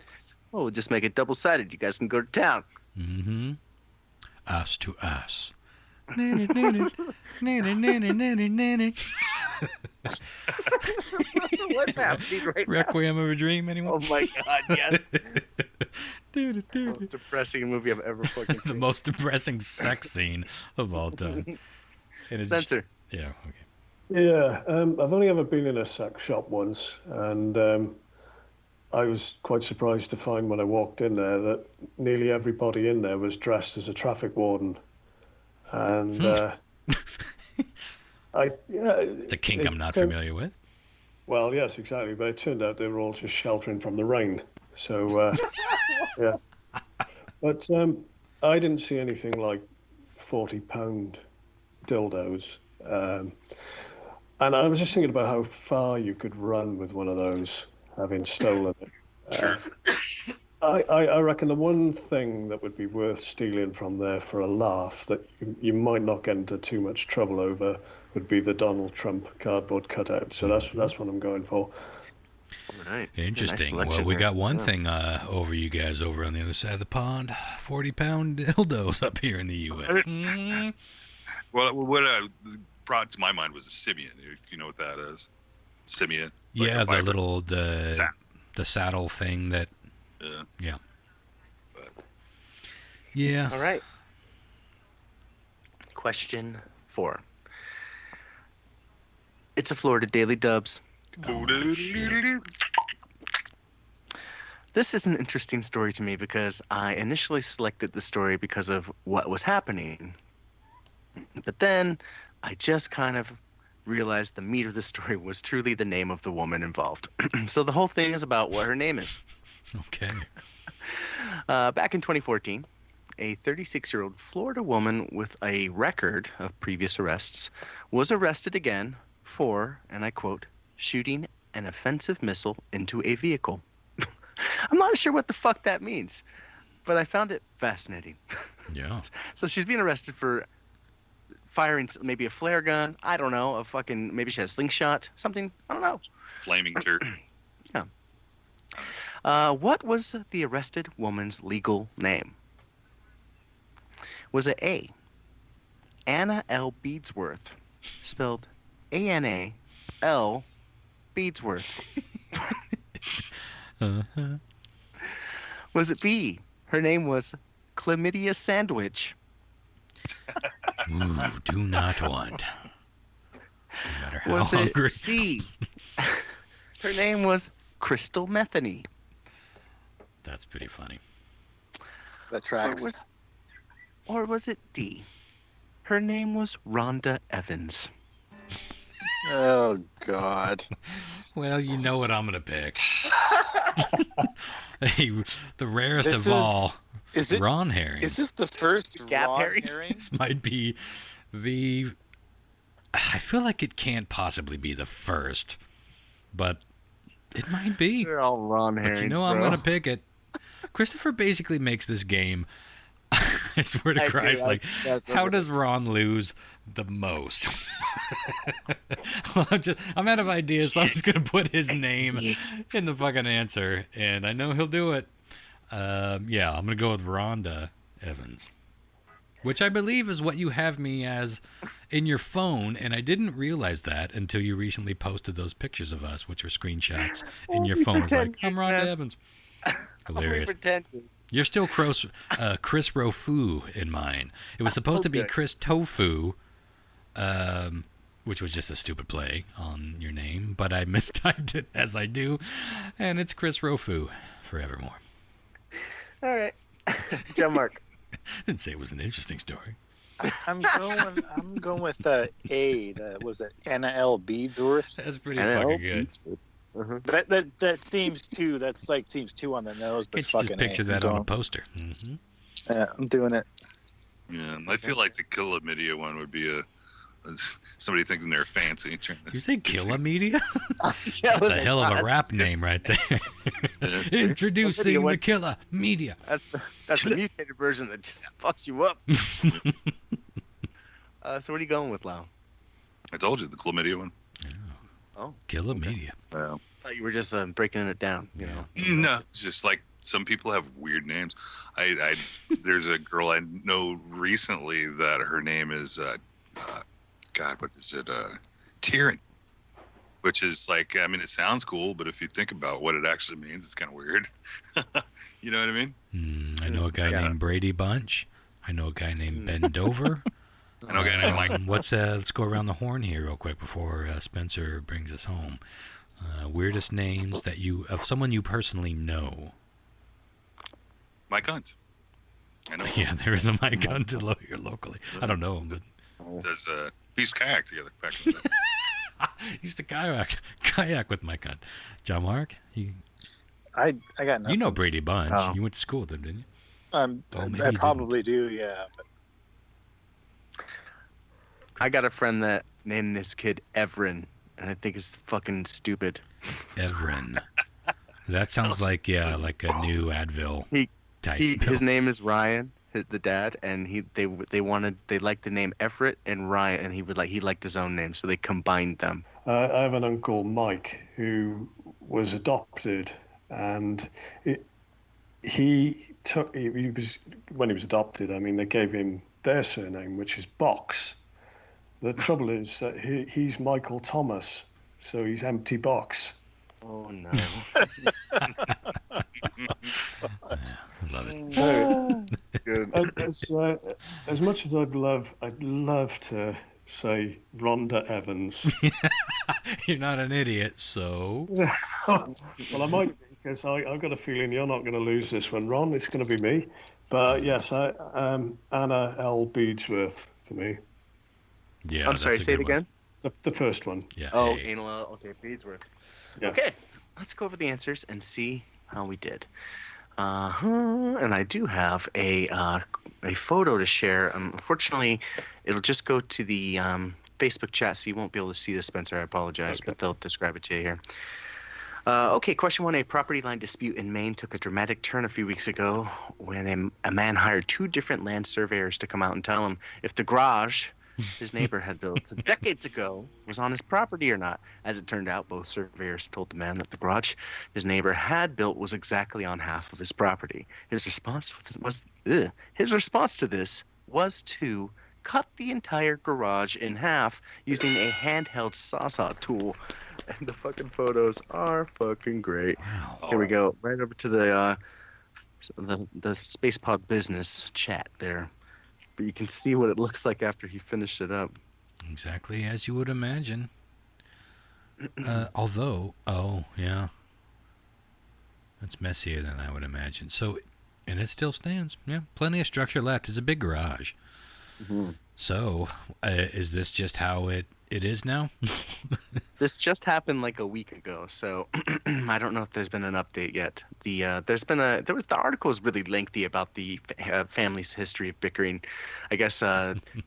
Oh, we'll just make it double-sided. You guys can go to town. Mm-hmm. Ass to ass. What's happening right now? Requiem of a Dream, anyone? Oh my God, yes. Most depressing movie I've ever fucking seen. The most depressing sex scene of all time. Spencer. Yeah, okay. Yeah, I've only ever been in a sex shop once, and I was quite surprised to find when I walked in there that nearly everybody in there was dressed as a traffic warden. And it's a kink I'm not familiar with. Well, yes, exactly. But it turned out they were all just sheltering from the rain. So, yeah. But I didn't see anything like 40-pound dildos. And I was just thinking about how far you could run with one of those, having stolen it. Sure. I reckon the one thing that would be worth stealing from there for a laugh that you might not get into too much trouble over would be the Donald Trump cardboard cutout. So that's what I'm going for. Right. Interesting. Nice well, we got one thing over you guys over on the other side of the pond. 40-pound dildos up here in the U.S. Well, what brought to my mind was a simian, if you know what that is. Simian. Yeah, the little the saddle thing that. Yeah. But. Yeah. All right. Question 4. It's a Florida Daily Dubs. This is an interesting story to me because I initially selected the story because of what was happening. But then I just kind of realized the meat of the story was truly the name of the woman involved. So the whole thing is about what her name is. Okay. Back in 2014, a 36-year-old Florida woman with a record of previous arrests was arrested again for, and I quote, shooting an offensive missile into a vehicle. I'm not sure what the fuck that means, but I found it fascinating. Yeah. So she's being arrested for firing maybe a flare gun. I don't know. Maybe she had a slingshot. Something. I don't know. Flaming turkey. Yeah. What was the arrested woman's legal name? Was it A, Anna L. Beadsworth, spelled A-N-A-L, Beadsworth? Uh-huh. Was it B, her name was Chlamydia Sandwich? Ooh, do not want. No matter how Was hungry. it C, her name was Crystal Metheny? That's pretty funny. That tracks. Or was it D, her name was Rhonda Evans? Oh, God. Well, you know what I'm going to pick. Hey, the rarest This of all, is it? Ron herring. Is this the first Gap Ron herring? herring? This might be the... I feel like it can't possibly be the first, but it might be. They're all Ron But herrings, you know I'm going to pick it. Christopher basically makes this game, I swear to Christ, like, how does Ron lose the most? Well, I'm out of ideas, so I'm just going to put his name in the fucking answer, and I know he'll do it. Yeah, I'm going to go with Rhonda Evans, which I believe is what you have me as in your phone, and I didn't realize that until you recently posted those pictures of us, which are screenshots in your phone. It's like, I'm Rhonda Evans. Hilarious. You're still Chris Rofu in mine. It was supposed to be Chris Tofu, which was just a stupid play on your name, but I mistyped it as I do, and it's Chris Rofu forevermore. All right. John Mark. Didn't say it was an interesting story. I'm going with A. That was it. Anna L. Beadsworth. That's pretty fucking good. Uh-huh. That seems too. That's like seems too on the nose. But Can't you fucking just picture A. that on a poster? Mm-hmm. Yeah, I'm doing it. Yeah, I feel like the chlamydia one would be somebody thinking they're fancy. You say Killamedia? Yeah, That's a hell of a rap name right there. Introducing the Killer Media. That's the mutated version that just fucks you up. So what are you going with, Lau? I told you the chlamydia one. Oh, Killer Media. Well, thought you were just breaking it down. You know. No, it's just like some people have weird names. There's a girl I know recently that her name is God, what is it? Tyranny, which is like, I mean, it sounds cool, but if you think about what it actually means, it's kind of weird. You know what I mean? I know a guy named Brady Bunch. I know a guy named Ben Dover. I know a guy named Mike. Let's go around the horn here real quick before Spencer brings us home. Weirdest names that of someone you personally know. Mike Hunt. I know. Yeah, there is a Mike Hunt here locally. I don't know him, but does we used to kayak together back in the day. used to kayak with Mike Hunt. John Mark, I got nothing. you know Brady Bunch. You went to school with him, didn't you? I probably do, yeah. But... I got a friend that named this kid Everin, and I think it's fucking stupid. Everin. That sounds like a new Advil type. His name is Ryan, the dad, and they liked the name Everett and Ryan, and he liked his own name, so they combined them. I have an uncle, Mike, who was adopted, and when he was adopted, I mean, they gave him their surname, which is Box. The trouble is that he's Michael Thomas, so he's empty box. Oh no! Love it. Good. As much as I'd love to say Rhonda Evans. You're not an idiot, so. Well, I might be, because I've got a feeling you're not going to lose this one, Ron. It's going to be me. But yes, Anna L. Beadsworth for me. Yeah. I'm sorry. Say it again. The first one. Yeah. Oh, Anal L. Okay, Beadsworth. Yeah. Okay, let's go over the answers and see how we did. And I do have a photo to share. Unfortunately, it'll just go to the Facebook chat, so you won't be able to see this, Spencer. I apologize, but they'll describe it to you here. Okay, question 1. A property line dispute in Maine took a dramatic turn a few weeks ago when a man hired 2 different land surveyors to come out and tell him if the garage his neighbor had built decades ago was on his property or not. As it turned out, both surveyors told the man that the garage his neighbor had built was exactly on half of his property. His response to this was to cut the entire garage in half using a handheld saw tool. And the fucking photos are fucking great. Wow. Here we go. Right over to the Space Pod business chat there. But you can see what it looks like after he finished it up. Exactly as you would imagine. Although, yeah. That's messier than I would imagine. So, and it still stands. Yeah, plenty of structure left. It's a big garage. Mm-hmm. So, is this just how it is now? This just happened like a week ago, so I don't know if there's been an update yet. The article is really lengthy about the family's history of bickering. I guess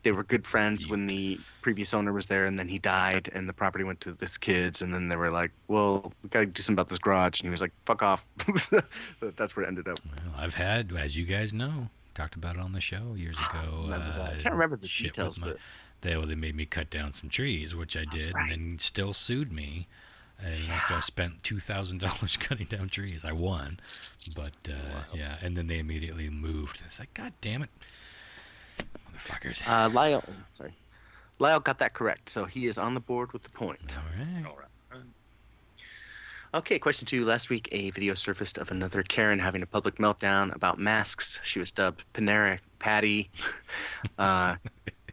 they were good friends when the previous owner was there, and then he died, and the property went to his kids, and then they were like, "Well, we got to do something about this garage," and he was like, "Fuck off." That's where it ended up. Well, I've had, as you guys know, talked about it on the show years ago. I can't remember the details, but they made me cut down some trees, which I did, right. and then still sued me. And after I spent $2,000 cutting down trees, I won. But yeah, and then they immediately moved. It's like, God damn it, motherfuckers. Lyle got that correct, so he is on the board with the point. All right. Okay, question 2. Last week, a video surfaced of another Karen having a public meltdown about masks. She was dubbed Panera Patty.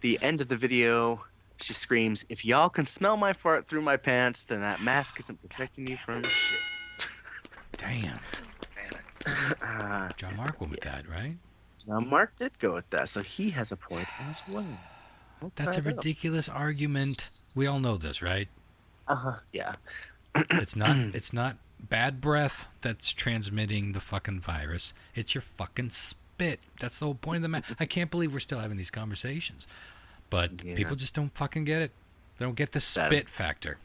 The end of the video, she screams, "If y'all can smell my fart through my pants, then that mask isn't protecting you from shit." Damn. John Mark went with that, right? Now, Mark did go with that, so he has a point as well. That's a ridiculous argument. We all know this, right? Yeah. It's not bad breath that's transmitting the fucking virus. It's your fucking spit. That's the whole point of the matter. I can't believe we're still having these conversations. But people just don't fucking get it. They don't get the spit factor.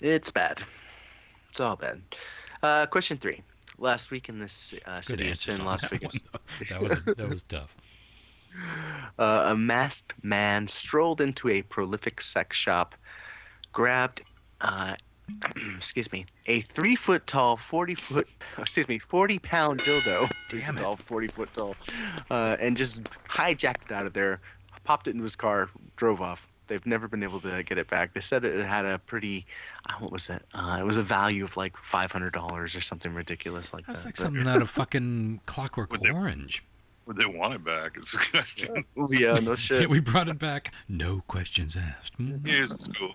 It's bad. It's all bad. Question 3. Last week in this city in Las Vegas. That was tough. A masked man strolled into a prolific sex shop, grabbed excuse me, a 3 foot tall, 40 pound dildo, 3 Damn foot it. tall, 40 foot tall, and just hijacked it out of there, popped it into his car, drove off. They've never been able to get it back. They said it had a pretty, what was it? It was a value of like $500 or something ridiculous like That's that. like something out of fucking Clockwork Would they- Orange. Would they want it back? It's a question. Yeah, no Yeah, shit. we brought it back. No questions asked. Here's the school.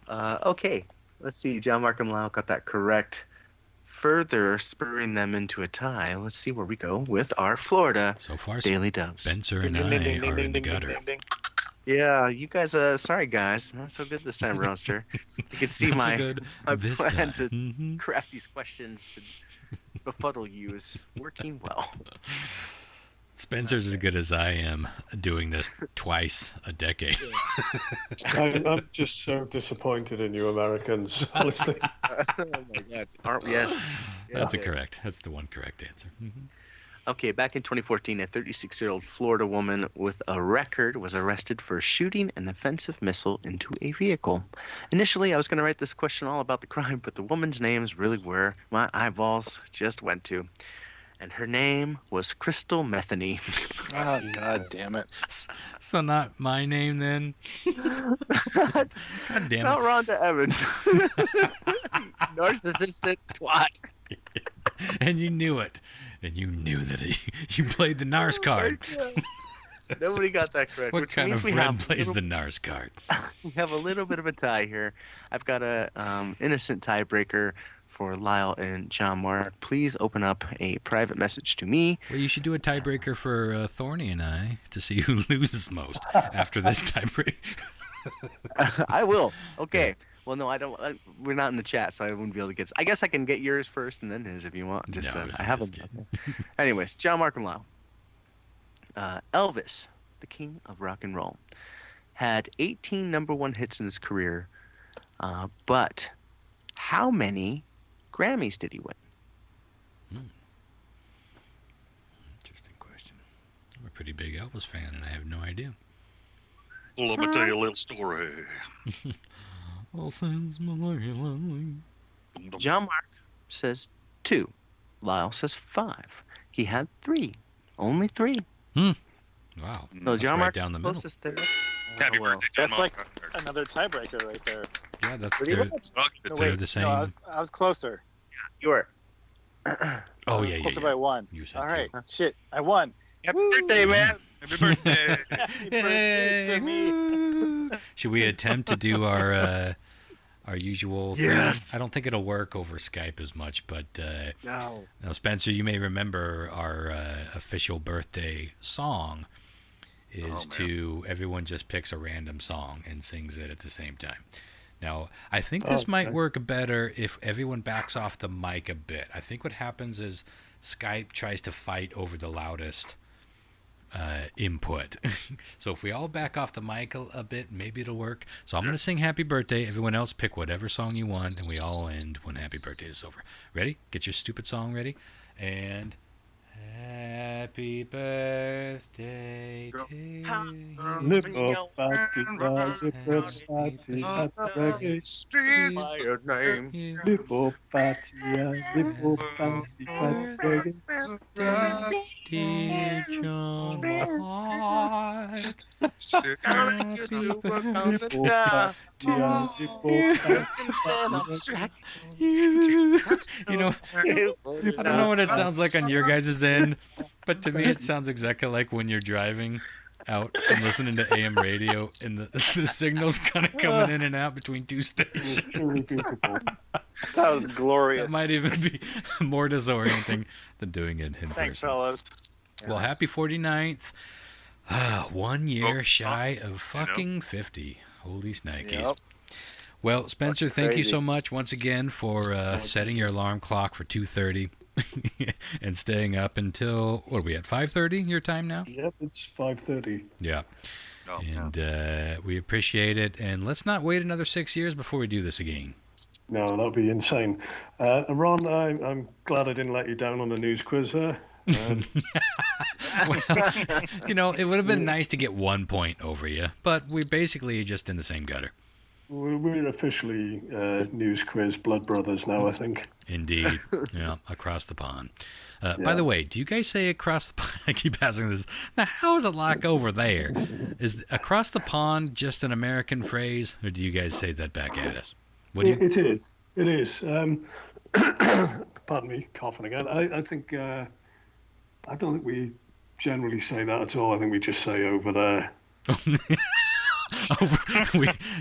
Okay, let's see. John Markham Lau got that correct. Further spurring them into a tie. Let's see where we go with our Florida So far, Daily Dubs. Spencer Ding, and ding, I ding, ding, are ding, in the ding, ding, gutter. ding, ding. Yeah, you guys. Sorry guys, not so good this time, Roster. You can see Not so my good my this plan time. to Mhm. craft these questions to befuddle you is working well. Spencer's as good as I am doing this twice a decade. I'm just so disappointed in you Americans, honestly. Oh my God! Aren't we? Yes. That's Yes. correct. That's the one correct answer. Mhm. Okay, back in 2014, a 36-year-old Florida woman with a record was arrested for shooting an offensive missile into a vehicle. Initially, I was going to write this question all about the crime, but the woman's name's really where my eyeballs just went to. And her name was Crystal Metheny. Oh, God damn it. So not my name then? God damn Not it. Rhonda Evans. Narcissistic twat. And you knew it. And you knew that you played the NARS card. Nobody got that correct. What which kind means of we friend have a plays little- the NARS card? We have a little bit of a tie here. I've got a innocent tiebreaker for Lyle and John Mark. Please open up a private message to me. Well, you should do a tiebreaker for Thorny and I to see who loses most after this tiebreaker. I will. Okay. Well, no, I don't. We're not in the chat, so I wouldn't be able to get. I guess I can get yours first and then his if you want. Just No, I have just them. Anyways, John Mark and Lyle. Elvis, the king of rock and roll, had 18 number one hits in his career, but how many Grammys did he win? Interesting question. I'm a pretty big Elvis fan, and I have no idea. Well, let me tell you a little story. All sounds lovely. John Mark says 2. Lyle says 5. He had 3. Only 3. Wow. So That's John right Mark down the middle. closest there. Happy Oh, well. birthday, John That's like Mark. another tiebreaker right there. Yeah, that's Pretty their, much. I'll give it No, to they're wait. the same. No, I was closer. You were. Oh, I was yeah, closer yeah. by 1. You said All two. right. Shit. I won. Happy Woo! birthday, man. Happy birthday. Happy birthday to me. Should we attempt to do our usual thing? Yes. I don't think it'll work over Skype as much, but No. now, Spencer, you may remember our official birthday song is Oh, man. to everyone just picks a random song and sings it at the same time. Now, I think this Okay. might work better if everyone backs off the mic a bit. I think what happens is Skype tries to fight over the loudest input. So if we all back off the mic a bit, maybe it'll work. So I'm going to sing Happy Birthday. Everyone else pick whatever song you want, and we all end when Happy Birthday is over. Ready? Get your stupid song ready. And Happy birthday to you. Nipple party, nipple party, happy Streets. My name. You. nipple party, nipple party, happy Dear John Mark. nipple party, You know, I don't know what it sounds like on your guys' end, but to me it sounds exactly like when you're driving out and listening to AM radio and the signal's kind of coming in and out between two stations. That was That glorious. might even be more disorienting than doing it in Thanks, person. fellas. Well, happy 49th. 1 year Oh, shy sorry. of fucking 50. Holy snikes. Yep. Well, Spencer, thank you crazy. so much once again for setting your alarm clock for 2:30 and staying up until, what are we at, 5:30 your time now? Yep, it's 5:30. Yeah. Oh, And we appreciate it. And let's not wait another 6 years before we do this again. No, that'd be insane. Ron, I'm glad I didn't let you down on the news quiz there. You know, it would have been nice to get 1 point over you, but we're basically just in the same gutter. We're officially News Quiz Blood Brothers now, I think. Indeed. Yeah, across the pond. By the way, do you guys say across the pond? I keep asking this. Now, how is it like over there? Is across the pond just an American phrase, or do you guys say that back at us? It is. It is. Pardon me, coughing again. I think I don't think we generally say that at all. I think we just say over there.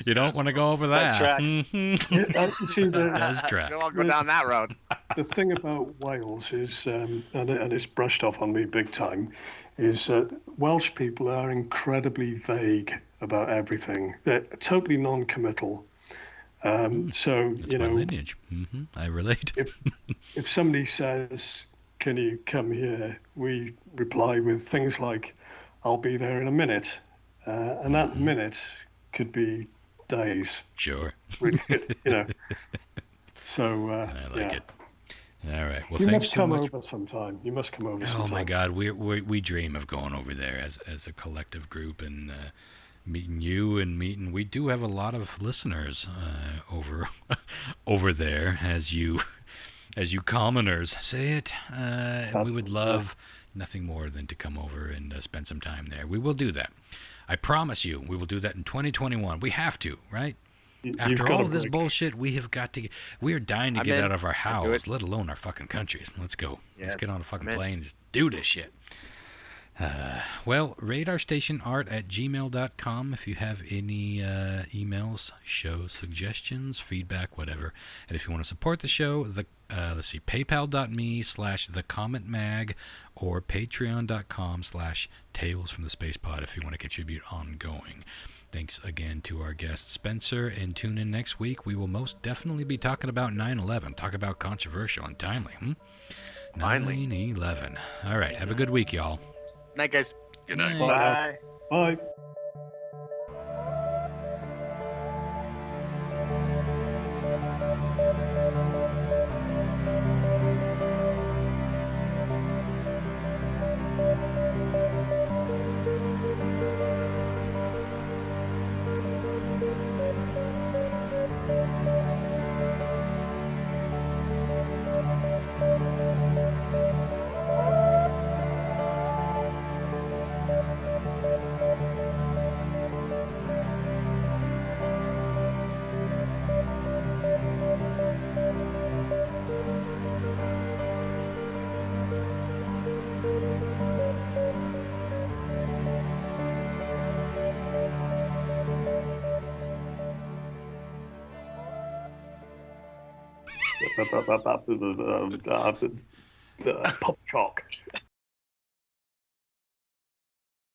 You don't want to go over that. That tracks. Mm-hmm. See, Does track. I'll go down that road. The thing about Wales is, and it's brushed off on me big time, is that Welsh people are incredibly vague about everything. They're totally non-committal. So That's my lineage. Mm-hmm. I relate. if somebody says, "Can you come here?" we reply with things like, "I'll be there in a minute," and that minute could be days. Sure. So I like it. All right. Well, you thanks must so come much. over sometime. You must come over sometime. Oh my God, we dream of going over there as a collective group and meeting you and meeting. We do have a lot of listeners over there, as you commoners say it. And we would love nothing more than to come over and spend some time there. We will do that. I promise you, we will do that in 2021. We have to, right? After all of this bullshit, we have got to. We are dying to get out of our house, let alone our fucking countries. Let's go. Yes, Let's get on a fucking plane and just do this shit. Well, radarstationart@gmail.com if you have any emails, show suggestions, feedback, whatever. And if you want to support the show, let's see, paypal.me/thecommentmag or patreon.com/talesfromthespacepod if you want to contribute ongoing. Thanks again to our guest Spencer, and tune in next week. We will most definitely be talking about 9/11. Talk about controversial and timely. 9/11. All right, have a good week, y'all. Night, guys. Good night. Bye. Bye. Popcock.